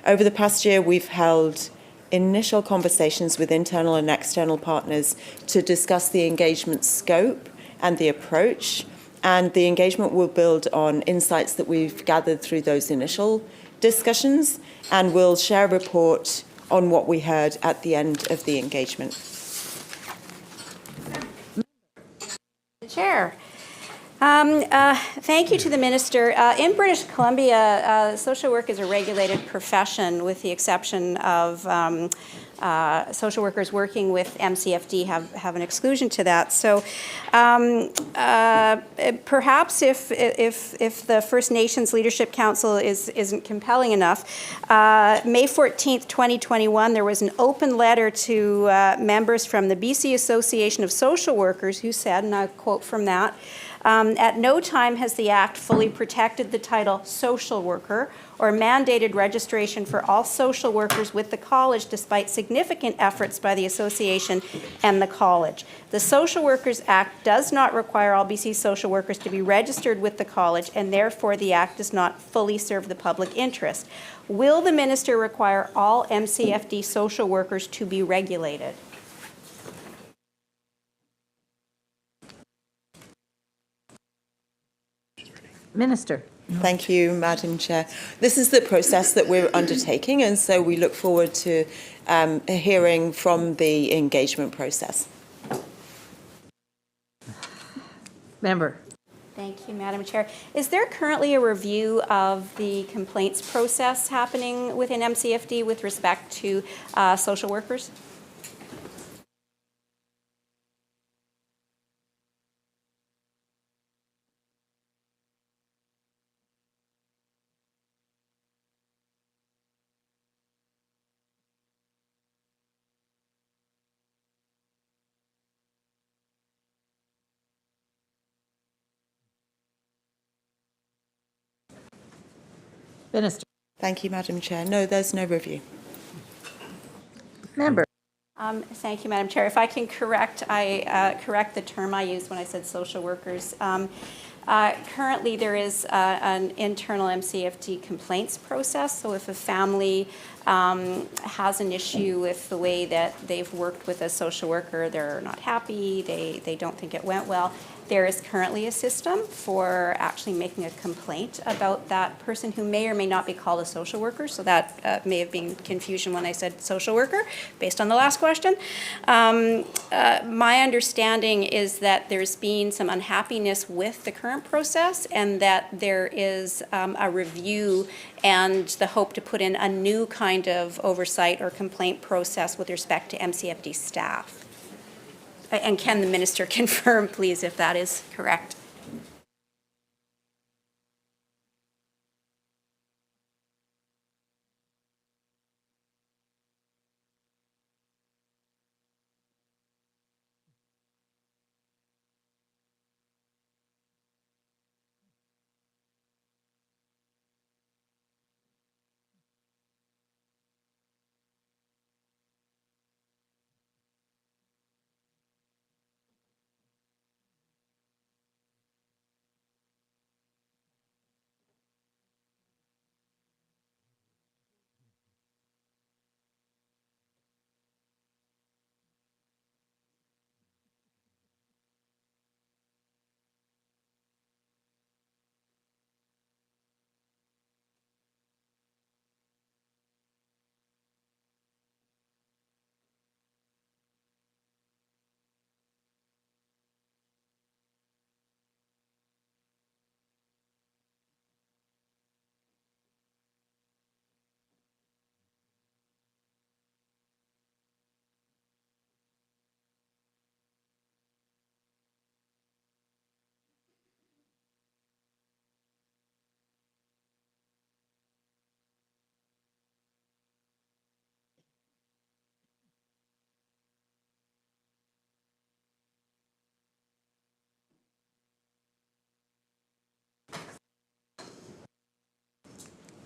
Over the past year, we've held initial conversations with internal and external partners to discuss the engagement scope and the approach, and the engagement will build on insights that we've gathered through those initial discussions, and we'll share a report on what we heard at the end of the engagement. Chair. Thank you to the Minister. In British Columbia, social work is a regulated profession with the exception of social workers working with MCFD have an exclusion to that. So perhaps if the First Nations Leadership Council isn't compelling enough, May 14th, 2021, there was an open letter to members from the BC Association of Social Workers who said, and I quote from that, at no time has the Act fully protected the title social worker or mandated registration for all social workers with the college despite significant efforts by the association and the college. The Social Workers Act does not require all BC social workers to be registered with the college, and therefore the Act does not fully serve the public interest. Will the Minister require all MCFD social workers to be regulated? Minister. Thank you, Madam Chair. This is the process that we're undertaking, and so we look forward to hearing from the engagement process. Member. Thank you, Madam Chair. Is there currently a review of the complaints process happening within MCFD with respect to social workers? Minister. Thank you, Madam Chair. No, there's no review. Member. Thank you, Madam Chair. If I can correct the term I used when I said social workers. Currently, there is an internal MCFD complaints process. So if a family has an issue with the way that they've worked with a social worker, they're not happy, they don't think it went well, there is currently a system for actually making a complaint about that person who may or may not be called a social worker. So that may have been confusion when I said social worker, based on the last question. My understanding is that there's been some unhappiness with the current process, and that there is a review and the hope to put in a new kind of oversight or complaint process with respect to MCFD staff. And can the minister confirm, please, if that is correct?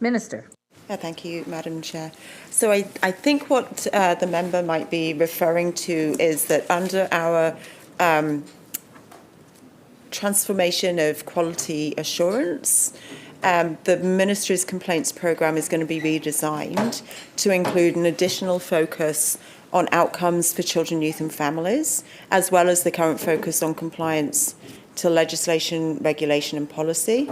Minister. Thank you, Madam Chair. So I think what the member might be referring to is that under our transformation of quality assurance, the Ministry's complaints programme is going to be redesigned to include an additional focus on outcomes for children, youth and families, as well as the current focus on compliance to legislation, regulation and policy.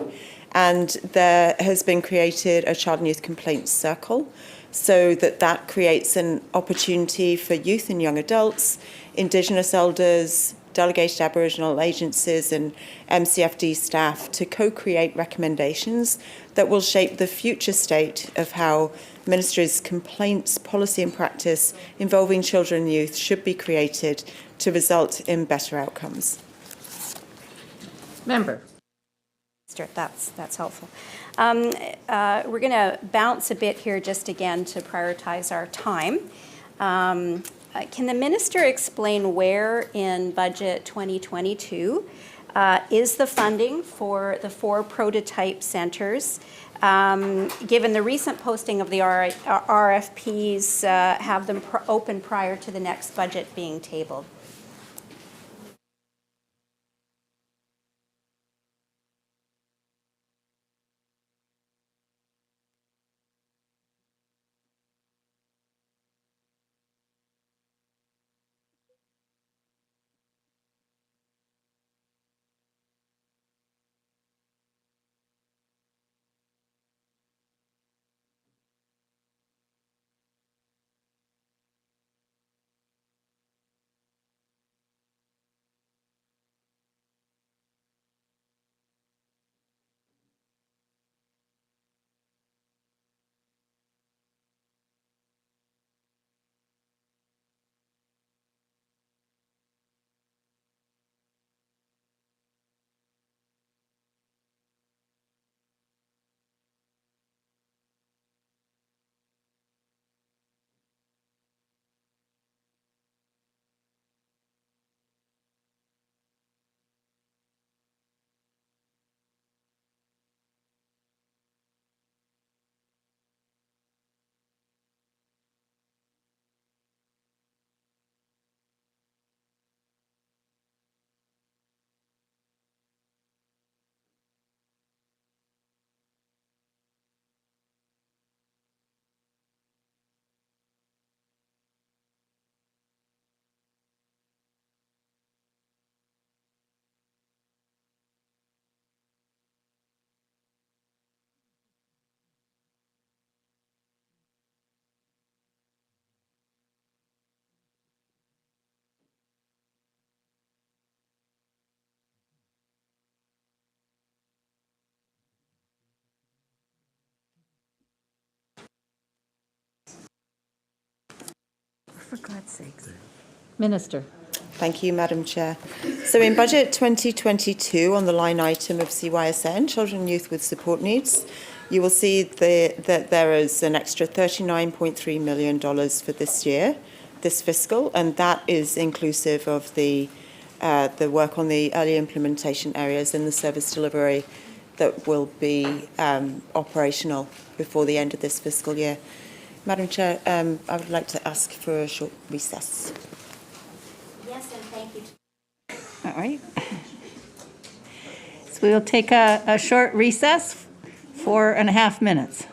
And there has been created a child and youth complaints circle so that creates an opportunity for youth and young adults, Indigenous elders, delegated Aboriginal agencies and MCFD staff to co-create recommendations that will shape the future state of how Ministry's complaints policy and practice involving children and youth should be created to result in better outcomes. Member. That's helpful. We're going to bounce a bit here just again to prioritize our time. Can the minister explain where in budget 2022 is the funding for the 4 prototype centres? Given the recent posting of the RFPs, have them open prior to the next budget being tabled. For God's sakes. Minister. Thank you, Madam Chair. So in Budget 2022, on the line item of CYSN, Children and Youth with Support Needs, you will see that there is an extra $39.3 million for this year, this fiscal, and that is inclusive of the work on the early implementation areas and the service delivery that will be operational before the end of this fiscal year. Madam Chair, I would like to ask for a short recess. Yes, and thank you. All right. So we will take a short recess, 4.5 minutes.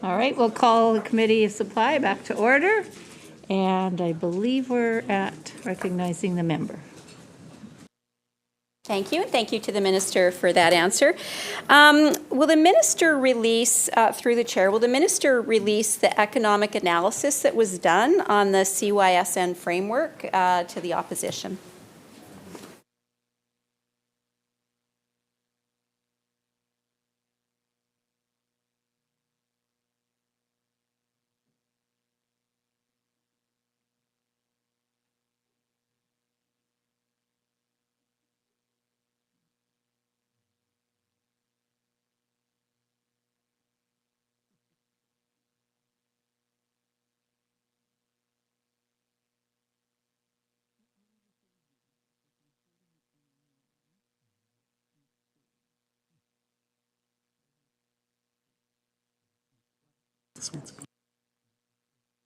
All right, we'll call the Committee of Supply back to order. And I believe we're at recognizing the member. Thank you, and thank you to the minister for that answer. Will the minister release, through the chair, will the minister release the economic analysis that was done on the CYSN framework to the opposition?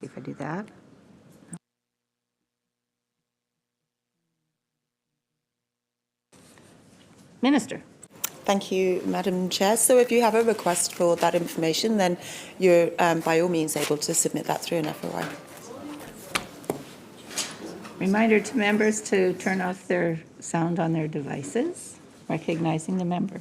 If I do that. Minister. Thank you, Madam Chair. So if you have a request for that information, then you're by all means able to submit that through an FOI. Reminder to members to turn off their sound on their devices, recognizing the member.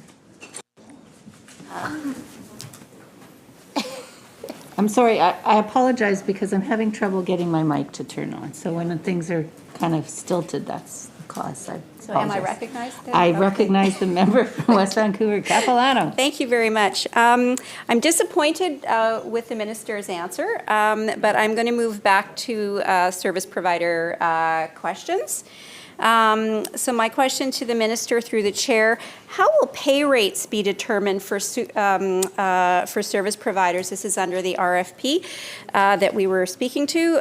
I'm sorry, I apologize because I'm having trouble getting my mic to turn on. So when things are kind of stilted, that's the cause. I So am I apologize. recognized then? I Okay. recognize the member from West Vancouver, Capilano. Thank you very much. I'm disappointed with the minister's answer, but I'm going to move back to service provider questions. So my question to the minister through the chair, how will pay rates be determined for service providers? This is under the RFP that we were speaking to.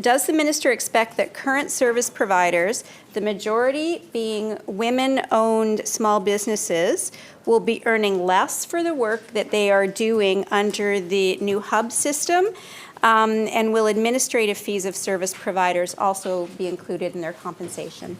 Does the minister expect that current service providers, the majority being women-owned small businesses, will be earning less for the work that they are doing under the new hub system? And will administrative fees of service providers also be included in their compensation?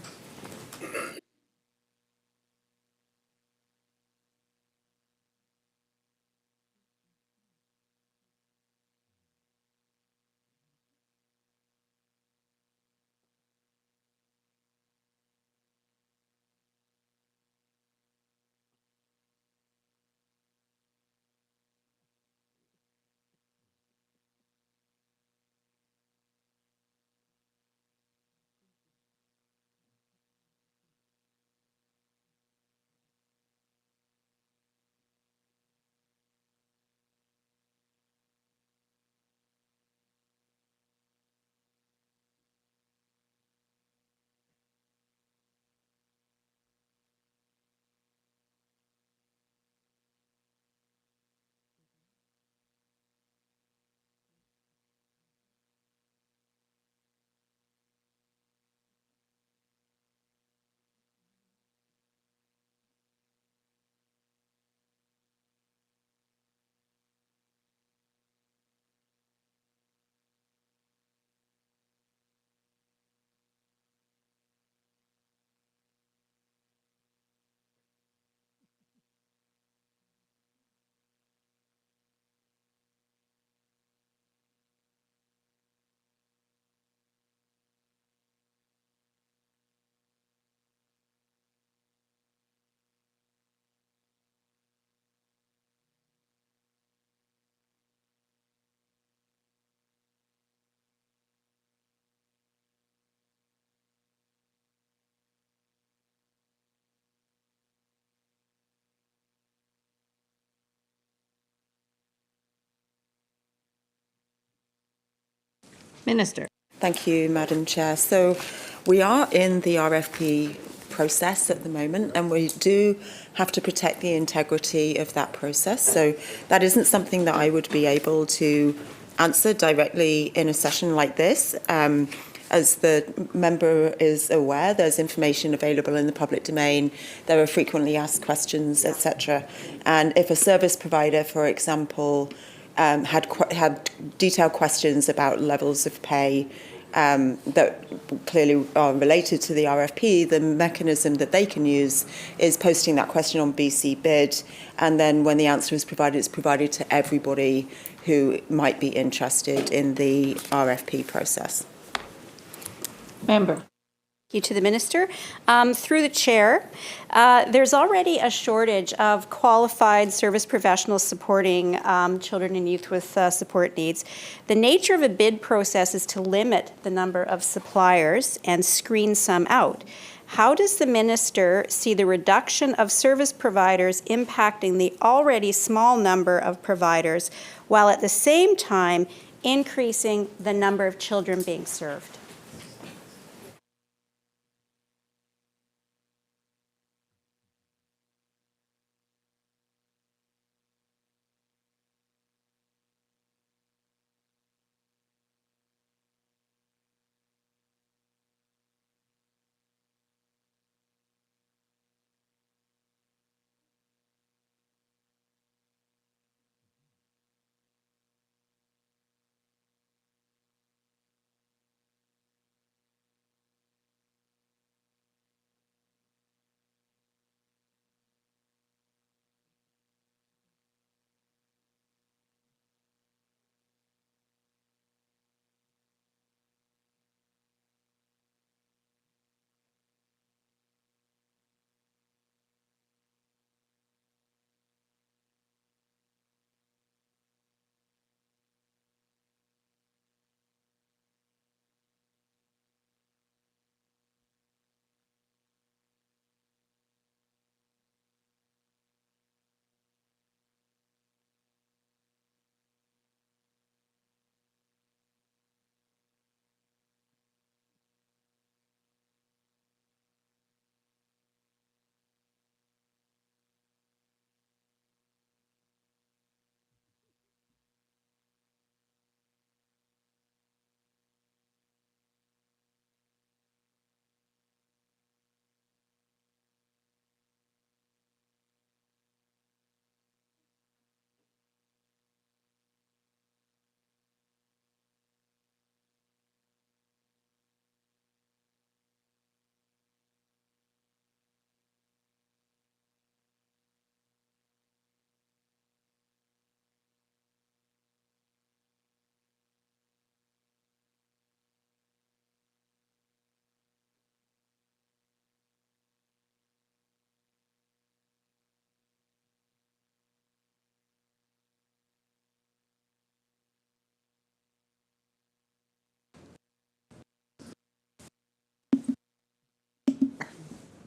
Minister. Thank you, Madam Chair. So we are in the RFP process at the moment, and we do have to protect the integrity of that process. So that isn't something that I would be able to answer directly in a session like this. As the member is aware, there's information available in the public domain. There are frequently asked questions, etc. And if a service provider, for example, had detailed questions about levels of pay that clearly are related to the RFP, the mechanism that they can use is posting that question on BC Bid, and then when the answer is provided, it's provided to everybody who might be interested in the RFP process. Member. Thank you to the Minister. Through the Chair, there's already a shortage of qualified service professionals supporting children and youth with support needs. The nature of a bid process is to limit the number of suppliers and screen some out. How does the Minister see the reduction of service providers impacting the already small number of providers, while at the same time increasing the number of children being served?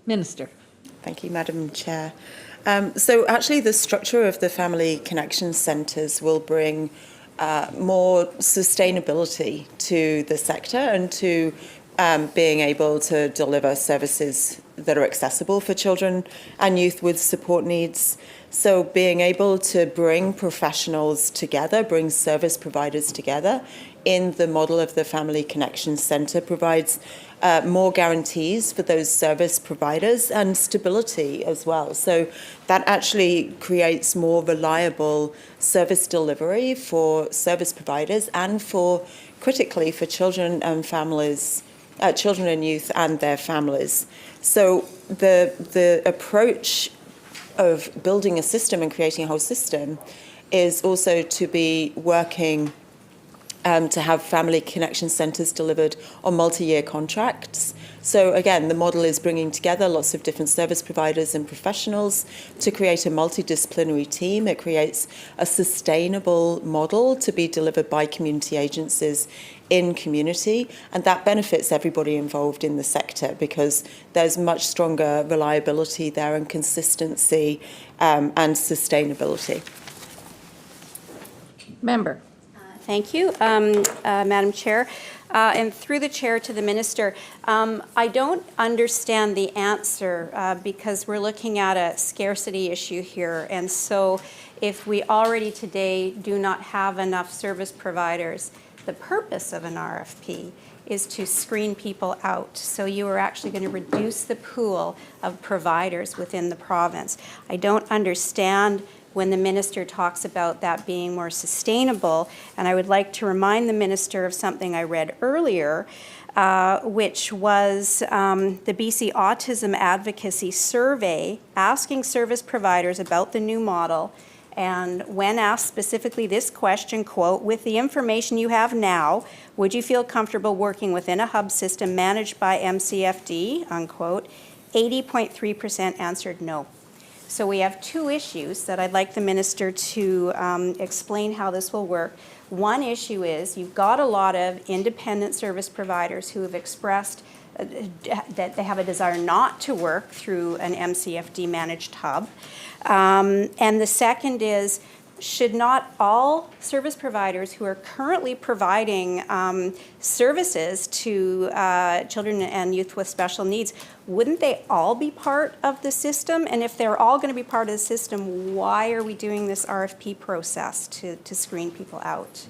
Minister. Thank you, Madam Chair. So actually the structure of the Family Connection Centres will bring more sustainability to the sector and to being able to deliver services that are accessible for children and youth with support needs. So being able to bring professionals together, bring service providers together in the model of the Family Connection Centre provides more guarantees for those service providers and stability as well. So that actually creates more reliable service delivery for service providers and critically for children and families, children and youth and their families. So the approach of building a system and creating a whole system is also to be working to have family connection centres delivered on multi-year contracts. So again, the model is bringing together lots of different service providers and professionals to create a multidisciplinary team. It creates a sustainable model to be delivered by community agencies in community, and that benefits everybody involved in the sector because there's much stronger reliability there and consistency and sustainability. Member. Thank you, Madam Chair. And through the Chair to the Minister, I don't understand the answer because we're looking at a scarcity issue here. And so if we already today do not have enough service providers, the purpose of an RFP is to screen people out. So you are actually going to reduce the pool of providers within the province. I don't understand when the Minister talks about that being more sustainable. And I would like to remind the Minister of something I read earlier, which was the BC Autism Advocacy Survey asking service providers about the new model And when asked specifically this question, quote, "With the information you have now, would you feel comfortable working within a hub system managed by MCFD?" unquote, 80.3% answered no. So we have two issues that I'd like the minister to explain how this will work. One issue is you've got a lot of independent service providers who have expressed that they have a desire not to work through an MCFD managed hub. And the second is, should not all service providers who are currently providing services to children and youth with special needs, wouldn't they all be part of the system? And if they're all going to be part of the system, why are we doing this RFP process to screen people out?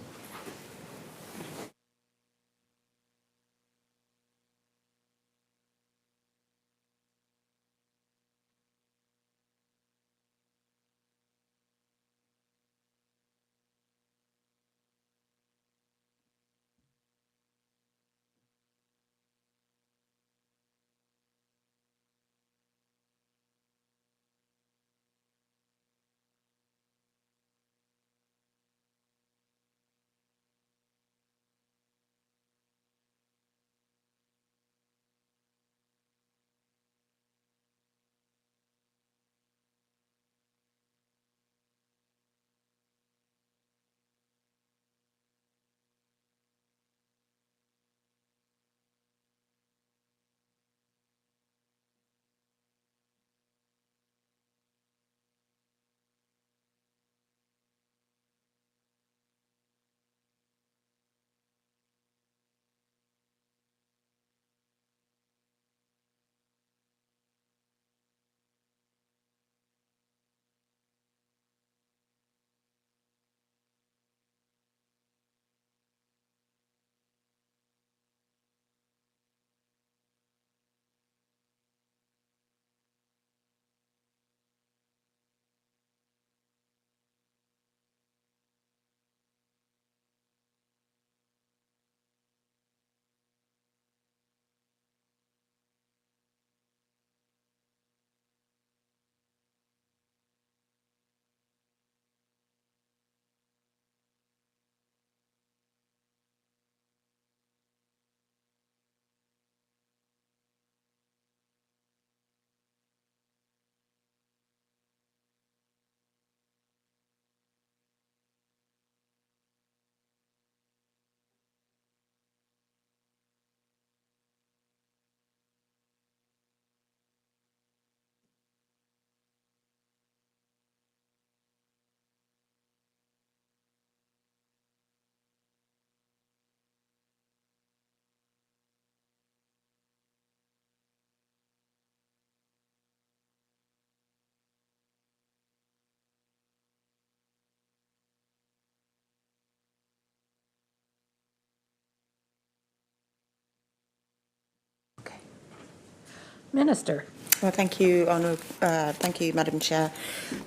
Minister. Well, thank you, Madam Chair.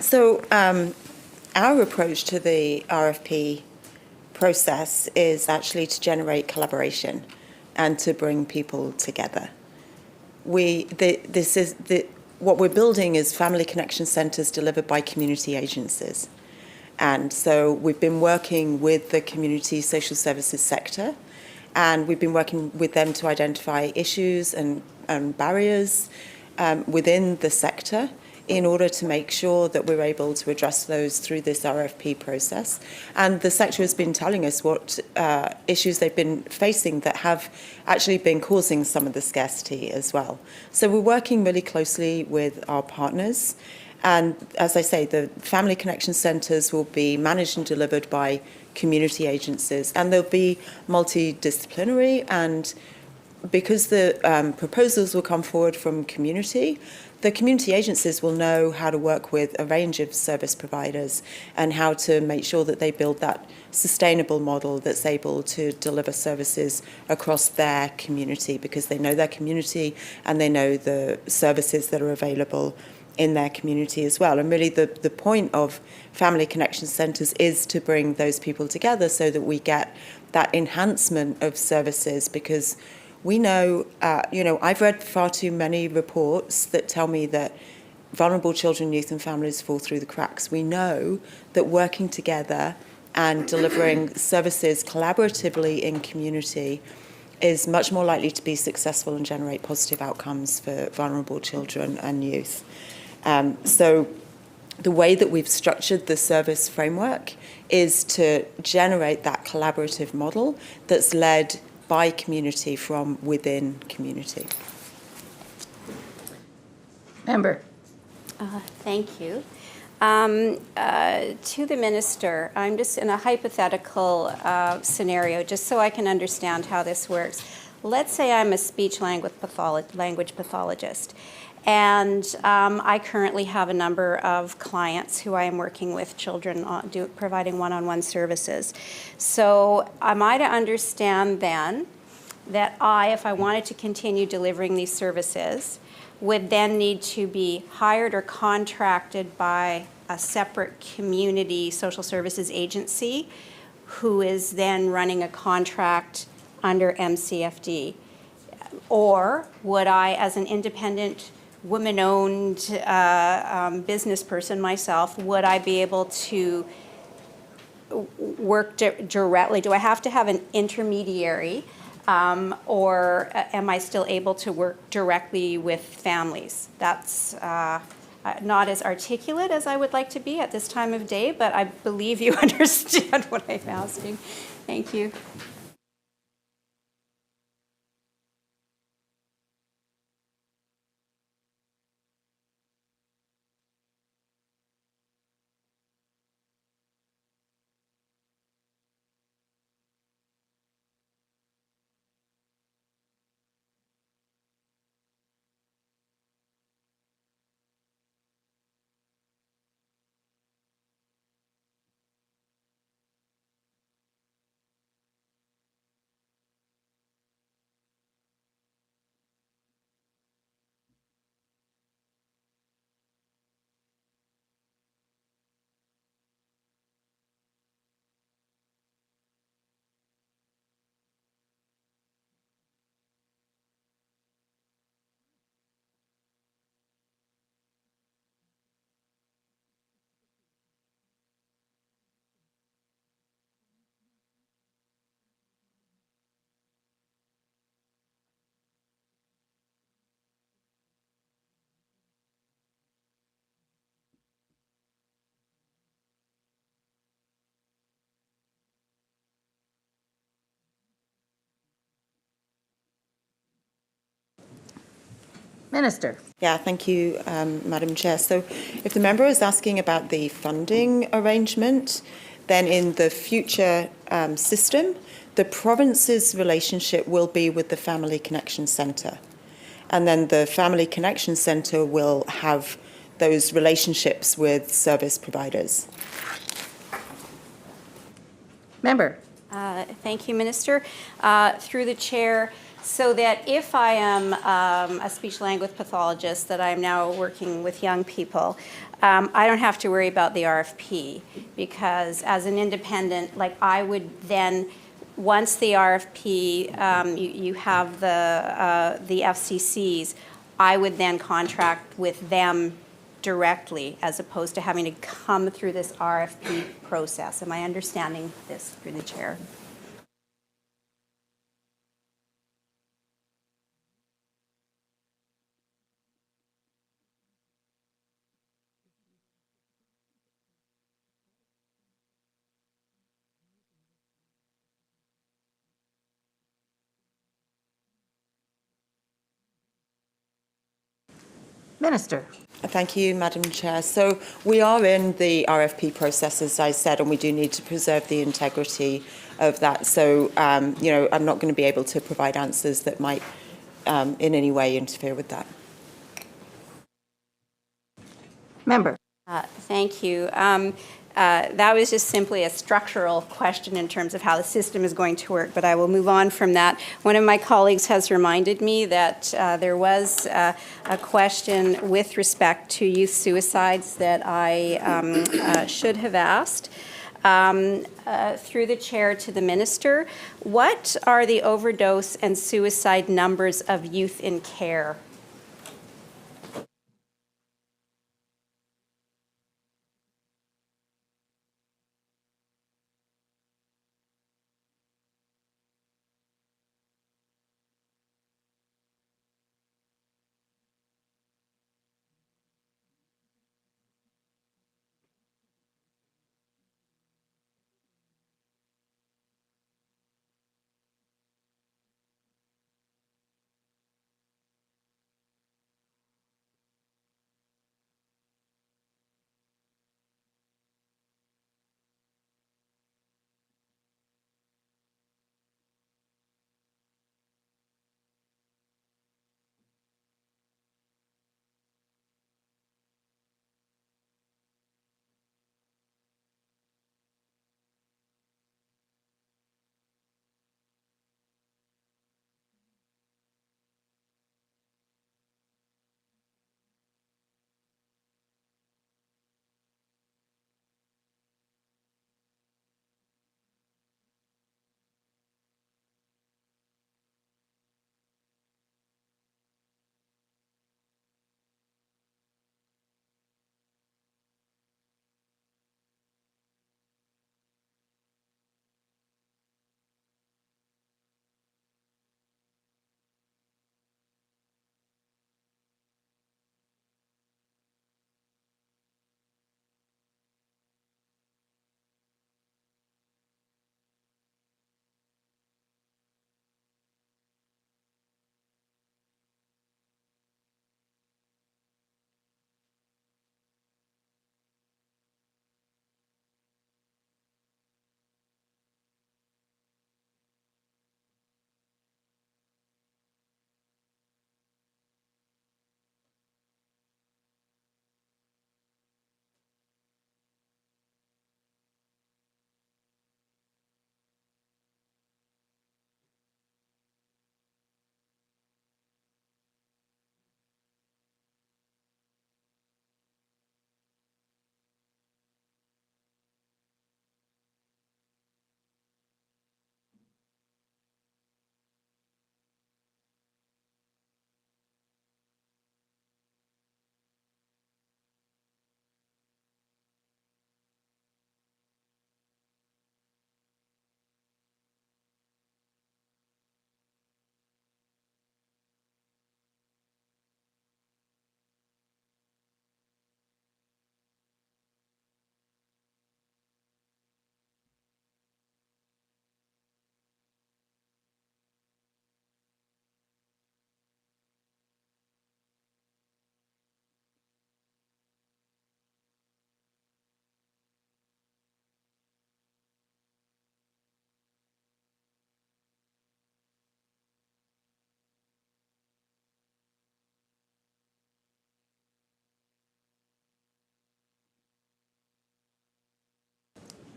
So our approach to the RFP process is actually to generate collaboration and to bring people together. What we're building is family connection centres delivered by community agencies. And so we've been working with the community social services sector, and we've been working with them to identify issues and barriers within the sector in order to make sure that we're able to address those through this RFP process. And the sector has been telling us what issues they've been facing that have actually been causing some of the scarcity as well. So we're working really closely with our partners. And as I say, the family connection centres will be managed and delivered by community agencies, and they'll be multidisciplinary. And because the proposals will come forward from community, the community agencies will know how to work with a range of service providers and how to make sure that they build that sustainable model that's able to deliver services across their community, because they know their community and they know the services that are available in their community as well. And really the point of family connection centres is to bring those people together so that we get that enhancement of services, because we know, I've read far too many reports that tell me that vulnerable children, youth and families fall through the cracks. We know that working together and delivering services collaboratively in community is much more likely to be successful and generate positive outcomes for vulnerable children and youth. So the way that we've structured the service framework is to generate that collaborative model that's led by community from within community. Member. Thank you. To the minister, I'm just in a hypothetical scenario, just so I can understand how this works. Let's say I'm a speech language pathologist, and I currently have a number of clients who I am working with, children providing one-on-one services. So am I to understand then that if I wanted to continue delivering these services, would then need to be hired or contracted by a separate community social services agency who is then running a contract under MCFD? Or would I, as an independent woman-owned business person myself, would I be able to work directly? Do I have to have an intermediary? Or am I still able to work directly with families? That's not as articulate as I would like to be at this time of day, but I believe you understand what I'm asking. Thank you. Minister. Yeah, thank you, Madam Chair. So if the member is asking about the funding arrangement, then in the future system, the province's relationship will be with the Family Connection Centre. And then the Family Connection Centre will have those relationships with service providers. Member. Thank you, Minister. Through the chair, so that if I am a speech language pathologist that I'm now working with young people, I don't have to worry about the RFP, because as an independent, like I would then, once the RFP, you have the FCCs, I would then contract with them directly as opposed to having to come through this RFP process. Am I understanding this through the chair? Minister. Thank you, Madam Chair. So we are in the RFP process, as I said, and we do need to preserve the integrity of that. So, you know, I'm not going to be able to provide answers that might in any way interfere with that. Member. Thank you. That was just simply a structural question in terms of how the system is going to work, but I will move on from that. One of my colleagues has reminded me that there was a question with respect to youth suicides that I should have asked. Through the chair to the minister, what are the overdose and suicide numbers of youth in care?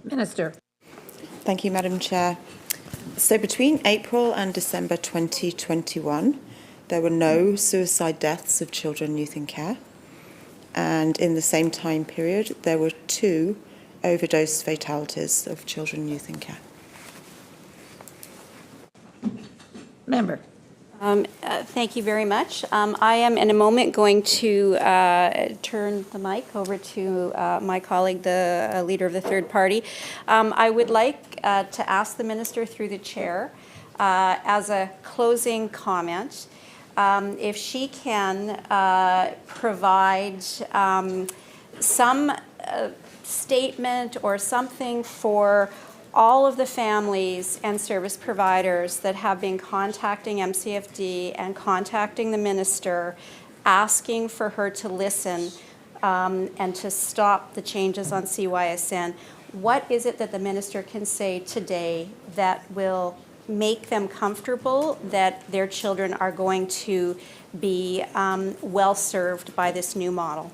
Minister. Thank you, Madam Chair. So between April and December 2021, there were no suicide deaths of children, youth in care. And in the same time period, there were 2 overdose fatalities of children, youth in care. Member. Thank you very much. I am in a moment going to turn the mic over to my colleague, the leader of the third party. I would like to ask the minister through the chair as a closing comment if she can provide some statement or something for all of the families and service providers that have been contacting MCFD and contacting the minister, asking for her to listen and to stop the changes on CYSN. What is it that the minister can say today that will make them comfortable that their children are going to be well served by this new model?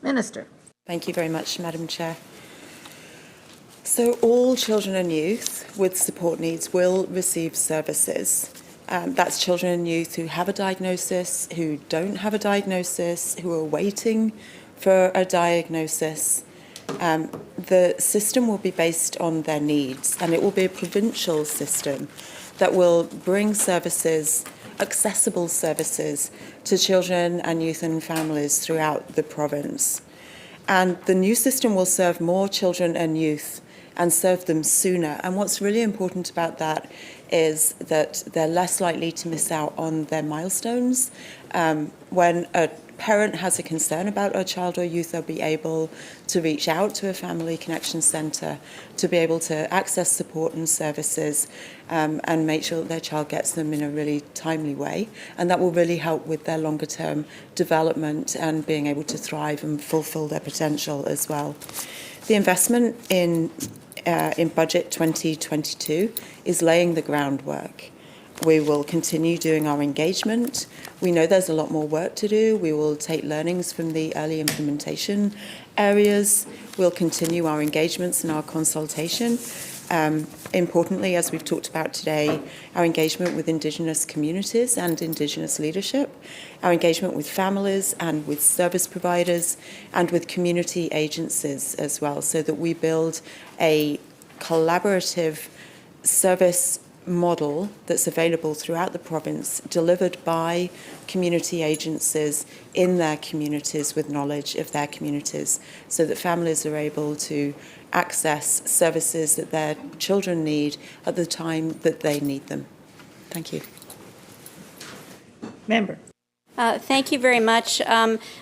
Minister. Thank you very much, Madam Chair. So all children and youth with support needs will receive services. That's children and youth who have a diagnosis, who don't have a diagnosis, who are waiting for a diagnosis. The system will be based on their needs, and it will be a provincial system that will bring services accessible services to children and youth and families throughout the province. And the new system will serve more children and youth and serve them sooner. And what's really important about that is that they're less likely to miss out on their milestones. When a parent has a concern about a child or youth, they'll be able to reach out to a family connection centre to be able to access support and services and make sure that their child gets them in a really timely way. And that will really help with their longer term development and being able to thrive and fulfil their potential as well. The investment in Budget 2022 is laying the groundwork. We will continue doing our engagement. We know there's a lot more work to do. We will take learnings from the early implementation areas. We'll continue our engagements and our consultation. Importantly, as we've talked about today, our engagement with Indigenous communities and Indigenous leadership, our engagement with families and with service providers and with community agencies as well, so that we build a collaborative service model that's available throughout the province, delivered by community agencies in their communities with knowledge of their communities, so that families are able to access services that their children need at the time that they need them. Thank you. Member. Thank you very much.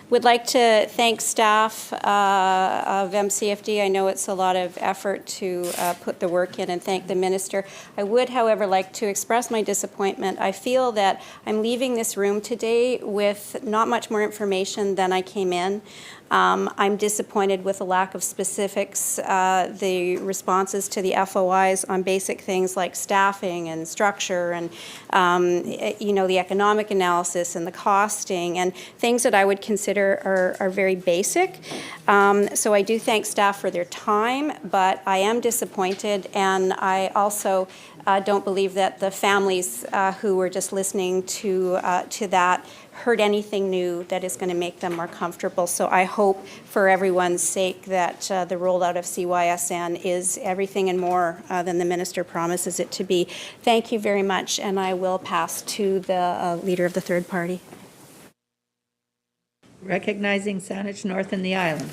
Would like to thank staff of MCFD. I know it's a lot of effort to put the work in, and thank the minister. I would, however, like to express my disappointment. I feel that I'm leaving this room today with not much more information than I came in. I'm disappointed with the lack of specifics, the responses to the FOIs on basic things like staffing and structure and, the economic analysis and the costing and things that I would consider are very basic. So I do thank staff for their time, but I am disappointed, and I also don't believe that the families who were just listening to that heard anything new that is going to make them more comfortable. So I hope for everyone's sake that the rollout of CYSN is everything and more than the minister promises it to be. Thank you very much, and I will pass to the leader of the third party. Recognizing Saanich North and the Island.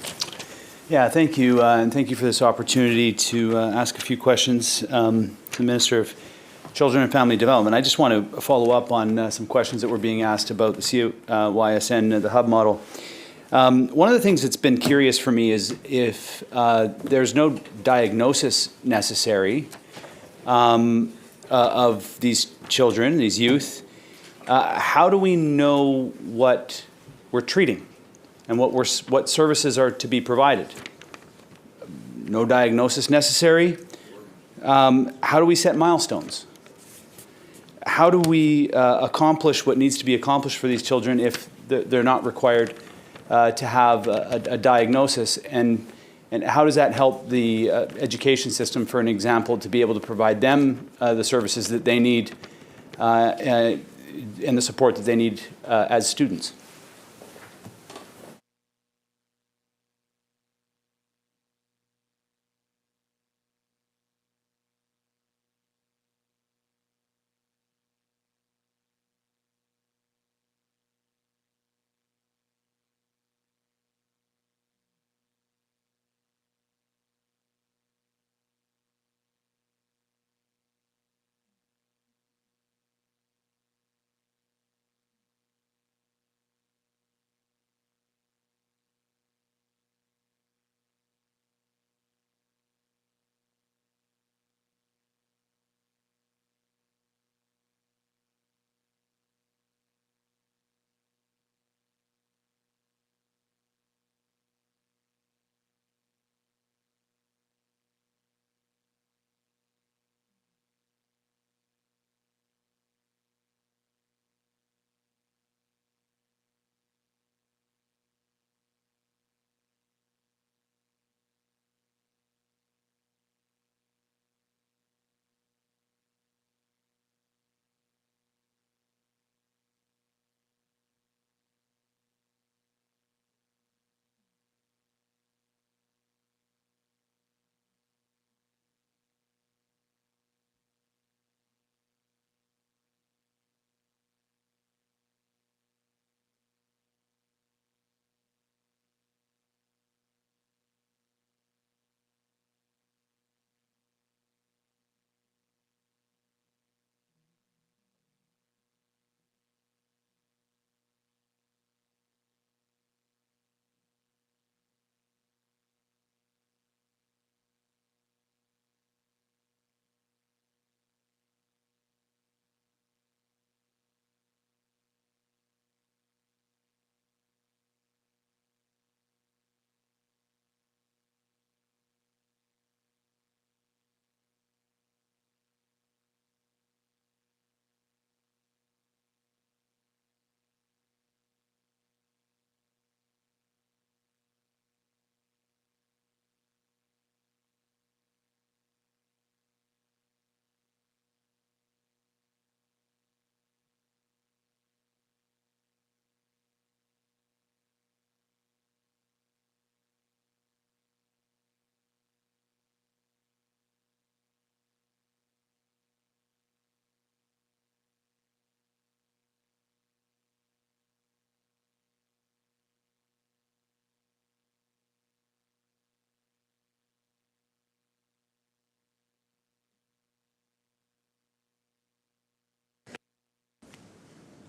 Yeah, thank you, and thank you for this opportunity to ask a few questions to the Minister of Children and Family Development. I just want to follow up on some questions that were being asked about the CYSN, the hub model. One of the things that's been curious for me is if there's no diagnosis necessary of these children, these youth, how do we know what we're treating and what services are to be provided? No diagnosis necessary. How do we set milestones? How do we accomplish what needs to be accomplished for these children if they're not required to have a diagnosis? And how does that help the education system, for an example, to be able to provide them the services that they need and the support that they need as students?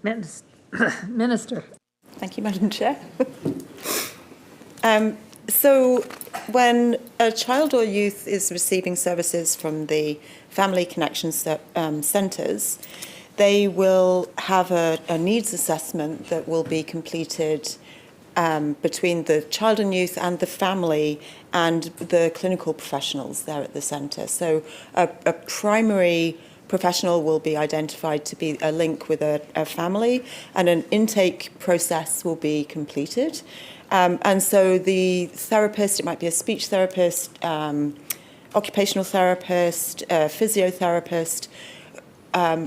Minister. Thank you, Madam Chair. So when a child or youth is receiving services from the Family Connection centres, they will have a needs assessment that will be completed between the child and youth and the family and the clinical professionals there at the centre. So a primary professional will be identified to be a link with a family, and an intake process will be completed. And so the therapist, it might be a speech therapist, occupational therapist, physiotherapist,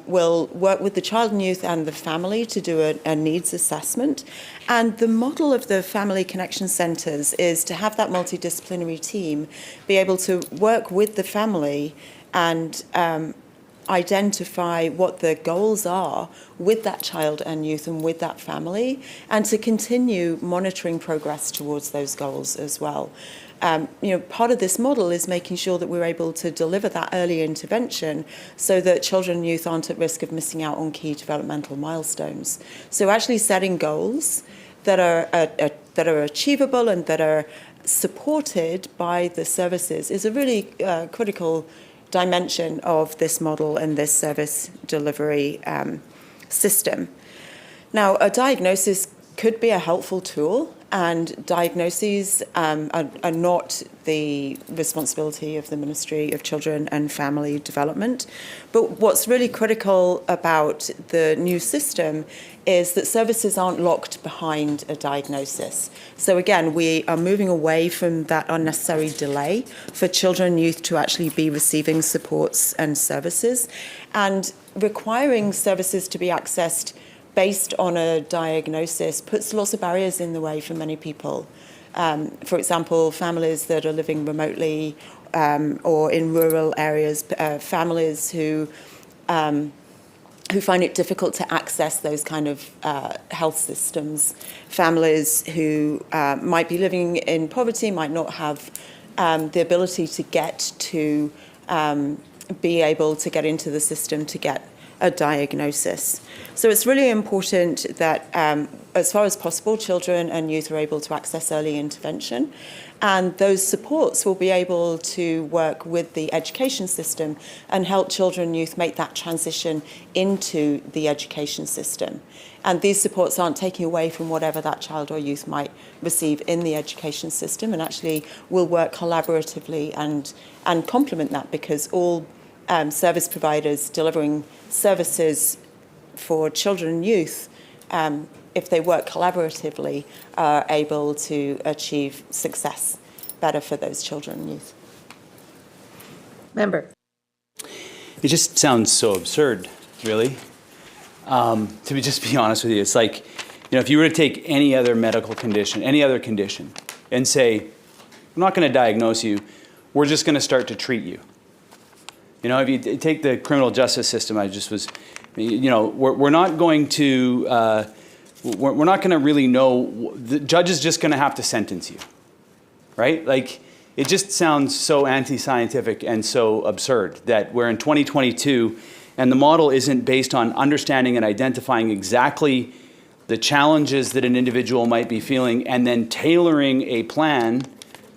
will work with the child and youth and the family to do a needs assessment. And the model of the Family Connection Centres is to have that multidisciplinary team be able to work with the family and identify what the goals are with that child and youth and with that family, and to continue monitoring progress towards those goals as well. Part of this model is making sure that we're able to deliver that early intervention so that children and youth aren't at risk of missing out on key developmental milestones. So actually setting goals that are achievable and that are supported by the services is a really critical dimension of this model and this service delivery system. Now, a diagnosis could be a helpful tool, and diagnoses are not the responsibility of the Ministry of Children and Family Development. But what's really critical about the new system is that services aren't locked behind a diagnosis. So again, we are moving away from that unnecessary delay for children and youth to actually be receiving supports and services, and requiring services to be accessed based on a diagnosis puts lots of barriers in the way for many people. For example, families that are living remotely or in rural areas, families who find it difficult to access those kind of health systems, families who might be living in poverty, might not have the ability to get to be able to get into the system to get a diagnosis. So it's really important that as far as possible, children and youth are able to access early intervention, and those supports will be able to work with the education system and help children and youth make that transition into the education system. And these supports aren't taking away from whatever that child or youth might receive in the education system, and actually will work collaboratively and complement that, because all service providers delivering services for children and youth, if they work collaboratively, are able to achieve success better for those children and youth. Member. It just sounds so absurd, really. Just be honest with you, it's like, if you were to take any other medical condition, any other condition, and say, I'm not going to diagnose you, we're just going to start to treat you. If you take the criminal justice system, we're not going to, we're not going to really know, the judge is just going to have to sentence you, right? Like, it just sounds so anti-scientific and so absurd that we're in 2022 and the model isn't based on understanding and identifying exactly the challenges that an individual might be feeling and then tailoring a plan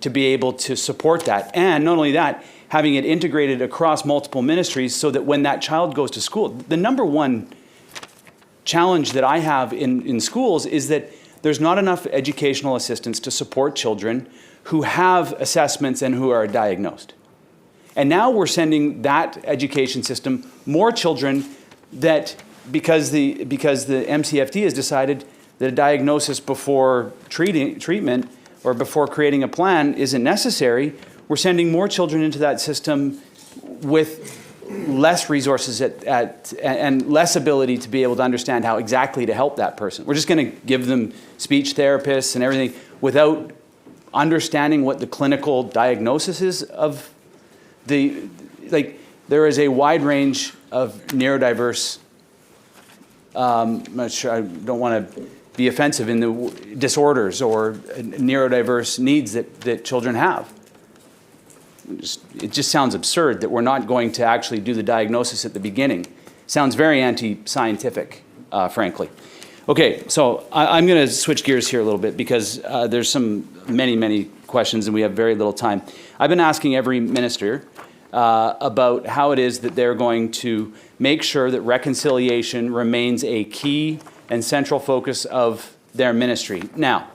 to be able to support that. And not only that, having it integrated across multiple ministries so that when that child goes to school, the number one challenge that I have in schools is that there's not enough educational assistance to support children who have assessments and who are diagnosed. And now we're sending that education system more children that, because the MCFD has decided that a diagnosis before treatment or before creating a plan isn't necessary, we're sending more children into that system with less resources and less ability to be able to understand how exactly to help that person. We're just going to give them speech therapists and everything without understanding what the clinical diagnosis is of there is a wide range of neurodiverse, I'm not sure, I don't want to be offensive, in the disorders or neurodiverse needs that children have. It just sounds absurd that we're not going to actually do the diagnosis at the beginning. Sounds very anti-scientific. frankly. Okay, so I'm going to switch gears here a little bit because there's many questions and we have very little time. I've been asking every minister about how it is that they're going to make sure that reconciliation remains a key and central focus of their ministry. Now,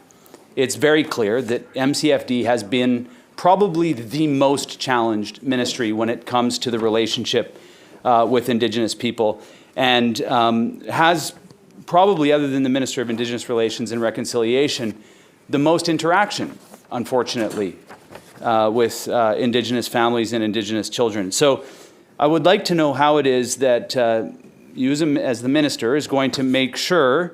it's very clear that MCFD has been probably the most challenged ministry when it comes to the relationship with Indigenous people, and has probably, other than the Minister of Indigenous Relations and Reconciliation, the most interaction, unfortunately, with Indigenous families and Indigenous children. So I would like to know how it is that you as the minister is going to make sure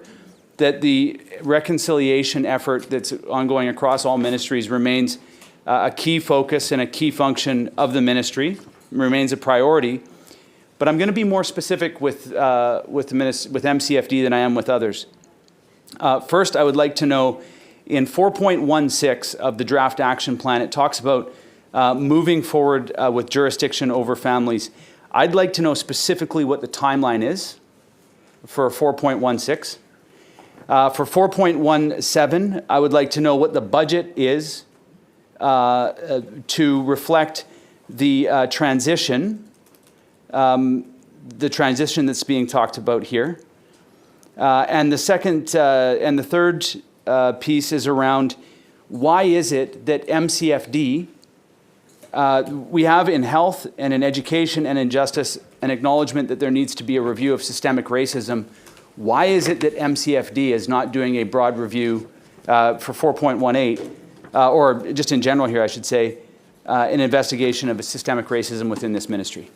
that the reconciliation effort that's ongoing across all ministries remains a key focus and a key function of the ministry, remains a priority. But I'm going to be more specific with MCFD than I am with others. First, I would like to know, in 4.16 of the draft action plan, it talks about moving forward with jurisdiction over families. I'd like to know specifically what the timeline is for 4.16. For 4.17, I would like to know what the budget is to reflect the transition that's being talked about here. And the second and the third piece is around why is it that MCFD, we have in health and in education and in justice an acknowledgement that there needs to be a review of systemic racism. Why is it that MCFD is not doing a broad review for 4.18, or just in general here, I should say, an investigation of systemic racism within this ministry?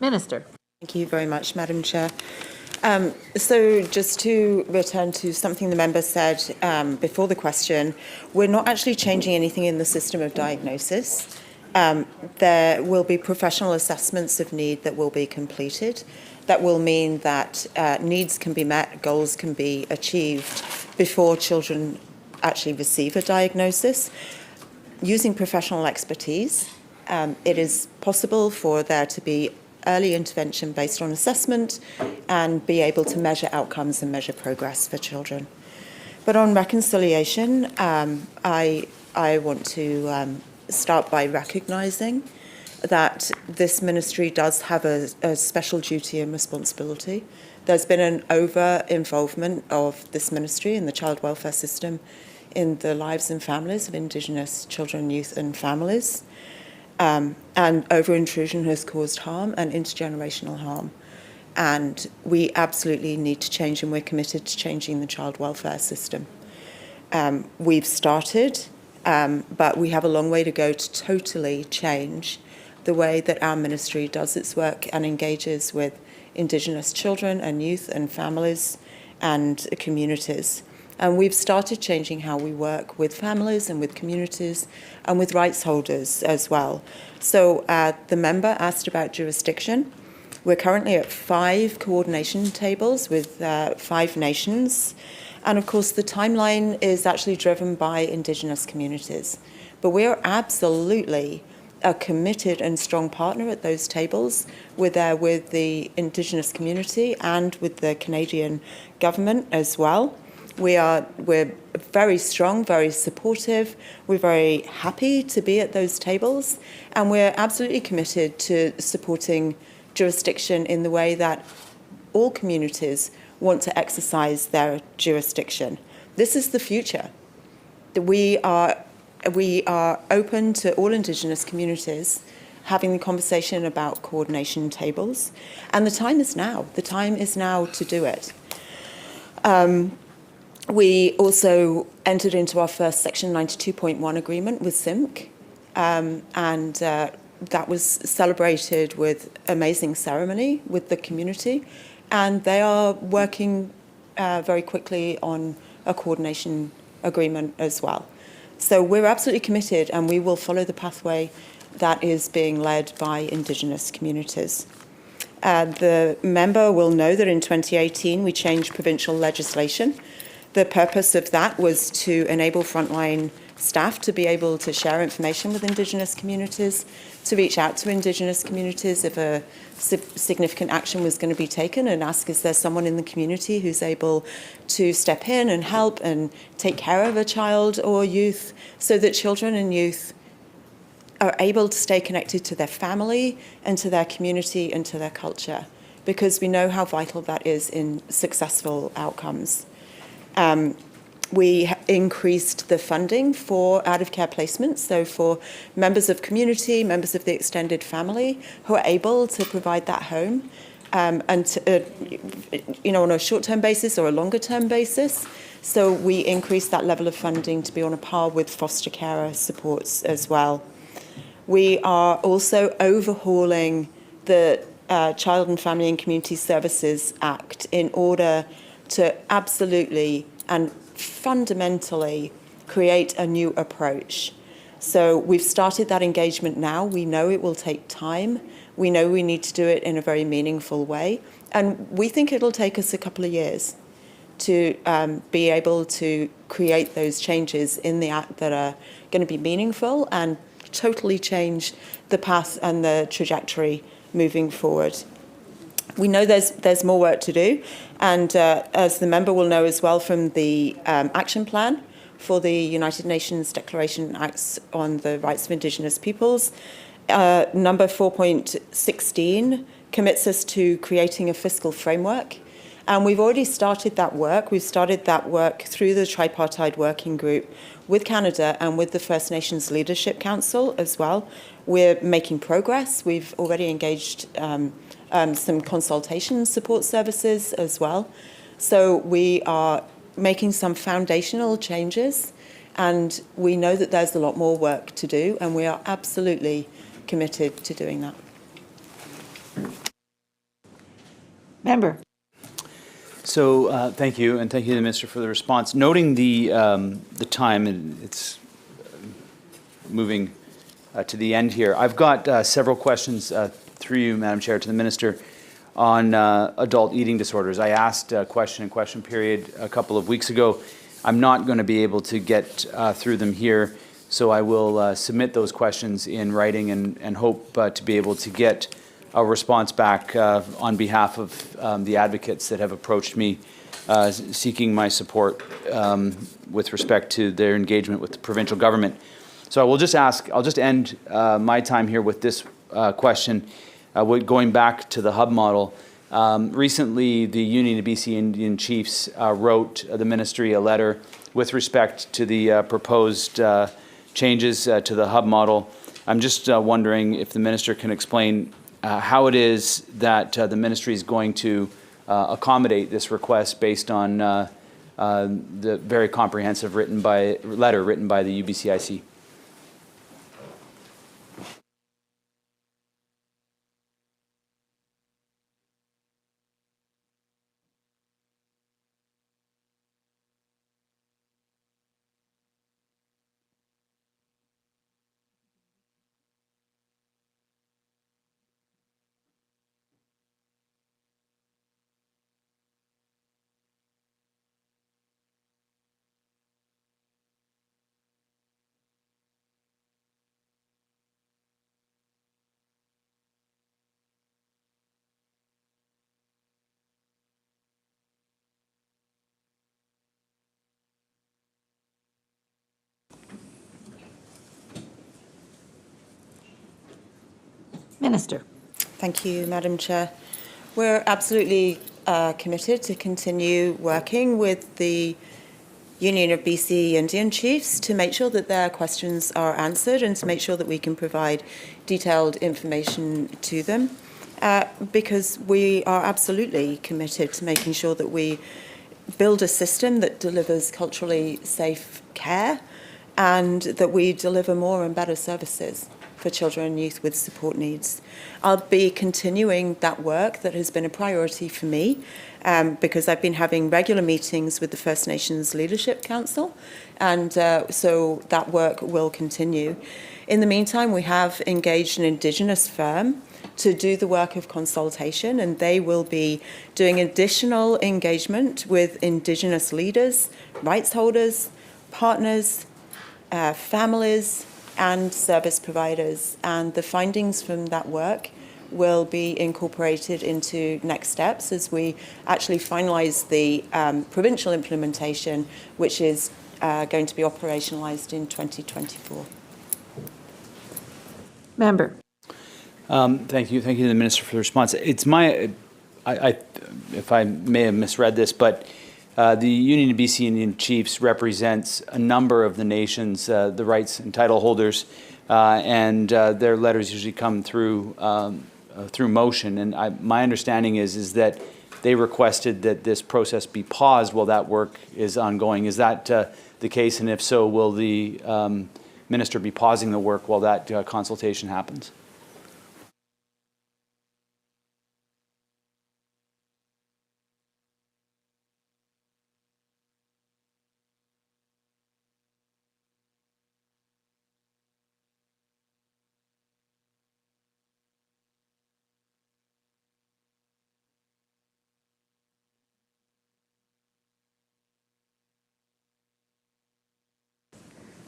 Minister. Thank you very much, Madam Chair. So just to return to something the member said before the question, we're not actually changing anything in the system of diagnosis. There will be professional assessments of need that will be completed. That will mean that needs can be met, goals can be achieved before children actually receive a diagnosis. Using professional expertise, it is possible for there to be early intervention based on assessment and be able to measure outcomes and measure progress for children. But on reconciliation, I want to start by recognising that this ministry does have a special duty and responsibility. There's been an over-involvement of this ministry in the child welfare system in the lives and families of Indigenous children, youth and families. And over-intrusion has caused harm and intergenerational harm. And we absolutely need to change, and we're committed to changing the child welfare system. We've started, but we have a long way to go to totally change the way that our ministry does its work and engages with Indigenous children and youth and families and communities. And we've started changing how we work with families and with communities and with rights holders as well. So the member asked about jurisdiction. We're currently at 5 coordination tables with 5 nations. And of course, the timeline is actually driven by Indigenous communities. But we're absolutely a committed and strong partner at those tables. We're there with the Indigenous community and with the Canadian government as well. We're very strong, very supportive. We're very happy to be at those tables, and we're absolutely committed to supporting jurisdiction in the way that all communities want to exercise their jurisdiction. This is the future. We are open to all Indigenous communities having the conversation about coordination tables, and the time is now. The time is now to do it. We also entered into our first Section 92.1 agreement with SIMC, and that was celebrated with amazing ceremony with the community, and they are working very quickly on a coordination agreement as well. So we're absolutely committed, and we will follow the pathway that is being led by Indigenous communities. The member will know that in 2018 we changed provincial legislation. The purpose of that was to enable frontline staff to be able to share information with Indigenous communities, to reach out to Indigenous communities if a significant action was going to be taken, and ask, is there someone in the community who's able to step in and help and take care of a child or youth, so that children and youth are able to stay connected to their family and to their community and to their culture, because we know how vital that is in successful outcomes. We increased the funding for out-of-care placements, so for members of community, members of the extended family who are able to provide that home, and to, on a short-term basis or a longer-term basis. So we increased that level of funding to be on a par with foster carer supports as well. We are also overhauling the Child and Family and Community Services Act in order to absolutely and fundamentally create a new approach. So we've started that engagement now. We know it will take time. We know we need to do it in a very meaningful way. And we think it'll take us a couple of years to be able to create those changes in the Act that are going to be meaningful and totally change the path and the trajectory moving forward. We know there's more work to do, and as the member will know as well from the action plan for the United Nations Declaration Acts on the Rights of Indigenous Peoples, number 4.16 commits us to creating a fiscal framework, and we've already started that work. We've started that work through the tripartite working group with Canada and with the First Nations Leadership Council as well. We're making progress. We've already engaged some consultation support services as well. So we are making some foundational changes, and we know that there's a lot more work to do, and we are absolutely committed to doing that. Member. So thank you, and thank you to the Minister for the response. Noting the time, and it's moving to the end here, I've got several questions through you, Madam Chair, to the Minister on adult eating disorders. I asked a question in question period a couple of weeks ago. I'm not going to be able to get through them here, so I will submit those questions in writing and hope to be able to get a response back on behalf of the advocates that have approached me seeking my support with respect to their engagement with the provincial government. So I will just ask, I'll just end my time here with this question, going back to the hub model. Recently, the Union of BC Indian Chiefs wrote the ministry a letter with respect to the proposed changes to the hub model. I'm just wondering if the minister can explain how it is that the ministry is going to accommodate this request based on the very comprehensive letter written by the UBCIC. Minister. Thank you, Madam Chair. We're absolutely committed to continue working with the Union of BC Indian Chiefs to make sure that their questions are answered and to make sure that we can provide detailed information to them, because we are absolutely committed to making sure that we build a system that delivers culturally safe care and that we deliver more and better services for children and youth with support needs. I'll be continuing that work that has been a priority for me because I've been having regular meetings with the First Nations Leadership Council, and so that work will continue. In the meantime, we have engaged an Indigenous firm to do the work of consultation, and they will be doing additional engagement with Indigenous leaders, rights holders, partners, families, and service providers, and the findings from that work will be incorporated into next steps as we actually finalise the provincial implementation, which is going to be operationalised in 2024. Member. Thank you to the Minister for the response. It's if I may have misread this, but the Union of BC Indian Chiefs represents a number of the nations, the rights and title holders, and their letters usually come through motion. And my understanding is that they requested that this process be paused while that work is ongoing. Is that the case? And if so, will the Minister be pausing the work while that consultation happens?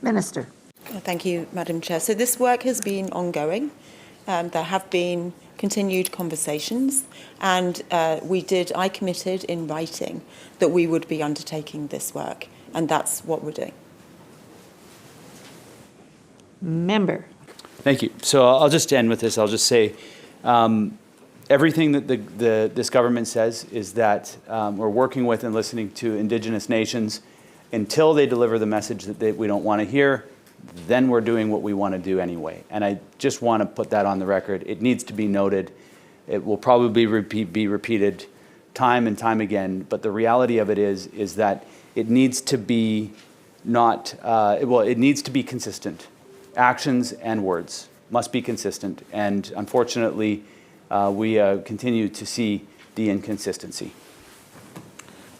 Minister. Thank you, Madam Chair. So this work has been ongoing. There have been continued conversations, and I committed in writing that we would be undertaking this work, and that's what we're doing. Member. Thank you. So I'll just end with this. I'll just say everything that this government says is that we're working with and listening to Indigenous nations until they deliver the message that we don't want to hear. Then we're doing what we want to do anyway. And I just want to put that on the record. It needs to be noted. It will probably be repeated time and time again. But the reality of it is that it needs to be it needs to be consistent. Actions and words must be consistent. And unfortunately, we continue to see the inconsistency.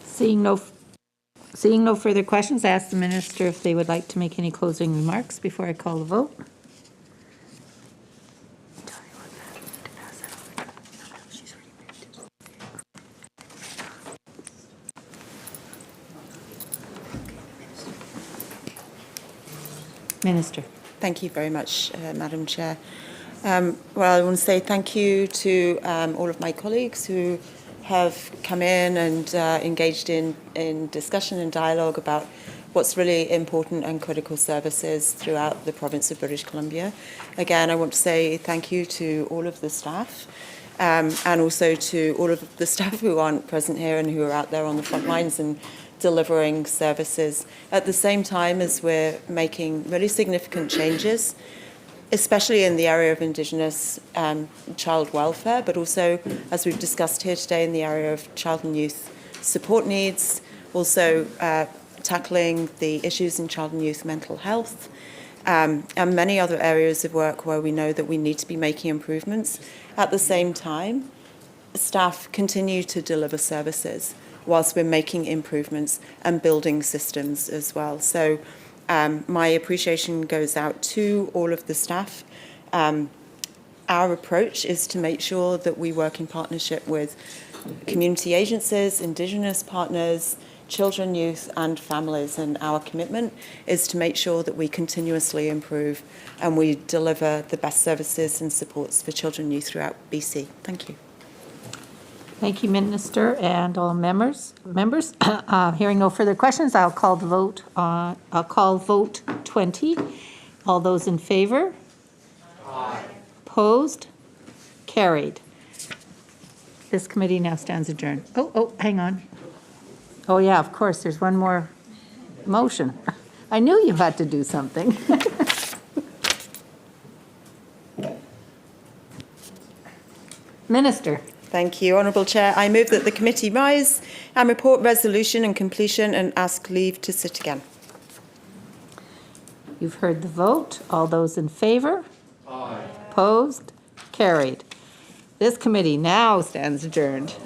Seeing no further questions, I ask the minister if they would like to make any closing remarks before I call the vote. Minister. Thank you very much, Madam Chair. Well, I want to say thank you to all of my colleagues who have come in and engaged in discussion and dialogue about what's really important and critical services throughout the province of British Columbia. Again, I want to say thank you to all of the staff and also to all of the staff who aren't present here and who are out there on the front lines and delivering services at the same time as we're making really significant changes, especially in the area of Indigenous child welfare, but also, as we've discussed here today, in the area of child and youth support needs, also tackling the issues in child and youth mental health, and many other areas of work where we know that we need to be making improvements. At the same time, staff continue to deliver services whilst we're making improvements and building systems as well. So my appreciation goes out to all of the staff. Our approach is to make sure that we work in partnership with community agencies, Indigenous partners, children, youth and families, and our commitment is to make sure that we continuously improve and we deliver the best services and supports for children and youth throughout BC. Thank you. Thank you, Minister, and all members. Hearing no further questions, I'll call the vote. I'll call vote 20. All those in favor? Aye. Opposed? Carried. This committee now stands adjourned. Oh, hang on. Oh, yeah, of course, there's one more motion. I knew you had to do something. Minister. Thank you, Honourable Chair. I move that the committee rise and report resolution and completion and ask leave to sit again. You've heard the vote. All those in favor? Aye. Opposed? Carried. This committee now stands adjourned.